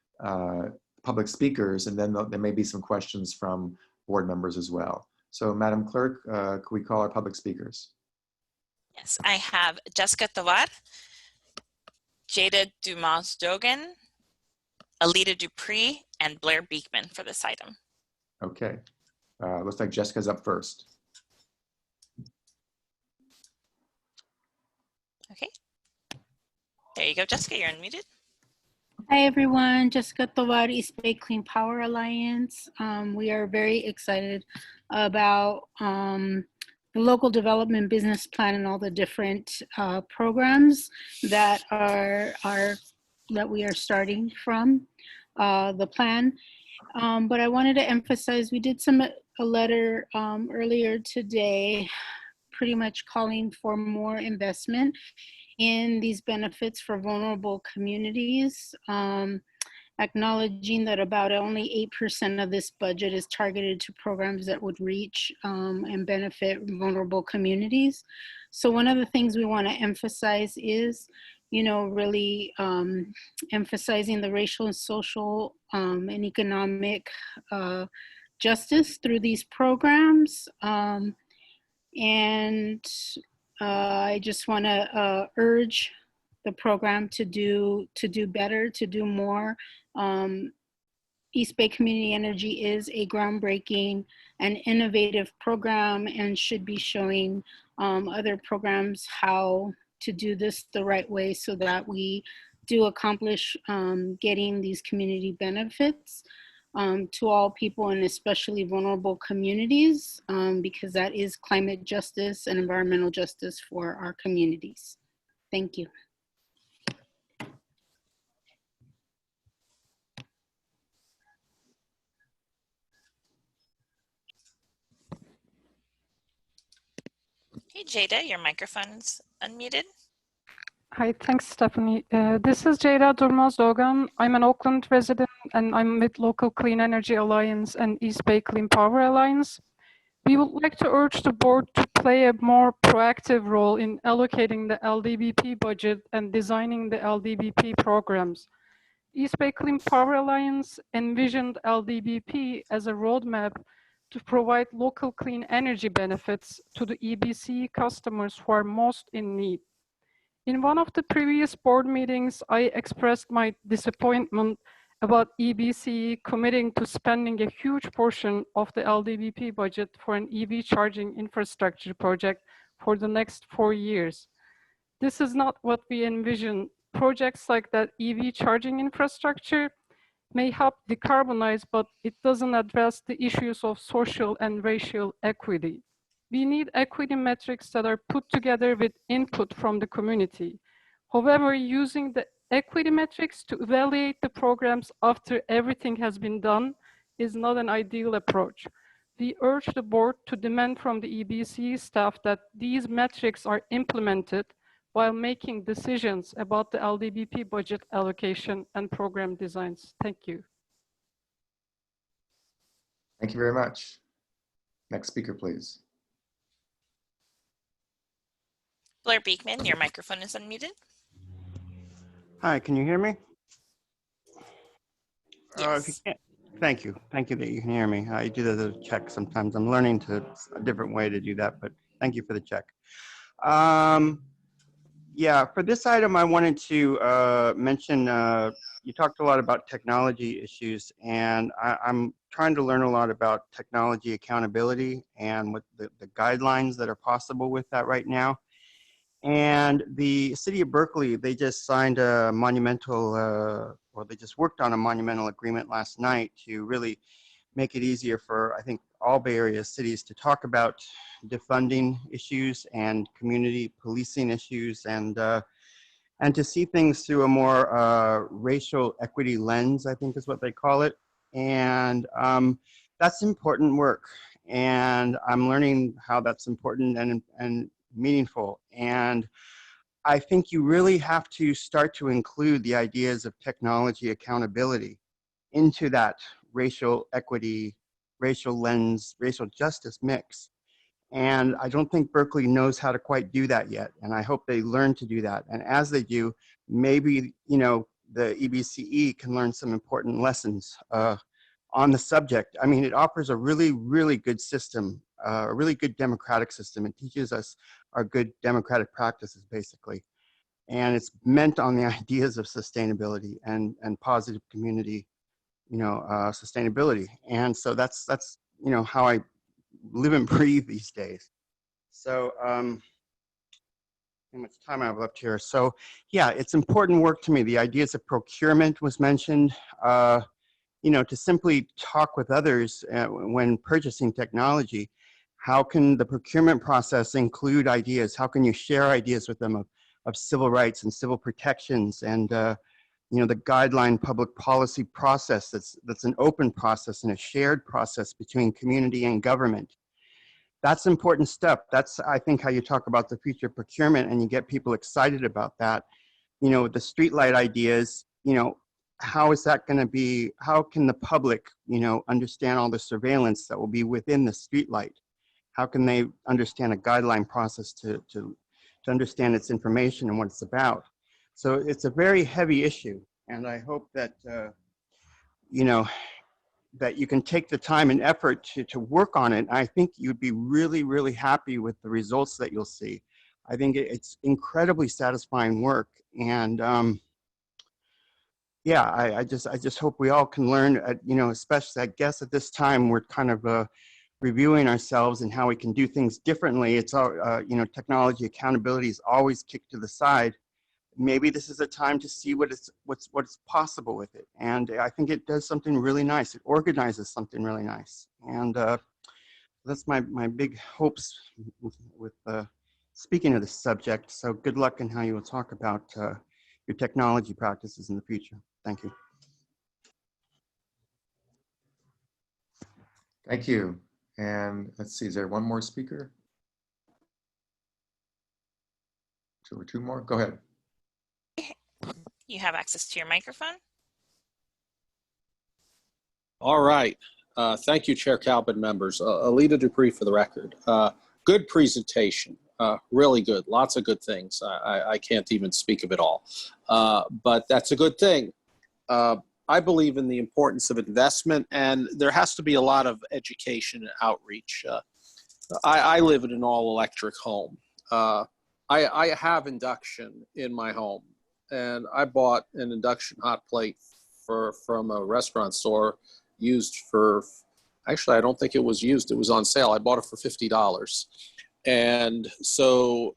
Speaker 2: public speakers, and then there may be some questions from board members as well. So, Madam Clerk, could we call our public speakers?
Speaker 1: Yes, I have Jessica Tovar, Jada Dumas-Dogan, Alita Dupree, and Blair Beekman for this item.
Speaker 2: Okay. Looks like Jessica's up first.
Speaker 1: Okay. There you go, Jessica, you're unmuted.
Speaker 3: Hi everyone, Jessica Tovar, East Bay Clean Power Alliance. We are very excited about the local development business plan and all the different programs that we are starting from the plan. But I wanted to emphasize, we did submit a letter earlier today, pretty much calling for more investment in these benefits for vulnerable communities, acknowledging that about only 8% of this budget is targeted to programs that would reach and benefit vulnerable communities. So one of the things we want to emphasize is, you know, really emphasizing the racial and social and economic justice through these programs. And I just want to urge the program to do better, to do more. East Bay Community Energy is a groundbreaking and innovative program and should be showing other programs how to do this the right way so that we do accomplish getting these community benefits to all people and especially vulnerable communities, because that is climate justice and environmental justice for our communities. Thank you.
Speaker 1: Hey, Jada, your microphone's unmuted.
Speaker 7: Hi, thanks, Stephanie. This is Jada Durmaz-Dogan. I'm an Oakland resident and I'm with Local Clean Energy Alliance and East Bay Clean Power Alliance. We would like to urge the board to play a more proactive role in allocating the LDBP budget and designing the LDBP programs. East Bay Clean Power Alliance envisioned LDBP as a roadmap to provide local clean energy benefits to the EBC customers who are most in need. In one of the previous board meetings, I expressed my disappointment about EBC committing to spending a huge portion of the LDBP budget for an EV charging infrastructure project for the next 4 years. This is not what we envision. Projects like that EV charging infrastructure may help decarbonize, but it doesn't address the issues of social and racial equity. We need equity metrics that are put together with input from the community. However, using the equity metrics to evaluate the programs after everything has been done is not an ideal approach. We urge the board to demand from the EBC staff that these metrics are implemented while making decisions about the LDBP budget allocation and program designs. Thank you.
Speaker 2: Thank you very much. Next speaker, please.
Speaker 1: Blair Beekman, your microphone is unmuted.
Speaker 15: Hi, can you hear me?
Speaker 1: Yes.
Speaker 15: If you can't, thank you. Thank you that you can hear me. I do the check sometimes. I'm learning a different way to do that, but thank you for the check. Yeah, for this item, I wanted to mention, you talked a lot about technology issues, and I'm trying to learn a lot about technology accountability and what the guidelines that are possible with that right now. And the city of Berkeley, they just signed a monumental, or they just worked on a monumental agreement last night to really make it easier for, I think, all Bay Area cities to talk about defunding issues and community policing issues, and to see things through a more racial equity lens, I think is what they call it. And that's important work. And I'm learning how that's important and meaningful. And I think you really have to start to include the ideas of technology accountability into that racial equity, racial lens, racial justice mix. And I don't think Berkeley knows how to quite do that yet. And I hope they learn to do that. And as they do, maybe, you know, the EBCE can learn some important lessons on the subject. I mean, it offers a really, really good system, a really good democratic system. It teaches us our good democratic practices, basically. And it's meant on the ideas of sustainability and positive community, you know, sustainability. And so that's, you know, how I live and breathe these days. So, how much time I have left here. So yeah, it's important work to me. The ideas of procurement was mentioned, you know, to simply talk with others when purchasing technology. How can the procurement process include ideas? How can you share ideas with them of civil rights and civil protections and you know, the guideline public policy process that's an open process and a shared process between community and government. That's an important step. That's, I think, how you talk about the future procurement and you get people excited about that. You know, the streetlight ideas, you know, how is that going to be, how can the public, you know, understand all the surveillance that will be within the streetlight? How can they understand a guideline process to understand its information and what it's about? So it's a very heavy issue. And I hope that, you know, that you can take the time and effort to work on it. I think you'd be really, really happy with the results that you'll see. I think it's incredibly satisfying work. And yeah, I just hope we all can learn, you know, especially I guess at this time, we're kind of reviewing ourselves and how we can do things differently. It's all, you know, technology accountability is always kicked to the side. Maybe this is a time to see what's possible with it. And I think it does something really nice. It organizes something really nice. And that's my big hopes with speaking of this subject. So good luck in how you will talk about your technology practices in the future. Thank you.
Speaker 2: Thank you. And let's see, is there one more speaker? Two more, go ahead.
Speaker 1: You have access to your microphone.
Speaker 16: All right. Thank you, Chair Calvin, members. Alita Dupree for the record. Good presentation. Really good. Lots of good things. I can't even speak of it all. But that's a good thing. I believe in the importance of investment, and there has to be a lot of education and outreach. I live in an all-electric home. I have induction in my home. And I bought an induction hot plate from a restaurant store used for, actually, I don't think it was used. It was on sale. I bought it for $50. And so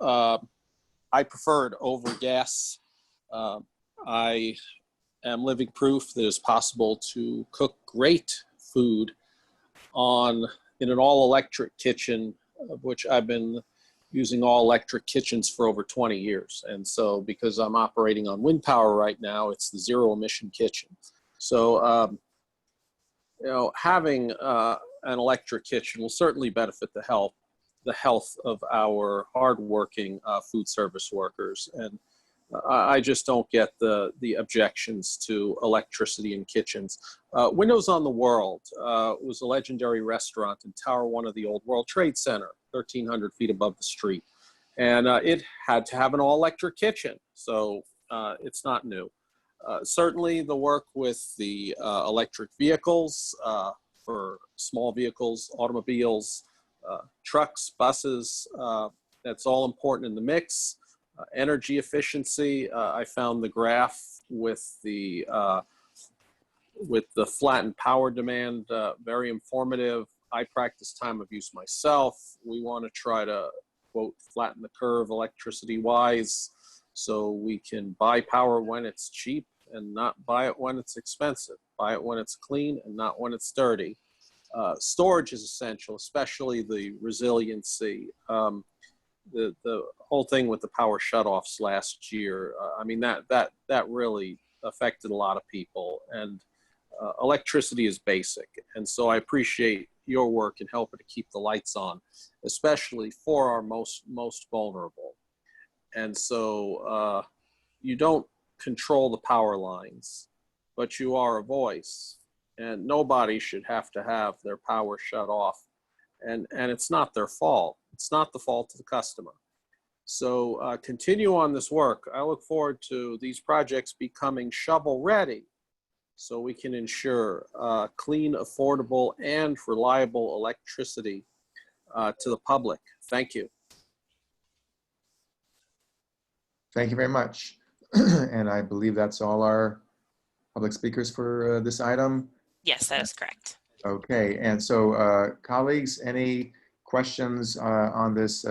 Speaker 16: I prefer it over gas. I am living proof that it's possible to cook great food in an all-electric kitchen, of which I've been using all electric kitchens for over 20 years. And so because I'm operating on wind power right now, it's the zero emission kitchen. So, you know, having an electric kitchen will certainly benefit the health of our hardworking food service workers. And I just don't get the objections to electricity in kitchens. Windows on the World was a legendary restaurant in Tower 1 of the old World Trade Center, 1,300 feet above the street. And it had to have an all-electric kitchen, so it's not new. Certainly the work with the electric vehicles for small vehicles, automobiles, trucks, buses, that's all important in the mix. Energy efficiency, I found the graph with the flattened power demand very informative. I practice time of use myself. We want to try to, quote, flatten the curve electricity-wise so we can buy power when it's cheap and not buy it when it's expensive. Buy it when it's clean and not when it's dirty. Storage is essential, especially the resiliency. The whole thing with the power shutoffs last year, I mean, that really affected a lot of people, and electricity is basic. And so I appreciate your work in helping to keep the lights on, especially for our most vulnerable. And so you don't control the power lines, but you are a voice, and nobody should have to have their power shut off. And it's not their fault. It's not the fault of the customer. So continue on this work. I look forward to these projects becoming shovel ready so we can ensure clean, affordable, and reliable electricity to the public. Thank you.
Speaker 2: Thank you very much. And I believe that's all our public speakers for this item.
Speaker 1: Yes, that is correct.
Speaker 2: Okay, and so colleagues, any questions on this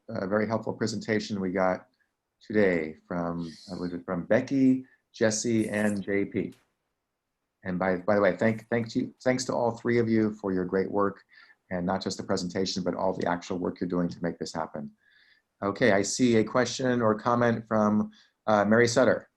Speaker 2: very helpful presentation we got today from Becky, Jesse, and JP? And by the way, thanks to all three of you for your great work, and not just the presentation, but all the actual work you're doing to make this happen. Okay, I see a question or comment from Mary Sutter.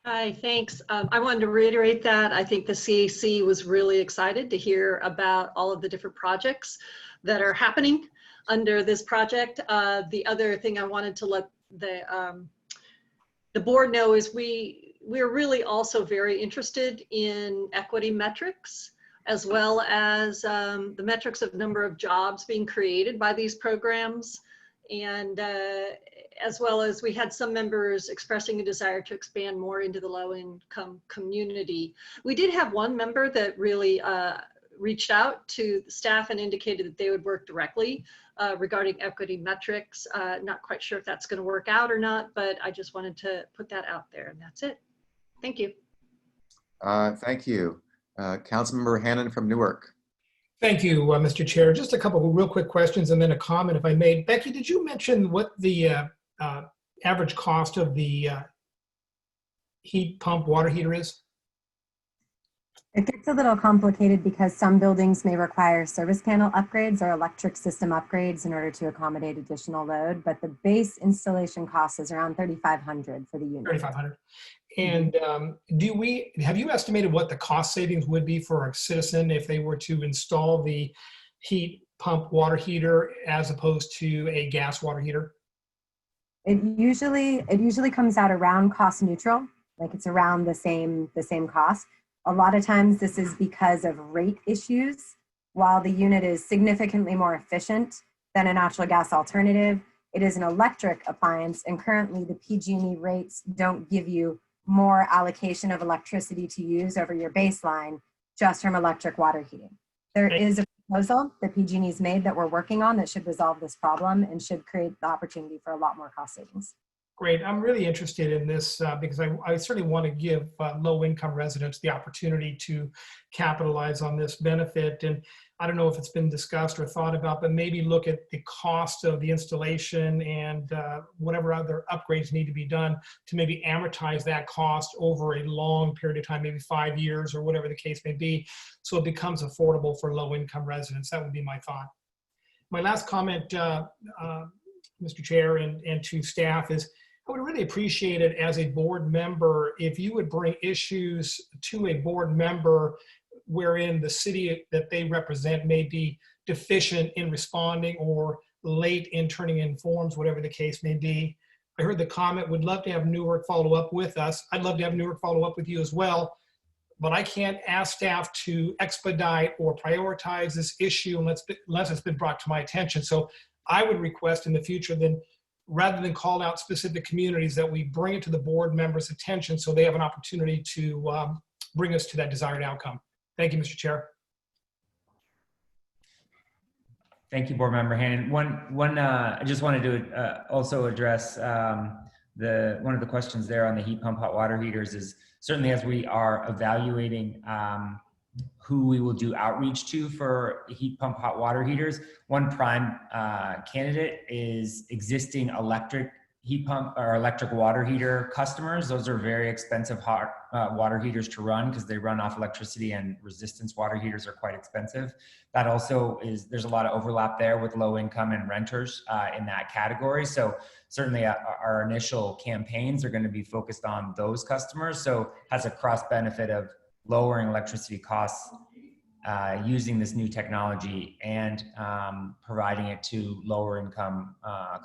Speaker 10: Hi, thanks. I wanted to reiterate that. I think the CAC was really excited to hear about all of the different projects that are happening under this project. The other thing I wanted to let the board know is we're really also very interested in equity metrics, as well as the metrics of number of jobs being created by these programs. And as well as we had some members expressing a desire to expand more into the low-income community. We did have one member that really reached out to the staff and indicated that they would work directly regarding equity metrics. Not quite sure if that's going to work out or not, but I just wanted to put that out there, and that's it. Thank you.
Speaker 2: Thank you. Councilmember Hannan from Newark.
Speaker 18: Thank you, Mr. Chair. Just a couple of real quick questions and then a comment, if I may. Becky, did you mention what the average cost of the heat pump water heater is?
Speaker 20: It gets a little complicated because some buildings may require service panel upgrades or electric system upgrades in order to accommodate additional load, but the base installation cost is around $3,500 for the unit.
Speaker 18: $3,500. And have you estimated what the cost savings would be for a citizen if they were to install the heat pump water heater as opposed to a gas water heater?
Speaker 20: It usually comes out around cost neutral, like it's around the same cost. A lot of times this is because of rate issues. While the unit is significantly more efficient than a natural gas alternative, it is an electric appliance, and currently the PG&E rates don't give you more allocation of electricity to use over your baseline just from electric water heating. There is a proposal that PG&E's made that we're working on that should resolve this problem and should create the opportunity for a lot more cost savings.
Speaker 18: Great. I'm really interested in this because I certainly want to give low-income residents the opportunity to capitalize on this benefit. And I don't know if it's been discussed or thought about, but maybe look at the cost of the installation and whatever other upgrades need to be done to maybe amortize that cost over a long period of time, maybe 5 years or whatever the case may be, so it becomes affordable for low-income residents. That would be my thought. My last comment, Mr. Chair, and to staff is, I would really appreciate it as a board member if you would bring issues to a board member wherein the city that they represent may be deficient in responding or late in turning in forms, whatever the case may be. I heard the comment, would love to have Newark follow up with us. I'd love to have Newark follow up with you as well, but I can't ask staff to expedite or prioritize this issue unless it's been brought to my attention. So I would request in the future then, rather than call out specific communities, that we bring it to the board members' attention so they have an opportunity to bring us to that desired outcome. Thank you, Mr. Chair.
Speaker 19: Thank you, Board Member Hannan. I just wanted to also address one of the questions there on the heat pump hot water heaters is certainly as we are evaluating who we will do outreach to for heat pump hot water heaters. One prime candidate is existing electric heat pump or electric water heater customers. Those are very expensive hot water heaters to run because they run off electricity, and resistance water heaters are quite expensive. That also is, there's a lot of overlap there with low income and renters in that category. So certainly our initial campaigns are going to be focused on those customers. So has a cross benefit of lowering electricity costs using this new technology and providing it to lower income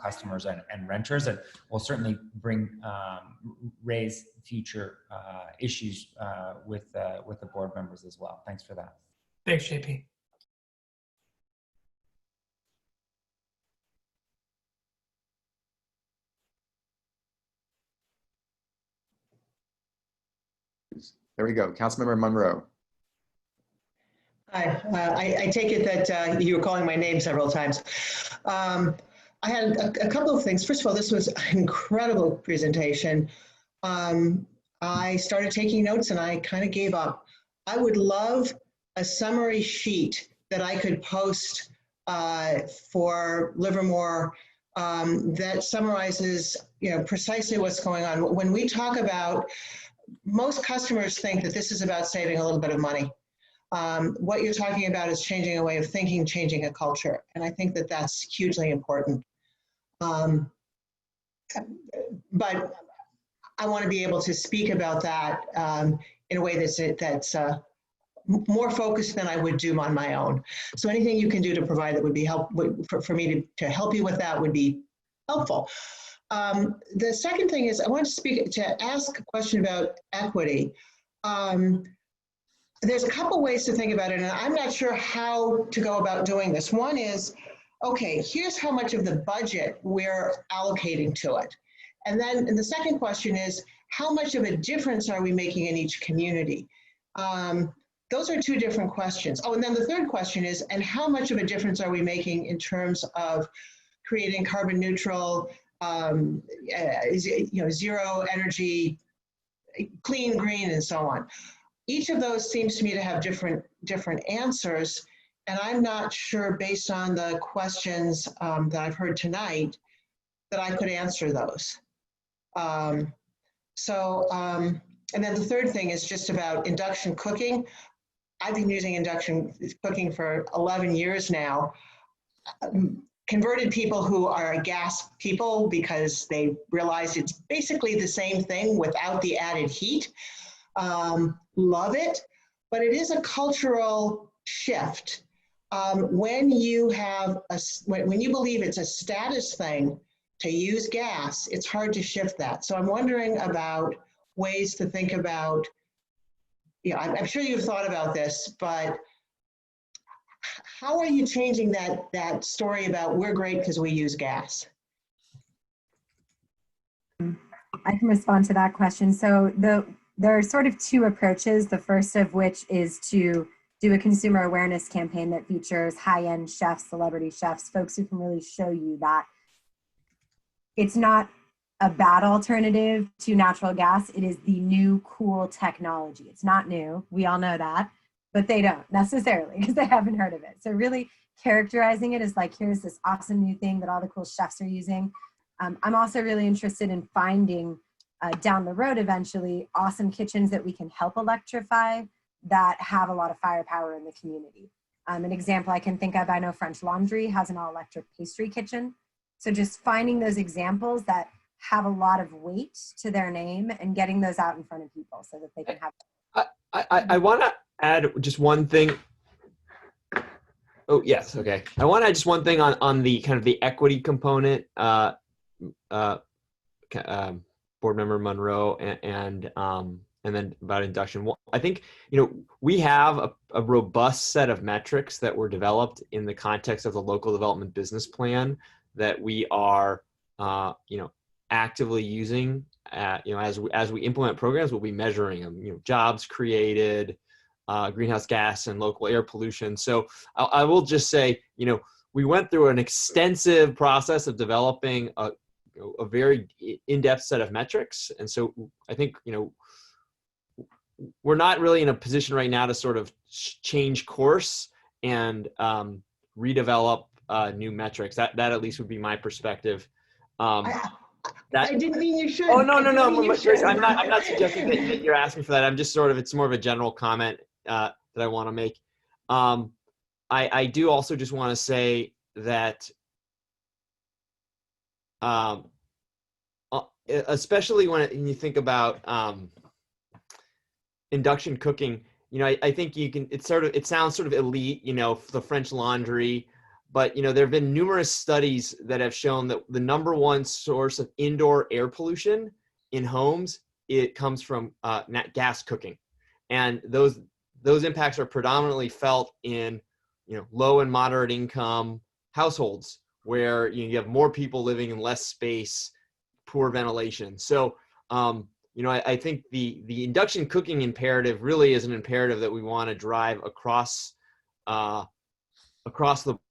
Speaker 19: customers and renters. And will certainly raise future issues with the board members as well. Thanks for that.
Speaker 18: Thanks, JP.
Speaker 2: There we go. Councilmember Monroe.
Speaker 8: Hi, I take it that you were calling my name several times. I had a couple of things. First of all, this was an incredible presentation. I started taking notes and I kind of gave up. I would love a summary sheet that I could post for Livermore that summarizes, precisely what's going on. When we talk about, most customers think that this is about saving a little bit of money. What you're talking about is changing a way of thinking, changing a culture. And I think that that's hugely important. But I want to be able to speak about that in a way that's more focused than I would do on my own. So anything you can do to provide that would be for me to help you with that would be helpful. The second thing is I want to ask a question about equity. There's a couple ways to think about it, and I'm not sure how to go about doing this. One is, okay, here's how much of the budget we're allocating to it. And then the second question is, how much of a difference are we making in each community? Those are two different questions. Oh, and then the third question is, and how much of a difference are we making in terms of creating carbon neutral, zero energy, clean, green, and so on? Each of those seems to me to have different answers, and I'm not sure, based on the questions that I've heard tonight, that I could answer those. And then the third thing is just about induction cooking. I've been using induction cooking for 11 years now. Converted people who are gas people because they realize it's basically the same thing without the added heat. Love it, but it is a cultural shift. When you believe it's a status thing to use gas, it's hard to shift that. So I'm wondering about ways to think about, I'm sure you've thought about this, but how are you changing that story about we're great because we use gas?
Speaker 20: I can respond to that question. So there are sort of two approaches, the first of which is to do a consumer awareness campaign that features high-end chefs, celebrity chefs, folks who can really show you that it's not a bad alternative to natural gas. It is the new cool technology. It's not new. We all know that, but they don't necessarily because they haven't heard of it. So really characterizing it as like, here's this awesome new thing that all the cool chefs are using. I'm also really interested in finding down the road eventually awesome kitchens that we can help electrify that have a lot of firepower in the community. An example I can think of, I know French Laundry has an all-electric pastry kitchen. So just finding those examples that have a lot of weight to their name and getting those out in front of people so that they can have.
Speaker 12: I want to add just one thing. Oh, yes. Okay. I want to add just one thing on the kind of the equity component. Board member Monroe and then about induction. Well, I think, we have a robust set of metrics that were developed in the context of the local development business plan that we are, actively using, as we implement programs, we'll be measuring them, jobs created, greenhouse gas and local air pollution. So I will just say, we went through an extensive process of developing a very in-depth set of metrics. And so I think, we're not really in a position right now to sort of change course and redevelop new metrics. That at least would be my perspective.
Speaker 8: I didn't mean you should.
Speaker 12: Oh, no. I'm not suggesting that you're asking for that. I'm just it's more of a general comment that I want to make. I do also just want to say that especially when you think about induction cooking, I think you can, it sounds sort of elite, the French Laundry, but there have been numerous studies that have shown that the number one source of indoor air pollution in homes, it comes from gas cooking. And those impacts are predominantly felt in, low and moderate income households where you have more people living in less space, poor ventilation. So, I think the induction cooking imperative really is an imperative that we want to drive across the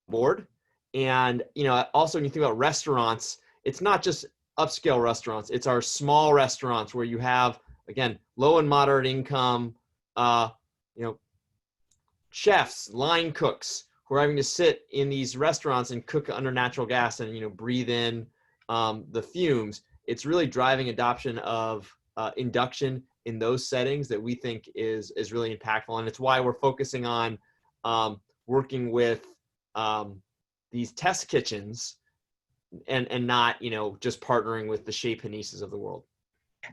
Speaker 12: board. And, also when you think about restaurants, it's not just upscale restaurants, it's our small restaurants where you have, again, low and moderate income, chefs, line cooks who are having to sit in these restaurants and cook under natural gas and, breathe in the fumes. It's really driving adoption of induction in those settings that we think is really impactful. And it's why we're focusing on working with these test kitchens and not, just partnering with the Chez Panises of the world.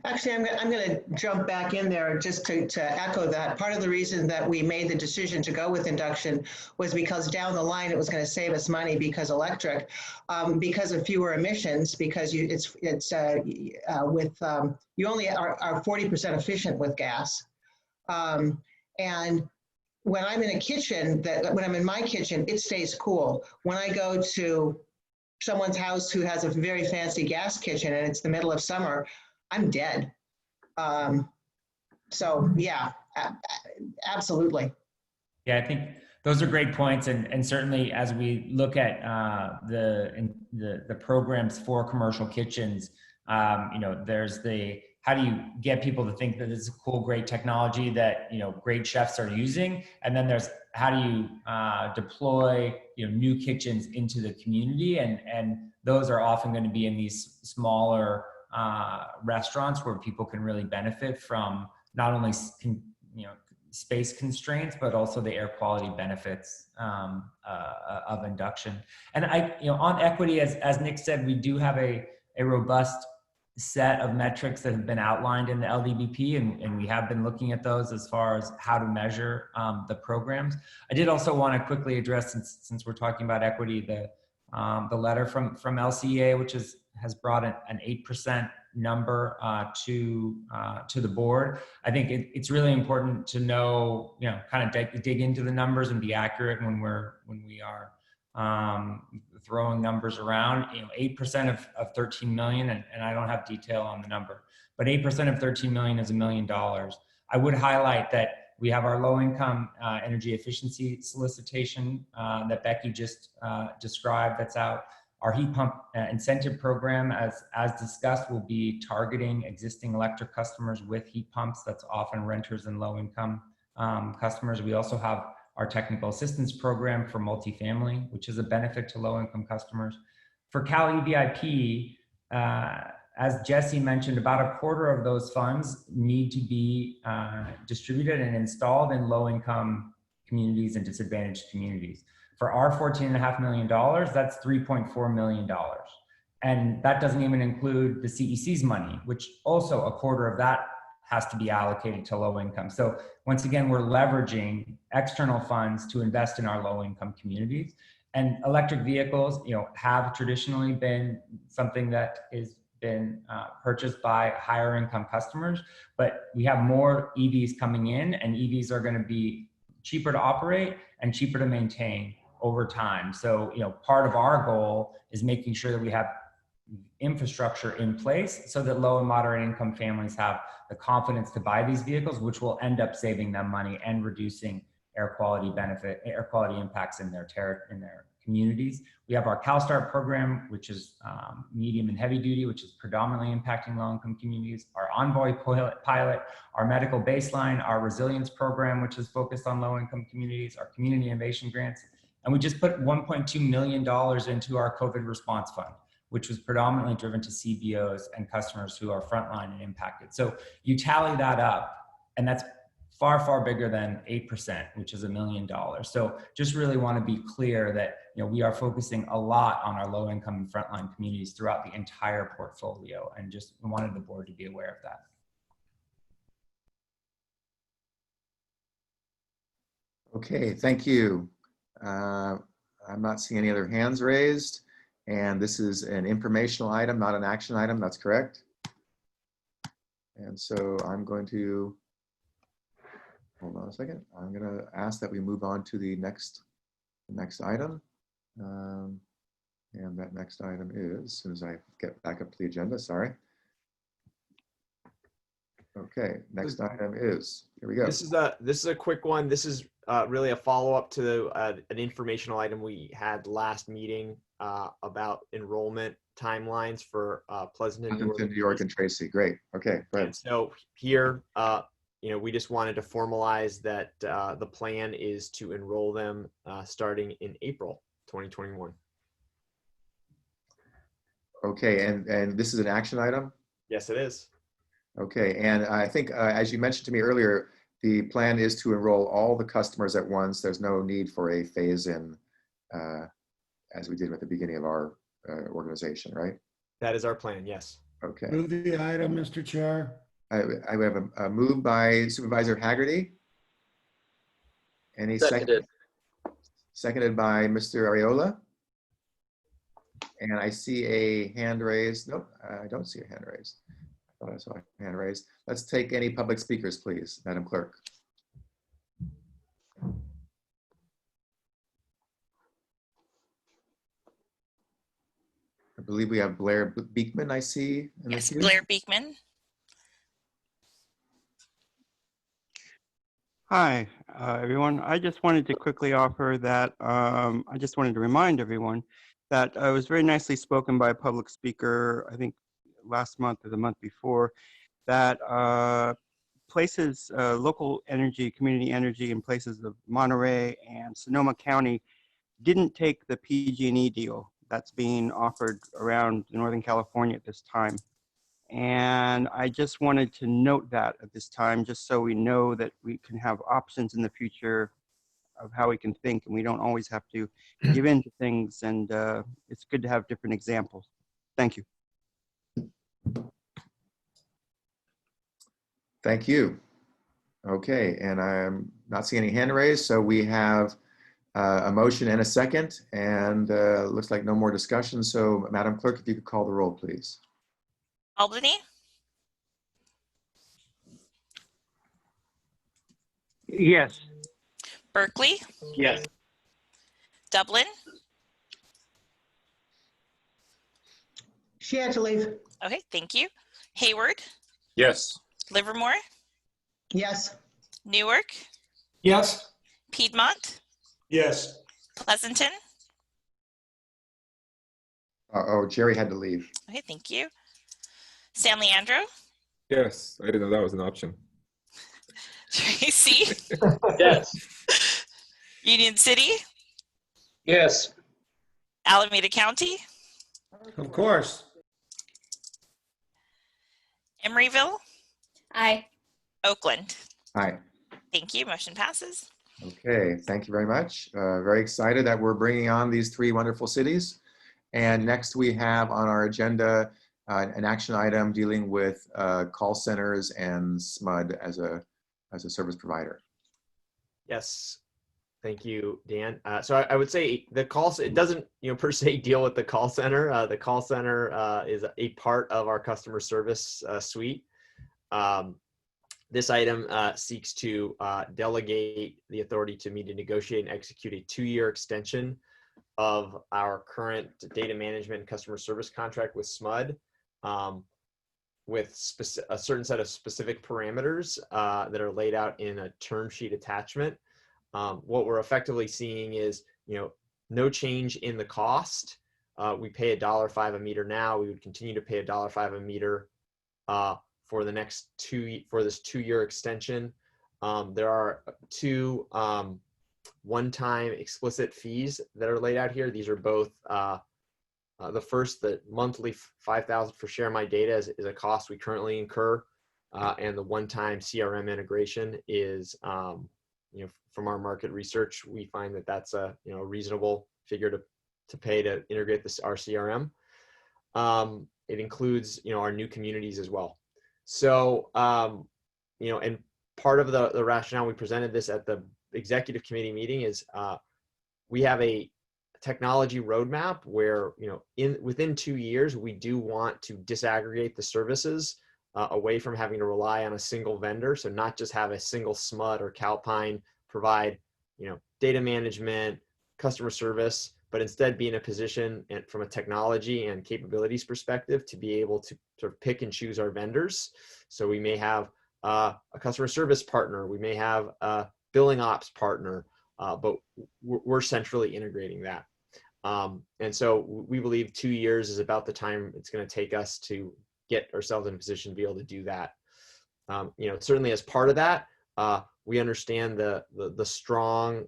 Speaker 8: Actually, I'm going to jump back in there just to echo that. Part of the reason that we made the decision to go with induction was because down the line it was going to save us money because electric, because of fewer emissions, because you only are 40% efficient with gas. And when I'm in a kitchen, when I'm in my kitchen, it stays cool. When I go to someone's house who has a very fancy gas kitchen and it's the middle of summer, I'm dead. So yeah, absolutely.
Speaker 19: Yeah, I think those are great points, and certainly as we look at the programs for commercial kitchens, you know, there's the how do you get people to think that it's a cool, great technology that, you know, great chefs are using, and then there's how do you deploy, you know, new kitchens into the community, and those are often going to be in these smaller restaurants where people can really benefit from not only you know, space constraints, but also the air quality benefits of induction. And you know, on equity, as Nick said, we do have a robust set of metrics that have been outlined in the LDBP, and we have been looking at those as far as how to measure the programs. I did also want to quickly address, since we're talking about equity, the letter from LCEA, which has brought an 8% number to the board. I think it's really important to know, you know, kind of dig into the numbers and be accurate when we are throwing numbers around. You know, 8% of 13 million, and I don't have detail on the number, but 8% of 13 million is $1 million. I would highlight that we have our low-income energy efficiency solicitation that Becky just described, that's out. Our heat pump incentive program, as discussed, will be targeting existing electric customers with heat pumps. That's often renters and low-income customers. We also have our technical assistance program for multifamily, which is a benefit to low-income customers. For Cal EVIP, as Jesse mentioned, about a quarter of those funds need to be distributed and installed in low-income communities and disadvantaged communities. For our $14.5 million, that's $3.4 million. And that doesn't even include the CEC's money, which also a quarter of that has to be allocated to low income. So once again, we're leveraging external funds to invest in our low income communities. And electric vehicles, you know, have traditionally been something that is been purchased by higher income customers, but we have more EVs coming in, and EVs are going to be cheaper to operate and cheaper to maintain over time. So, you know, part of our goal is making sure that we have infrastructure in place so that low and moderate income families have the confidence to buy these vehicles, which will end up saving them money and reducing air quality impacts in their communities. We have our CalSTART program, which is medium and heavy duty, which is predominantly impacting low-income communities. Our Envoy pilot, our medical baseline, our resilience program, which is focused on low-income communities, our community innovation grants. And we just put $1.2 million into our COVID response fund, which was predominantly driven to CBOs and customers who are frontline and impacted. So you tally that up, and that's far, far bigger than 8%, which is $1 million. So just really want to be clear that, you know, we are focusing a lot on our low income and frontline communities throughout the entire portfolio, and just wanted the board to be aware of that.
Speaker 2: Okay, thank you. I'm not seeing any other hands raised, and this is an informational item, not an action item. That's correct. And so I'm going to, hold on a second. I'm going to ask that we move on to the next item. And that next item is, as soon as I get back up to the agenda, sorry. Okay, next item is, here we go.
Speaker 12: This is a quick one. This is really a follow-up to an informational item we had last meeting about enrollment timelines for Pleasanton,
Speaker 2: New York, and Tracy. Great. Okay, go ahead.
Speaker 12: And so here, you know, we just wanted to formalize that the plan is to enroll them starting in April 2021.
Speaker 2: Okay, and this is an action item?
Speaker 12: Yes, it is.
Speaker 2: Okay, and I think as you mentioned to me earlier, the plan is to enroll all the customers at once. There's no need for a phase-in as we did at the beginning of our organization, right?
Speaker 12: That is our plan, yes.
Speaker 2: Okay.
Speaker 9: Move the item, Mr. Chair.
Speaker 2: I have a move by Supervisor Haggerty. Any second? Seconded by Mr. Ariola. And I see a hand raised. Nope, I don't see a hand raised. I thought I saw a hand raised. Let's take any public speakers, please, Madam Clerk. I believe we have Blair Beekman, I see.
Speaker 1: Yes, Blair Beekman.
Speaker 15: Hi, everyone. I just wanted to quickly offer that I just wanted to remind everyone that it was very nicely spoken by a public speaker, I think last month or the month before, that places, local energy, community energy in places of Monterey and Sonoma County didn't take the PG&E deal that's being offered around Northern California at this time. And I just wanted to note that at this time, just so we know that we can have options in the future of how we can think, and we don't always have to give in to things. And it's good to have different examples. Thank you.
Speaker 2: Thank you. Okay, and I'm not seeing any hand raised, so we have a motion and a second, and looks like no more discussion. So, Madam Clerk, if you could call the roll, please.
Speaker 1: Albany?
Speaker 5: Yes.
Speaker 1: Berkeley?
Speaker 5: Yes.
Speaker 1: Dublin?
Speaker 8: She had to leave.
Speaker 1: Okay, thank you. Hayward?
Speaker 16: Yes.
Speaker 1: Livermore?
Speaker 8: Yes.
Speaker 1: Newark?
Speaker 18: Yes.
Speaker 1: Piedmont?
Speaker 4: Yes.
Speaker 1: Pleasanton?
Speaker 2: Oh, Jerry had to leave.
Speaker 1: Okay, thank you. San Leandro?
Speaker 6: Yes, I didn't know that was an option.
Speaker 1: Tracy?
Speaker 5: Yes.
Speaker 1: Union City?
Speaker 5: Yes.
Speaker 1: Alameda County?
Speaker 9: Of course.
Speaker 1: Emeryville?
Speaker 11: Aye.
Speaker 1: Oakland?
Speaker 2: Hi.
Speaker 1: Thank you. Motion passes.
Speaker 2: Okay, thank you very much. Very excited that we're bringing on these three wonderful cities. And next we have on our agenda an action item dealing with call centers and SMUD as a service provider.
Speaker 12: Yes. Thank you, Dan. So I would say the call, it doesn't, per se deal with the call center. The call center is a part of our customer service suite. This item seeks to delegate the authority to me to negotiate and execute a 2-year extension of our current data management and customer service contract with SMUD, with a certain set of specific parameters that are laid out in a term sheet attachment. What we're effectively seeing is, no change in the cost. We pay $1.05 a meter now. We would continue to pay $1.05 a meter for the next for this 2-year extension. There are 2 one-time explicit fees that are laid out here. These are both the first, the monthly $5,000 for Share My Data is a cost we currently incur, and the one-time CRM integration is, from our market research, we find that that's a reasonable figure to pay to integrate our CRM. It includes our new communities as well. So and part of the rationale we presented this at the executive committee meeting is we have a technology roadmap where within 2 years we do want to disaggregate the services away from having to rely on a single vendor. So not just have a single SMUD or Calpine provide data management, customer service, but instead be in a position and from a technology and capabilities perspective to be able to sort of pick and choose our vendors. So we may have a customer service partner, we may have a billing ops partner, but we're centrally integrating that. And so we believe 2 years is about the time it's going to take us to get ourselves in a position to be able to do that. Certainly as part of that, we understand the strong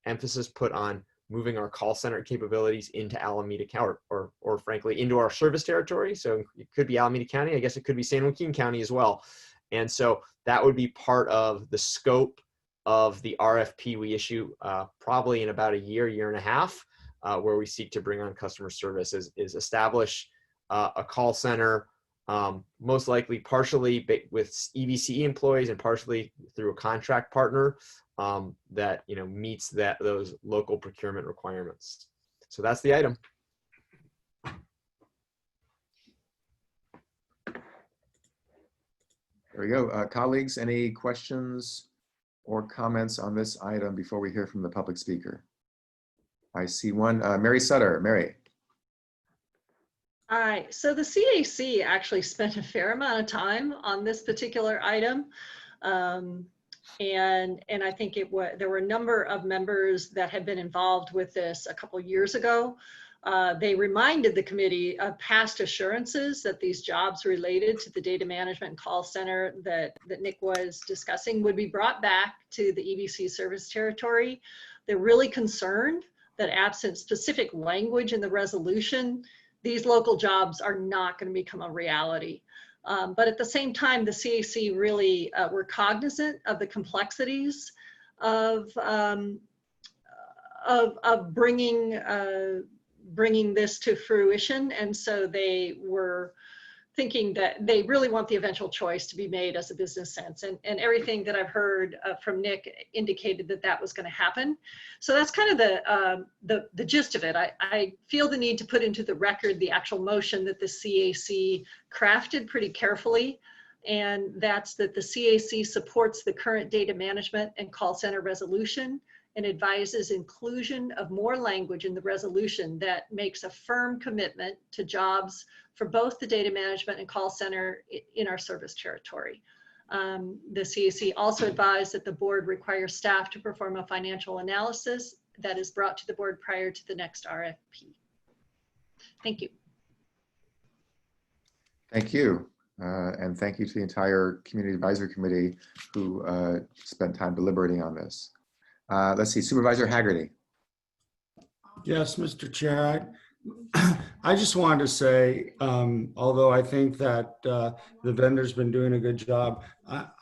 Speaker 12: emphasis put on moving our call center capabilities into Alameda County, or frankly into our service territory. So it could be Alameda County. I guess it could be San Joaquin County as well. And so that would be part of the scope of the RFP we issue probably in about a year and a half, where we seek to bring on customer service is establish a call center most likely partially with EBCE employees and partially through a contract partner that meets those local procurement requirements. So that's the item.
Speaker 2: There we go. Colleagues, any questions or comments on this item before we hear from the public speaker? I see one. Mary Sutter. Mary.
Speaker 10: All right, so the CAC actually spent a fair amount of time on this particular item. And I think there were a number of members that had been involved with this a couple years ago. They reminded the committee of past assurances that these jobs related to the data management and call center that Nick was discussing would be brought back to the EBC service territory. They're really concerned that absent specific language in the resolution, these local jobs are not going to become a reality. But at the same time, the CAC really were cognizant of the complexities of bringing this to fruition. And so they were thinking that they really want the eventual choice to be made as a business sense. And everything that I've heard from Nick indicated that that was going to happen. So that's kind of the gist of it. I feel the need to put into the record the actual motion that the CAC crafted pretty carefully. And that's that the CAC supports the current data management and call center resolution and advises inclusion of more language in the resolution that makes a firm commitment to jobs for both the data management and call center in our service territory. The CAC also advised that the board requires staff to perform a financial analysis that is brought to the board prior to the next RFP. Thank you.
Speaker 2: Thank you. And thank you to the entire Community Advisory Committee who spent time deliberating on this. Let's see, Supervisor Haggerty.
Speaker 9: Yes, Mr. Chair. I just wanted to say, although I think that the vendor's been doing a good job,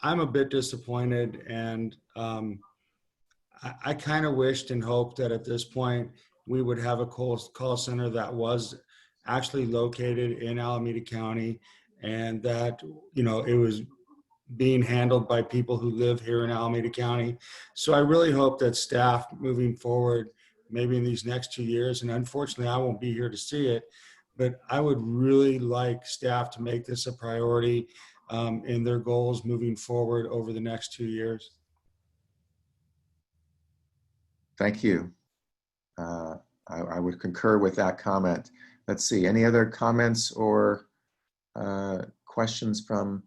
Speaker 9: I'm a bit disappointed, and I kind of wished and hoped that at this point we would have a call center that was actually located in Alameda County, and that it was being handled by people who live here in Alameda County. So I really hope that staff moving forward, maybe in these next 2 years, and unfortunately I won't be here to see it, but I would really like staff to make this a priority in their goals moving forward over the next 2 years.
Speaker 2: Thank you. I would concur with that comment. Let's see, any other comments or questions from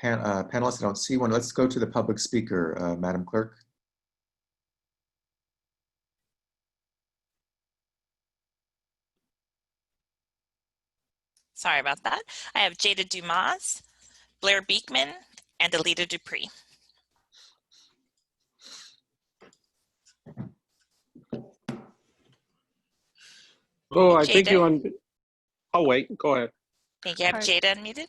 Speaker 2: panelists? I don't see one. Let's go to the public speaker, Madam Clerk.
Speaker 1: Sorry about that. I have Jada Dumas, Blair Beekman, and Alita Dupree.
Speaker 16: Oh, I
Speaker 1: Jada.
Speaker 16: think you oh, wait, go ahead.
Speaker 1: Thank you. I have Jada unmuted.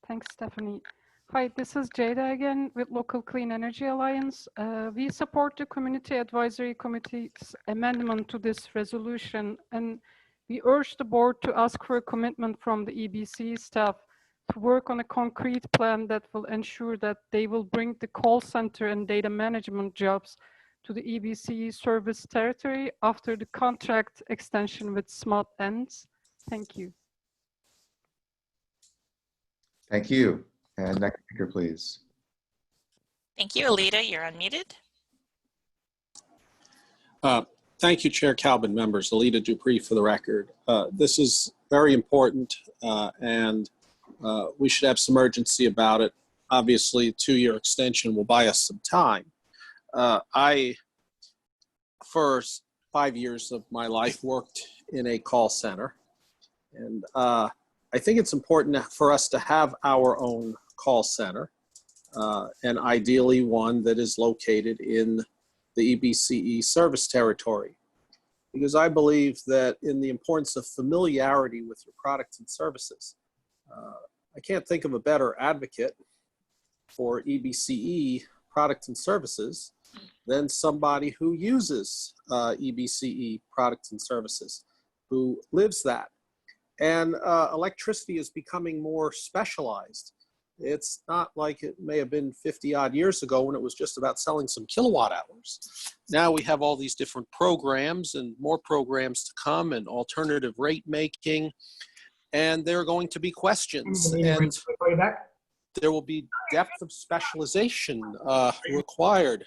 Speaker 7: Thanks, Stephanie. Hi, this is Jada again with Local Clean Energy Alliance. We support the Community Advisory Committee's amendment to this resolution, and we urge the board to ask for a commitment from the EBC staff to work on a concrete plan that will ensure that they will bring the call center and data management jobs to the EBC service territory after the contract extension with SMOT ends. Thank you.
Speaker 2: Thank you. And next speaker, please.
Speaker 1: Thank you. Alita, you're unmuted.
Speaker 16: Thank you, Chair Calvin, members. Alita Dupree for the record. This is very important and we should have some urgency about it. Obviously, a 2-year extension will buy us some time. I, for 5 years of my life, worked in a call center. And I think it's important for us to have our own call center, and ideally one that is located in the EBCE service territory. Because I believe that in the importance of familiarity with your products and services, I can't think of a better advocate for EBCE products and services than somebody who uses EBCE products and services, who lives that. And electricity is becoming more specialized. It's not like it may have been 50 odd years ago when it was just about selling some kilowatt hours. Now we have all these different programs and more programs to come and alternative rate making. And there are going to be questions, and there will be depth of specialization required.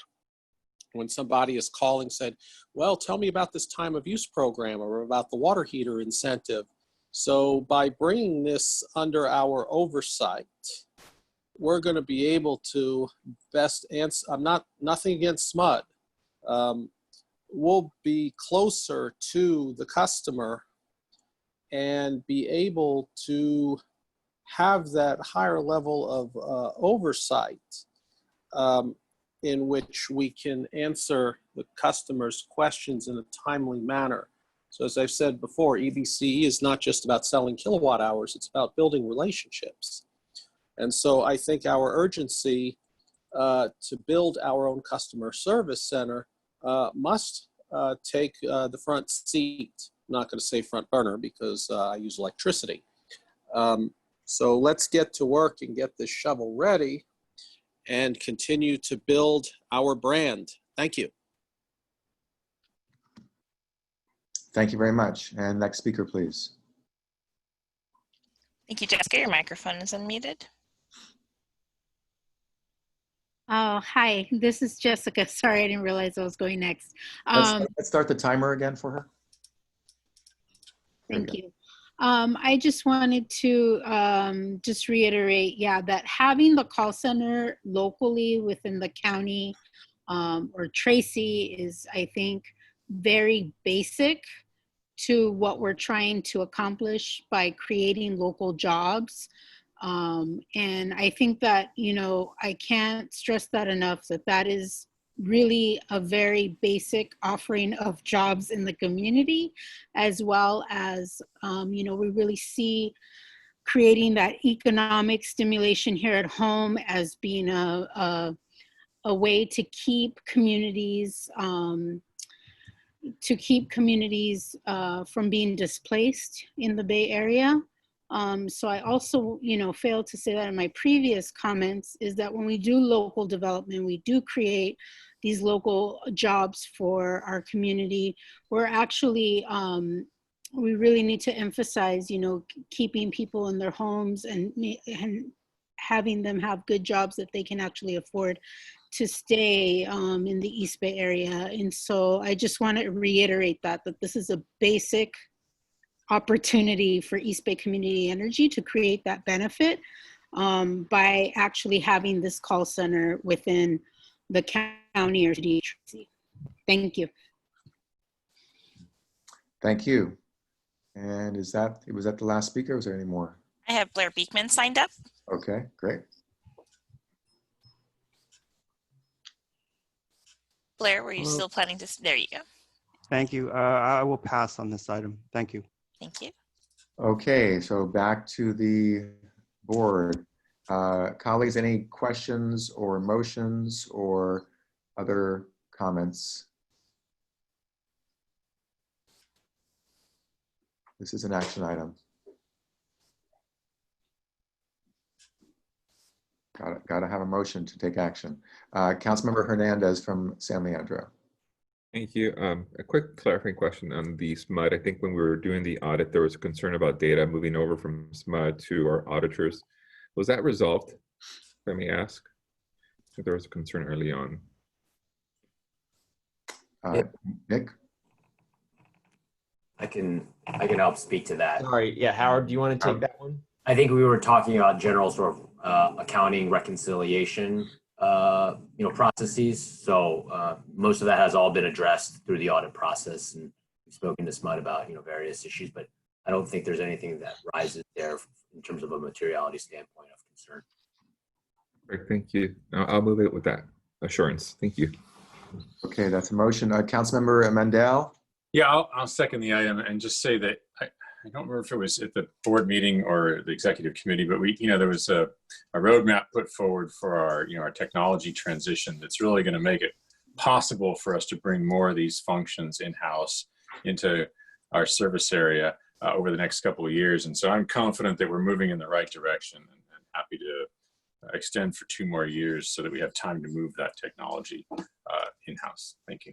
Speaker 16: When somebody is calling, said, well, tell me about this time of use program or about the water heater incentive. So by bringing this under our oversight, we're going to be able to best answer. Nothing against SMUD. We'll be closer to the customer and be able to have that higher level of oversight in which we can answer the customer's questions in a timely manner. So as I've said before, EBCE is not just about selling kilowatt hours, it's about building relationships. And so I think our urgency to build our own customer service center must take the front seat. I'm not going to say front burner because I use electricity. So let's get to work and get this shovel ready and continue to build our brand. Thank you.
Speaker 2: Thank you very much. And next speaker, please.
Speaker 1: Thank you, Jessica. Your microphone is unmuted.
Speaker 3: Oh, hi, this is Jessica. Sorry, I didn't realize I was going next.
Speaker 2: Let's start the timer again for her.
Speaker 3: Thank you. I just wanted to just reiterate, yeah, that having the call center locally within the county or Tracy is, I think, very basic to what we're trying to accomplish by creating local jobs. And I think that, you know, I can't stress that enough, that that is really a very basic offering of jobs in the community, as well as, you know, we really see creating that economic stimulation here at home as being a way to keep communities from being displaced in the Bay Area. So I also, you know, failed to say that in my previous comments, is that when we do local development, we do create these local jobs for our community. We're actually, we really need to emphasize, you know, keeping people in their homes and having them have good jobs that they can actually afford to stay in the East Bay area. And so I just want to reiterate that this is a basic opportunity for East Bay Community Energy to create that benefit by actually having this call center within the county or city. Thank you.
Speaker 2: Thank you. And was that the last speaker? Was there any more?
Speaker 1: I have Blair Beekman signed up.
Speaker 2: Okay, great.
Speaker 1: Blair, were you still planning to? There you go.
Speaker 15: Thank you. I will pass on this item. Thank you.
Speaker 1: Thank you.
Speaker 2: Okay, so back to the board. Colleagues, any questions or motions or other comments? This is an action item. Got to have a motion to take action. Councilmember Hernandez from San Leandro.
Speaker 6: Thank you. A quick clarifying question on the SMUD. I think when we were doing the audit, there was a concern about data moving over from SMUD to our auditors. Was that resolved? Let me ask. I think there was a concern early on.
Speaker 2: Nick?
Speaker 17: I can help speak to that.
Speaker 12: Sorry, yeah, Howard, do you want to take that one?
Speaker 17: I think we were talking about general sort of accounting reconciliation, processes. So most of that has all been addressed through the audit process, and we've spoken to SMUD about various issues. But I don't think there's anything that rises there in terms of a materiality standpoint of concern.
Speaker 6: Great, thank you. I'll move it with that assurance. Thank you.
Speaker 2: Okay, that's a motion. Councilmember Mandel.
Speaker 14: Yeah, I'll second the item and just say that I don't remember if it was at the board meeting or the executive committee, but there was a roadmap put forward for our technology transition that's really going to make it possible for us to bring more of these functions in-house into our service area. over the next couple of years. And so I'm confident that we're moving in the right direction, and happy to extend for 2 more years so that we have time to move that technology in-house. Thank you.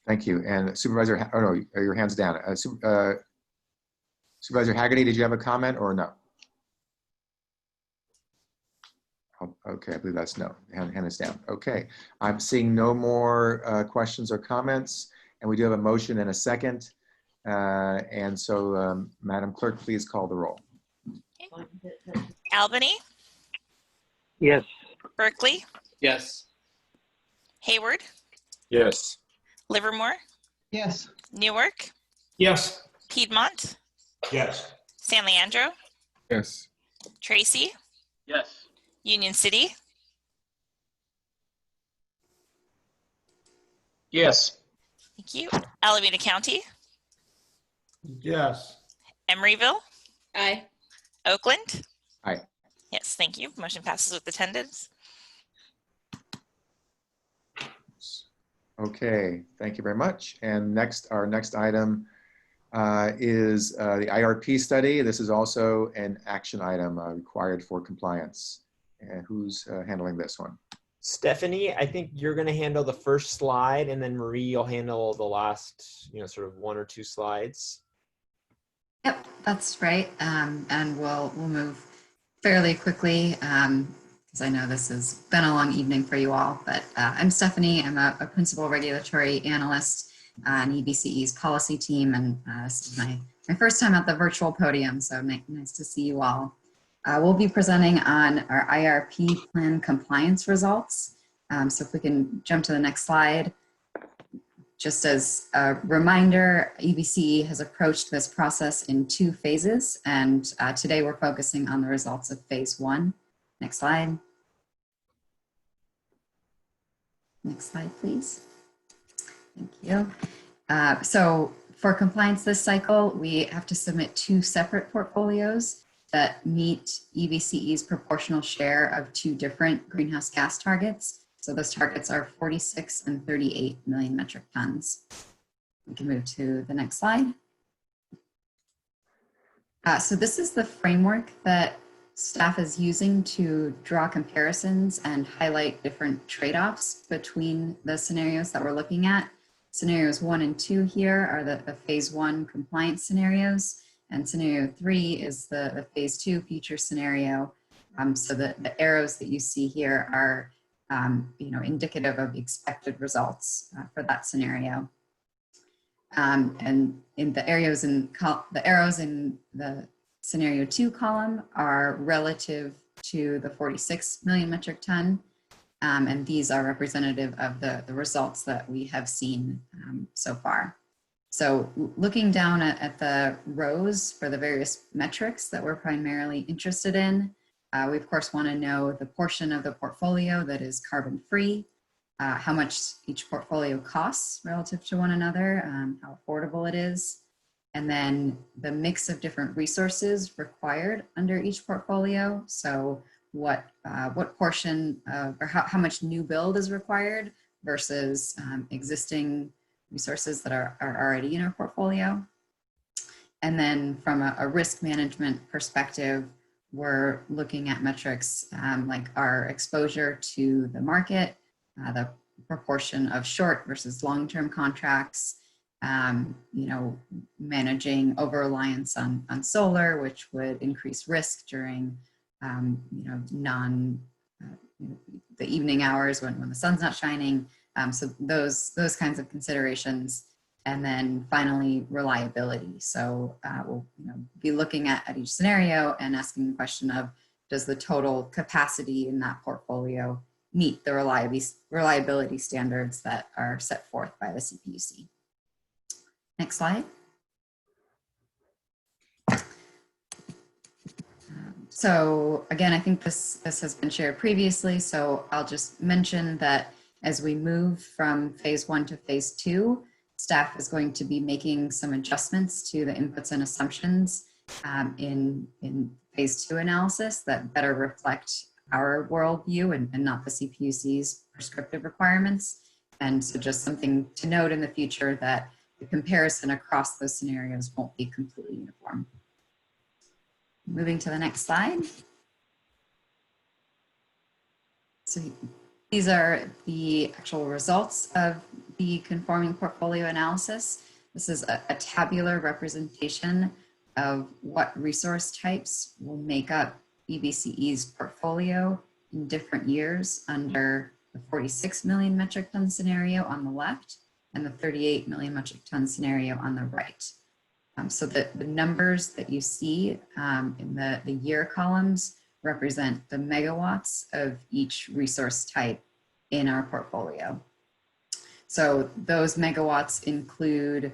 Speaker 2: Thank you. And Supervisor, oh no, your hand's down. Supervisor Hagerty, did you have a comment or no? Oh, okay, I believe that's no. Hand is down. Okay, I'm seeing no more questions or comments, and we do have a motion and a second. And so, Madam Clerk, please call the roll.
Speaker 1: Albany?
Speaker 5: Yes.
Speaker 1: Berkeley?
Speaker 5: Yes.
Speaker 1: Hayward?
Speaker 14: Yes.
Speaker 1: Livermore?
Speaker 8: Yes.
Speaker 1: Newark?
Speaker 18: Yes.
Speaker 1: Piedmont?
Speaker 18: Yes.
Speaker 1: San Leandro?
Speaker 6: Yes.
Speaker 1: Tracy?
Speaker 5: Yes.
Speaker 1: Union City?
Speaker 5: Yes.
Speaker 1: Thank you. Alameda County?
Speaker 9: Yes.
Speaker 1: Emeryville?
Speaker 11: Aye.
Speaker 1: Oakland?
Speaker 2: Aye.
Speaker 1: Yes, thank you. Motion passes with attendance.
Speaker 2: Okay, thank you very much. And next, our next item is the IRP study. This is also an action item required for compliance. And who's handling this one?
Speaker 12: Stephanie, I think you're going to handle the first slide, and then Marie, you'll handle the last, sort of 1 or 2 slides.
Speaker 13: Yep, that's right. And we'll move fairly quickly because I know this has been a long evening for you all. But I'm Stephanie. I'm a principal regulatory analyst on EBCE's policy team, and this is my first time at the virtual podium. So nice to see you all. We'll be presenting on our IRP plan compliance results. So if we can jump to the next slide. Just as a reminder, EBCE has approached this process in 2 phases, and today we're focusing on the results of phase 1. Next slide. Next slide, please. Thank you. So for compliance this cycle, we have to submit 2 separate portfolios that meet EBCE's proportional share of 2 different greenhouse gas targets. So those targets are 46 and 38 million metric tons. We can move to the next slide. So this is the framework that staff is using to draw comparisons and highlight different trade-offs between the scenarios that we're looking at. Scenarios 1 and 2 here are the phase 1 compliance scenarios, and scenario 3 is the phase 2 future scenario. So the arrows that you see here are indicative of expected results for that scenario. And in the arrows in the scenario 2 column are relative to the 46 million metric ton. And these are representative of the results that we have seen so far. So looking down at the rows for the various metrics that we're primarily interested in, we of course want to know the portion of the portfolio that is carbon free, how much each portfolio costs relative to one another, how affordable it is, and then the mix of different resources required under each portfolio. So what portion or how much new build is required versus existing resources that are already in our portfolio. And then from a risk management perspective, we're looking at metrics like our exposure to the market, the proportion of short versus long-term contracts, managing over-reliance on solar, which would increase risk during, the evening hours when the sun's not shining. So those kinds of considerations. And then finally, reliability. So we'll be looking at each scenario and asking the question of, does the total capacity in that portfolio meet the reliability standards that are set forth by the CPUC? Next slide. So again, I think this has been shared previously, so I'll just mention that as we move from phase 1 to phase 2, staff is going to be making some adjustments to the inputs and assumptions in phase 2 analysis that better reflect our worldview and not the CPUC's prescriptive requirements. And so just something to note in the future that the comparison across those scenarios won't be completely uniform. Moving to the next slide. So these are the actual results of the conforming portfolio analysis. This is a tabular representation of what resource types will make up EBCE's portfolio in different years under the 46 million metric ton scenario on the left and the 38 million metric ton scenario on the right. So the numbers that you see in the year columns represent the megawatts of each resource type in our portfolio. So those megawatts include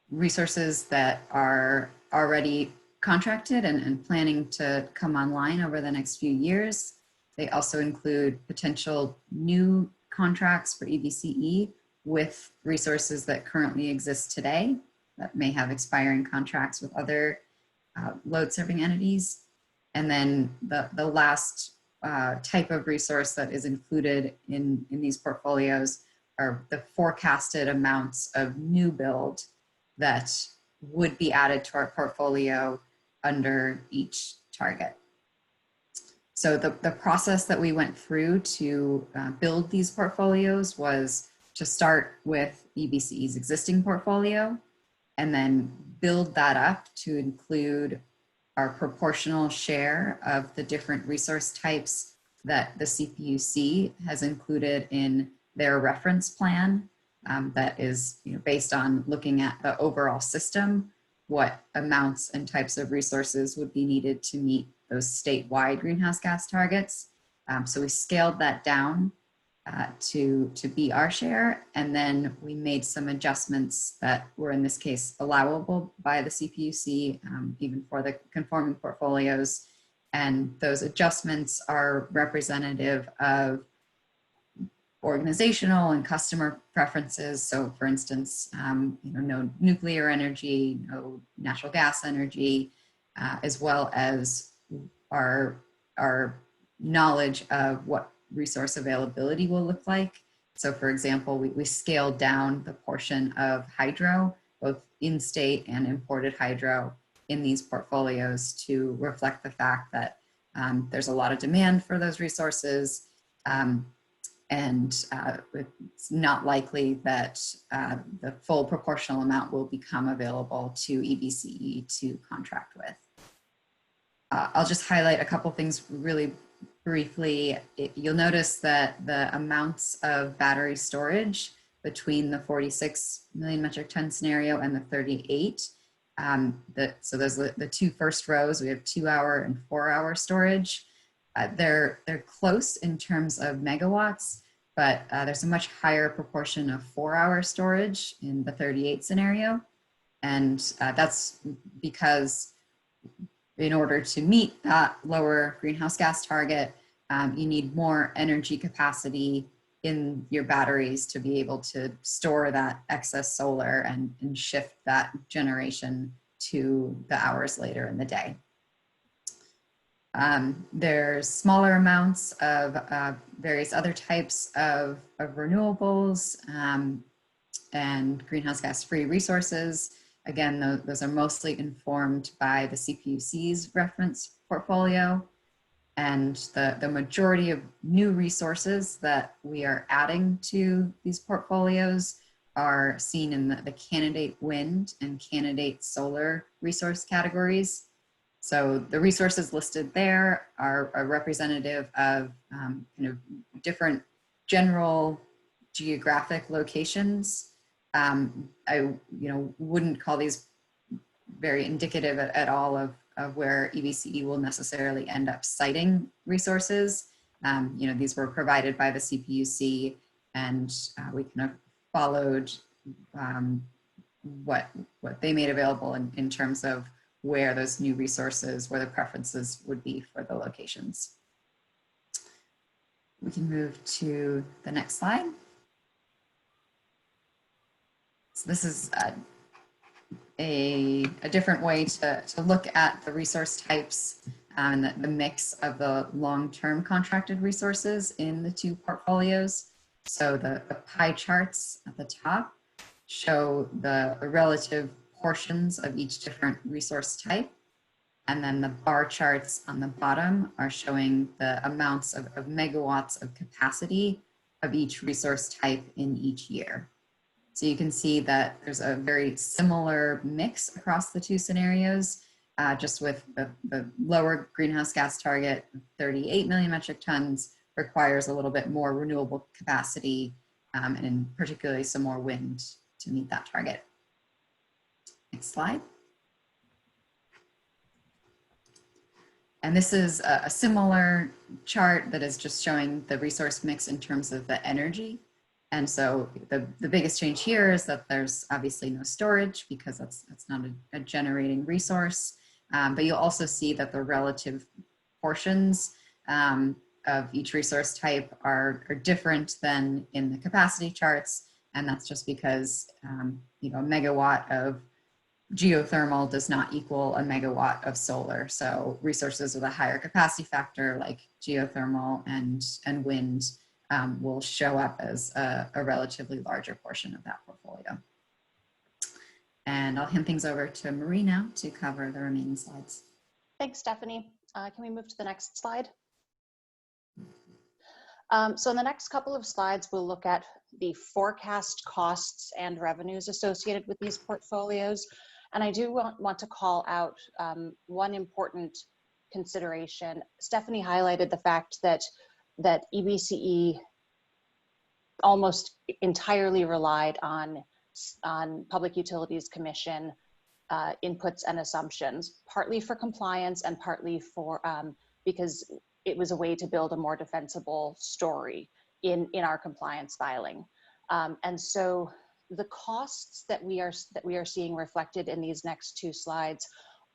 Speaker 13: resources that are already contracted and planning to come online over the next few years. They also include potential new contracts for EBCE with resources that currently exist today that may have expiring contracts with other load serving entities. And then the last type of resource that is included in these portfolios are the forecasted amounts of new build that would be added to our portfolio under each target. So the process that we went through to build these portfolios was to start with EBCE's existing portfolio and then build that up to include our proportional share of the different resource types that the CPUC has included in their reference plan that is based on looking at the overall system, what amounts and types of resources would be needed to meet those statewide greenhouse gas targets. So we scaled that down to be our share, and then we made some adjustments that were in this case allowable by the CPUC, even for the conforming portfolios. And those adjustments are representative of organizational and customer preferences. So for instance, no nuclear energy, no natural gas energy, as well as our knowledge of what resource availability will look like. So for example, we scaled down the portion of hydro, both in-state and imported hydro in these portfolios to reflect the fact that there's a lot of demand for those resources, and it's not likely that the full proportional amount will become available to EBCE to contract with. I'll just highlight a couple things really briefly. You'll notice that the amounts of battery storage between the 46 million metric ton scenario and the 38, so those are the two first rows. We have 2-hour and 4-hour storage. They're close in terms of megawatts, but there's a much higher proportion of 4-hour storage in the 38 scenario. And that's because in order to meet that lower greenhouse gas target, you need more energy capacity in your batteries to be able to store that excess solar and shift that generation to the hours later in the day. There's smaller amounts of various other types of renewables and greenhouse gas free resources. Again, those are mostly informed by the CPUC's reference portfolio. And the majority of new resources that we are adding to these portfolios are seen in the candidate wind and candidate solar resource categories. So the resources listed there are representative of kind of different general geographic locations. I wouldn't call these very indicative at all of where EBCE will necessarily end up citing resources. These were provided by the CPUC, and we kind of followed what they made available in terms of where those new resources, where the preferences would be for the locations. We can move to the next slide. So this is a different way to look at the resource types and the mix of the long-term contracted resources in the two portfolios. So the pie charts at the top show the relative portions of each different resource type. And then the bar charts on the bottom are showing the amounts of megawatts of capacity of each resource type in each year. So you can see that there's a very similar mix across the two scenarios, just with the lower greenhouse gas target, 38 million metric tons, requires a little bit more renewable capacity, and in particularly some more wind to meet that target. Next slide. And this is a similar chart that is just showing the resource mix in terms of the energy. And so the biggest change here is that there's obviously no storage because that's not a generating resource. But you'll also see that the relative portions of each resource type are different than in the capacity charts. And that's just because you know, a megawatt of geothermal does not equal a megawatt of solar. So resources with a higher capacity factor like geothermal and wind will show up as a relatively larger portion of that portfolio. And I'll hand things over to Marie now to cover the remaining slides.
Speaker 21: Thanks, Stephanie. Can we move to the next slide? So in the next couple of slides, we'll look at the forecast costs and revenues associated with these portfolios. And I do want to call out one important consideration. Stephanie highlighted the fact that EBCE almost entirely relied on Public Utilities Commission inputs and assumptions, partly for compliance and partly for because it was a way to build a more defensible story in our compliance filing. And so the costs that we are seeing reflected in these next two slides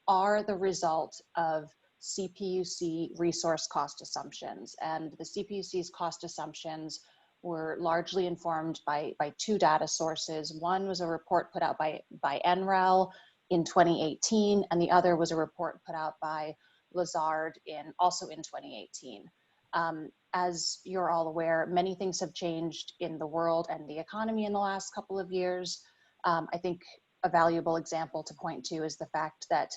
Speaker 21: are the result of CPUC resource cost assumptions. And the CPUC's cost assumptions were largely informed by two data sources. One was a report put out by NREL in 2018, and the other was a report put out by Lazard also in 2018. As you're all aware, many things have changed in the world and the economy in the last couple of years. I think a valuable example to point to is the fact that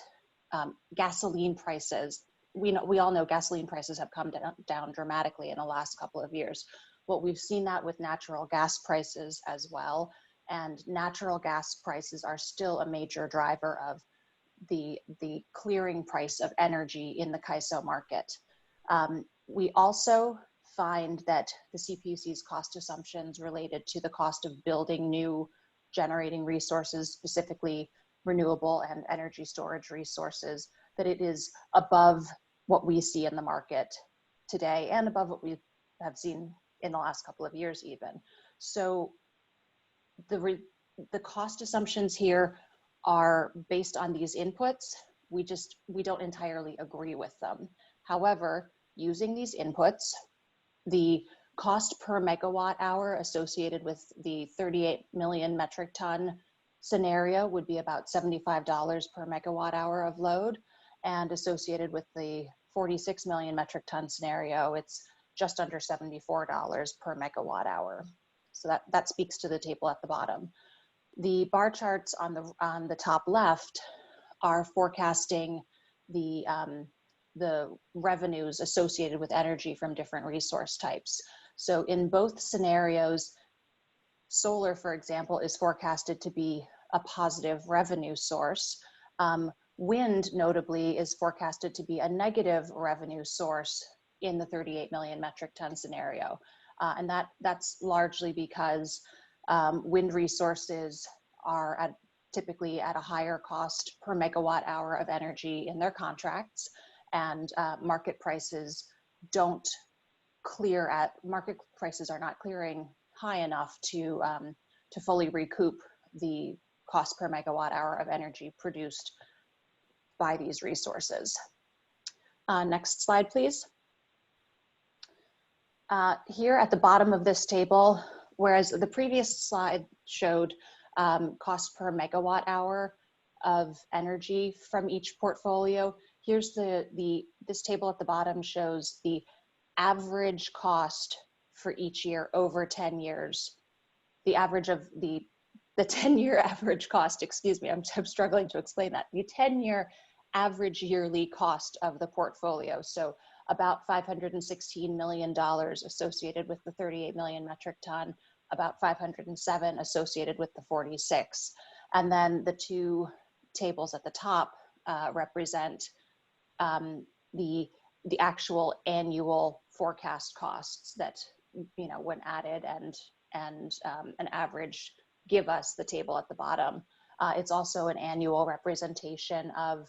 Speaker 21: gasoline prices, we all know gasoline prices have come down dramatically in the last couple of years. Well, we've seen that with natural gas prices as well. And natural gas prices are still a major driver of the clearing price of energy in the CAISO market. We also find that the CPUC's cost assumptions related to the cost of building new generating resources, specifically renewable and energy storage resources, that it is above what we see in the market today and above what we have seen in the last couple of years even. So the cost assumptions here are based on these inputs. We don't entirely agree with them. However, using these inputs, the cost per megawatt hour associated with the 38 million metric ton scenario would be about $75 per megawatt hour of load, and associated with the 46 million metric ton scenario, it's just under $74 per megawatt hour. So that speaks to the table at the bottom. The bar charts on the top left are forecasting the revenues associated with energy from different resource types. So in both scenarios, solar, for example, is forecasted to be a positive revenue source. Wind, notably, is forecasted to be a negative revenue source in the 38 million metric ton scenario. And that's largely because wind resources are typically at a higher cost per megawatt hour of energy in their contracts, and market prices are not clearing high enough to fully recoup the cost per megawatt hour of energy produced by these resources. Next slide, please. Here at the bottom of this table, whereas the previous slide showed cost per megawatt hour of energy from each portfolio, here's this table at the bottom shows the average cost for each year over 10 years, the average of the the 10-year average cost, excuse me, I'm struggling to explain that. The 10-year average yearly cost of the portfolio. So about $516 million associated with the 38 million metric ton, about 507 associated with the 46. And then the two tables at the top represent the actual annual forecast costs that, you know, when added and an average give us the table at the bottom. It's also an annual representation of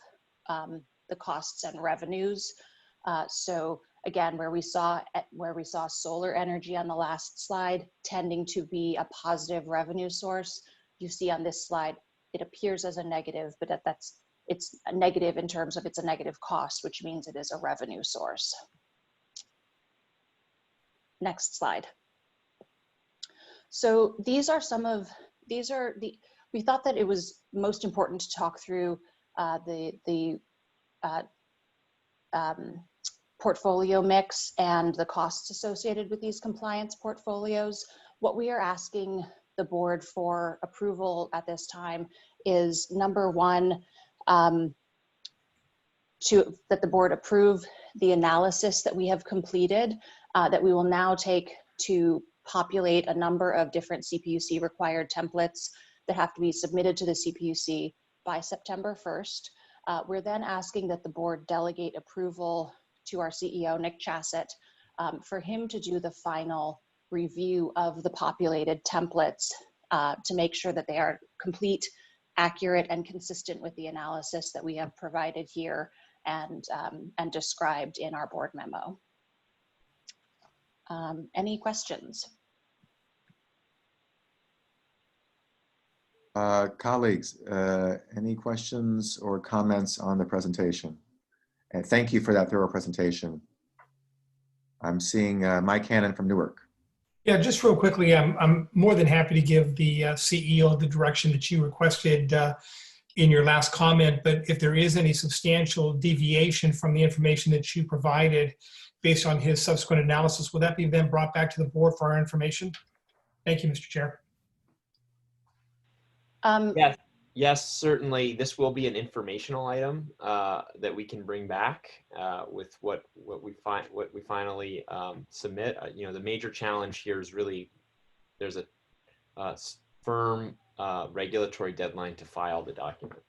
Speaker 21: the costs and revenues. So again, where we saw solar energy on the last slide tending to be a positive revenue source, you see on this slide, it appears as a negative, but it's a negative in terms of it's a negative cost, which means it is a revenue source. Next slide. So we thought that it was most important to talk through the portfolio mix and the costs associated with these compliance portfolios. What we are asking the board for approval at this time is, number one, that the board approve the analysis that we have completed, that we will now take to populate a number of different CPUC required templates that have to be submitted to the CPUC by September 1st. We're then asking that the board delegate approval to our CEO, Nick Chassett, for him to do the final review of the populated templates to make sure that they are complete, accurate, and consistent with the analysis that we have provided here and described in our board memo. Any questions?
Speaker 2: Colleagues, any questions or comments on the presentation? And thank you for that thorough presentation. I'm seeing Mike Hannon from Newark.
Speaker 18: Yeah, just real quickly, I'm more than happy to give the CEO the direction that you requested in your last comment, but if there is any substantial deviation from the information that you provided based on his subsequent analysis, will that be then brought back to the board for our information? Thank you, Mr. Chair.
Speaker 12: Yes, certainly. This will be an informational item that we can bring back with what we finally submit. You know, the major challenge here is really there's a firm regulatory deadline to file the document.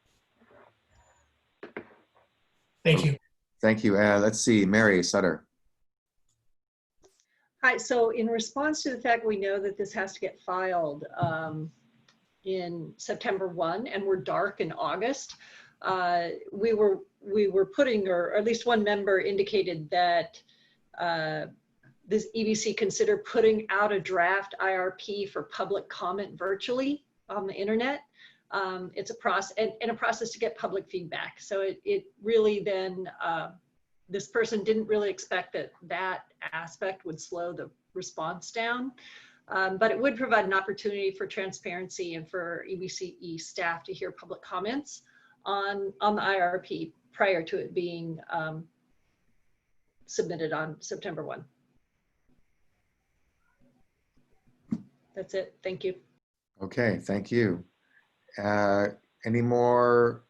Speaker 18: Thank you.
Speaker 2: Thank you. Let's see, Mary Sutter.
Speaker 10: Hi, so in response to the fact we know that this has to get filed in September 1 and we're dark in August, we were putting, or at least one member indicated that this EBC consider putting out a draft IRP for public comment virtually on the internet. It's a process and a process to get public feedback. So it really then, this person didn't really expect that aspect would slow the response down. But it would provide an opportunity for transparency and for EBCE staff to hear public comments on the IRP prior to it being submitted on September 1. That's it. Thank you.
Speaker 2: Okay, thank you. Any more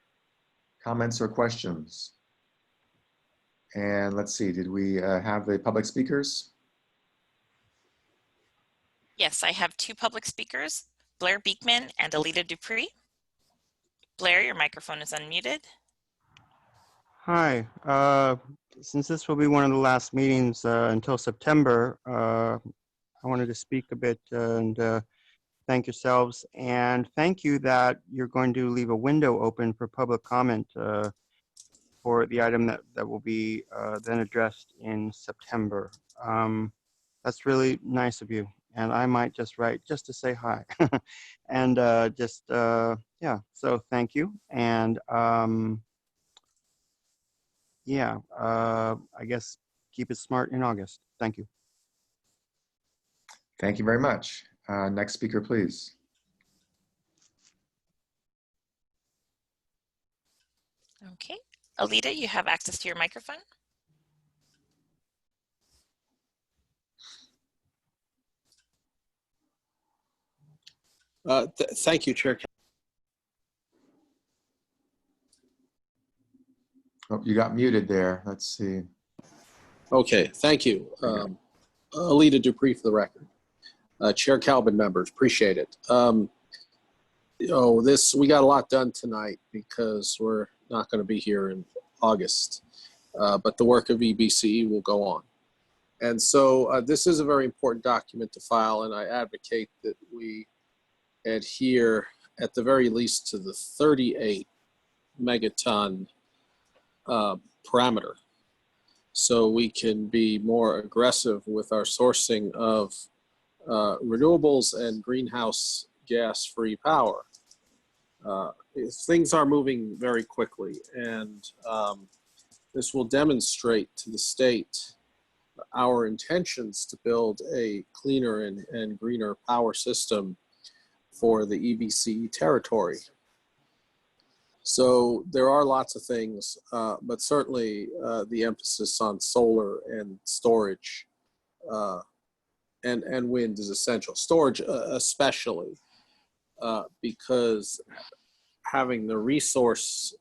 Speaker 2: comments or questions? And let's see, did we have the public speakers?
Speaker 1: Yes, I have two public speakers, Blair Beekman and Alita Dupree. Blair, your microphone is unmuted.
Speaker 15: Hi. Since this will be one of the last meetings until September, I wanted to speak a bit and thank yourselves, and thank you that you're going to leave a window open for public comment for the item that will be then addressed in September. That's really nice of you. And I might just write just to say hi. And yeah, so thank you. And yeah, I guess keep it smart in August. Thank you.
Speaker 2: Thank you very much. Next speaker, please.
Speaker 1: Okay, Alita, you have access to your microphone.
Speaker 16: Thank you, Chair.
Speaker 2: Oh, you got muted there. Let's see.
Speaker 16: Okay, thank you. Alita Dupree for the record. Chair Calvin, members, appreciate it. We got a lot done tonight because we're not going to be here in August, but the work of EBCE will go on. And so this is a very important document to file, and I advocate that we adhere at the very least to the 38 megaton parameter, so we can be more aggressive with our sourcing of renewables and greenhouse gas-free power. Things are moving very quickly, and this will demonstrate to the state our intentions to build a cleaner and greener power system for the EBCE territory. So there are lots of things, but certainly the emphasis on solar and storage and wind is essential. Storage especially, because having the resource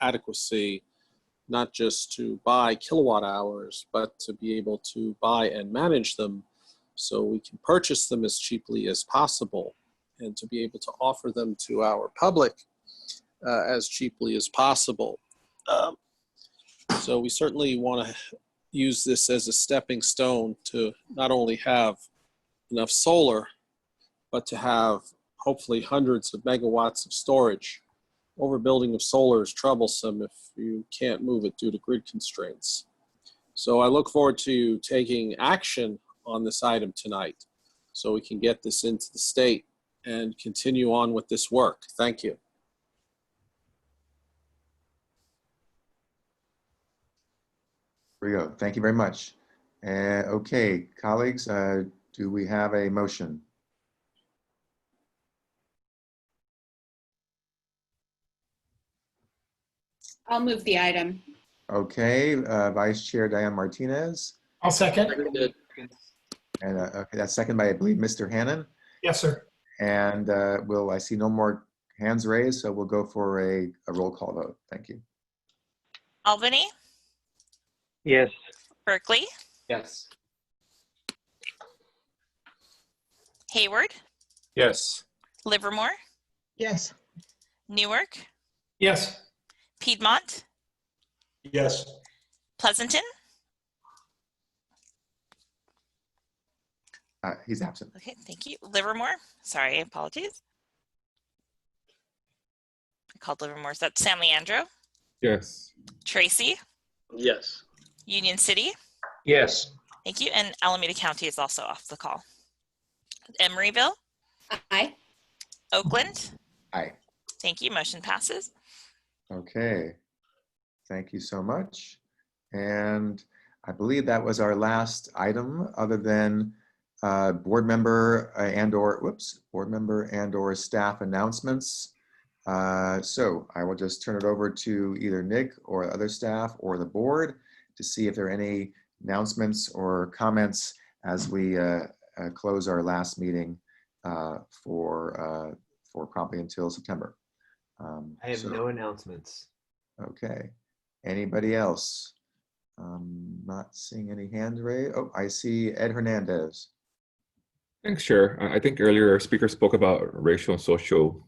Speaker 16: adequacy, not just to buy kilowatt hours, but to be able to buy and manage them so we can purchase them as cheaply as possible and to be able to offer them to our public as cheaply as possible. So we certainly want to use this as a stepping stone to not only have enough solar, but to have hopefully hundreds of megawatts of storage. Overbuilding of solar is troublesome if you can't move it due to grid constraints. So I look forward to taking action on this item tonight so we can get this into the state and continue on with this work. Thank you.
Speaker 2: There we go. Thank you very much. Okay, colleagues, do we have a motion?
Speaker 11: I'll move the item.
Speaker 2: Okay, Vice Chair Diane Martinez.
Speaker 18: I'll second.
Speaker 2: And okay, that's second by, I believe, Mr. Hannon.
Speaker 18: Yes, sir.
Speaker 2: And I see no more hands raised, so we'll go for a roll call vote. Thank you.
Speaker 1: Albany,
Speaker 5: Yes.
Speaker 1: Berkeley,
Speaker 5: Yes.
Speaker 1: Hayward,
Speaker 14: Yes.
Speaker 1: Livermore,
Speaker 8: Yes.
Speaker 1: Newark,
Speaker 18: Yes.
Speaker 1: Piedmont,
Speaker 4: Yes.
Speaker 1: Pleasanton.
Speaker 2: He's absent.
Speaker 1: Okay, thank you. Livermore, sorry, apologies. I called Livermore. So that's San Leandro,
Speaker 6: Yes.
Speaker 1: Tracy,
Speaker 5: Yes.
Speaker 1: Union City.
Speaker 5: Yes.
Speaker 1: Thank you. And Alameda County is also off the call. Emeryville.
Speaker 11: Aye.
Speaker 1: Oakland.
Speaker 2: Aye.
Speaker 1: Thank you. Motion passes.
Speaker 2: Okay. Thank you so much. And I believe that was our last item other than board member and or staff announcements. So I will just turn it over to either Nick or other staff or the board to see if there are any announcements or comments as we close our last meeting for probably until September.
Speaker 12: I have no announcements.
Speaker 2: Okay. Anybody else? Not seeing any hands raised. Oh, I see Ed Hernandez.
Speaker 6: Thanks, Chair. I think earlier our speaker spoke about racial and social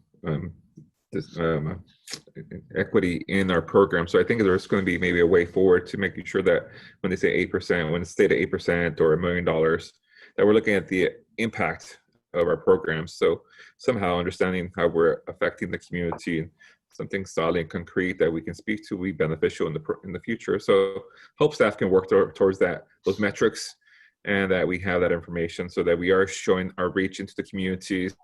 Speaker 6: equity in our program. So I think there's going to be maybe a way forward to making sure that when they say 8%, when it's stated 8% or $1 million, that we're looking at the impact of our programs. So somehow understanding how we're affecting the community and something solid and concrete that we can speak to will be beneficial in the future. So hope staff can work towards those metrics, and that we have that information so that we are showing our reach into the communities,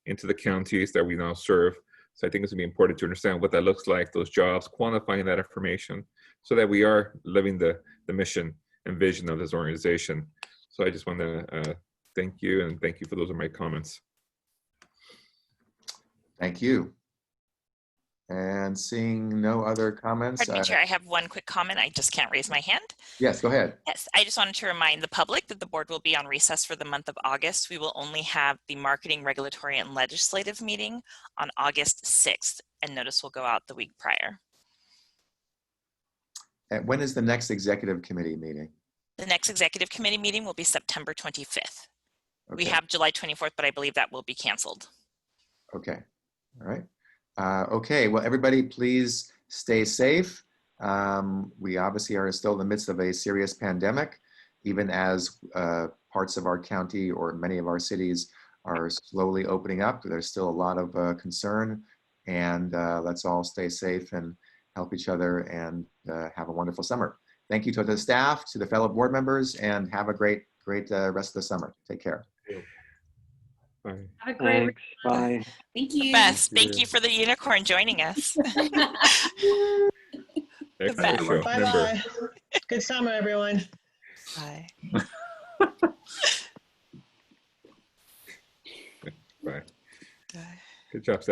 Speaker 6: into the counties that we now serve. So I think it's gonna be important to understand what that looks like, those jobs, quantifying that information so that we are living the mission and vision of this organization. So I just want to thank you, and thank you for those are my comments.
Speaker 2: Thank you. And seeing no other comments.
Speaker 1: Pardon me, Chair, I have one quick comment. I just can't raise my hand.
Speaker 2: Yes, go ahead.
Speaker 1: Yes, I just wanted to remind the public that the board will be on recess for the month of August. We will only have the marketing, regulatory, and legislative meeting on August 6th, and notice will go out the week prior.
Speaker 2: And when is the next executive committee meeting?
Speaker 1: The next executive committee meeting will be September 25th. We
Speaker 2: Okay.
Speaker 1: have July 24th, but I believe that will be canceled.
Speaker 2: Okay, all right. Okay, well, everybody please stay safe. We obviously are still in the midst of a serious pandemic, even as parts of our county or many of our cities are slowly opening up. There's still a lot of concern, and let's all stay safe and help each other and have a wonderful summer. Thank you to the staff, to the fellow board members, and have a great rest of the summer. Take care.
Speaker 5: Bye.
Speaker 10: Have a great
Speaker 5: Thanks. Bye.
Speaker 11: Thank you.
Speaker 1: Best. Thank you for the unicorn joining us.
Speaker 6: Next
Speaker 1: best.
Speaker 6: show, remember.
Speaker 8: Bye-bye. Good summer, everyone.
Speaker 1: Bye.
Speaker 6: Bye. Good job, Steph.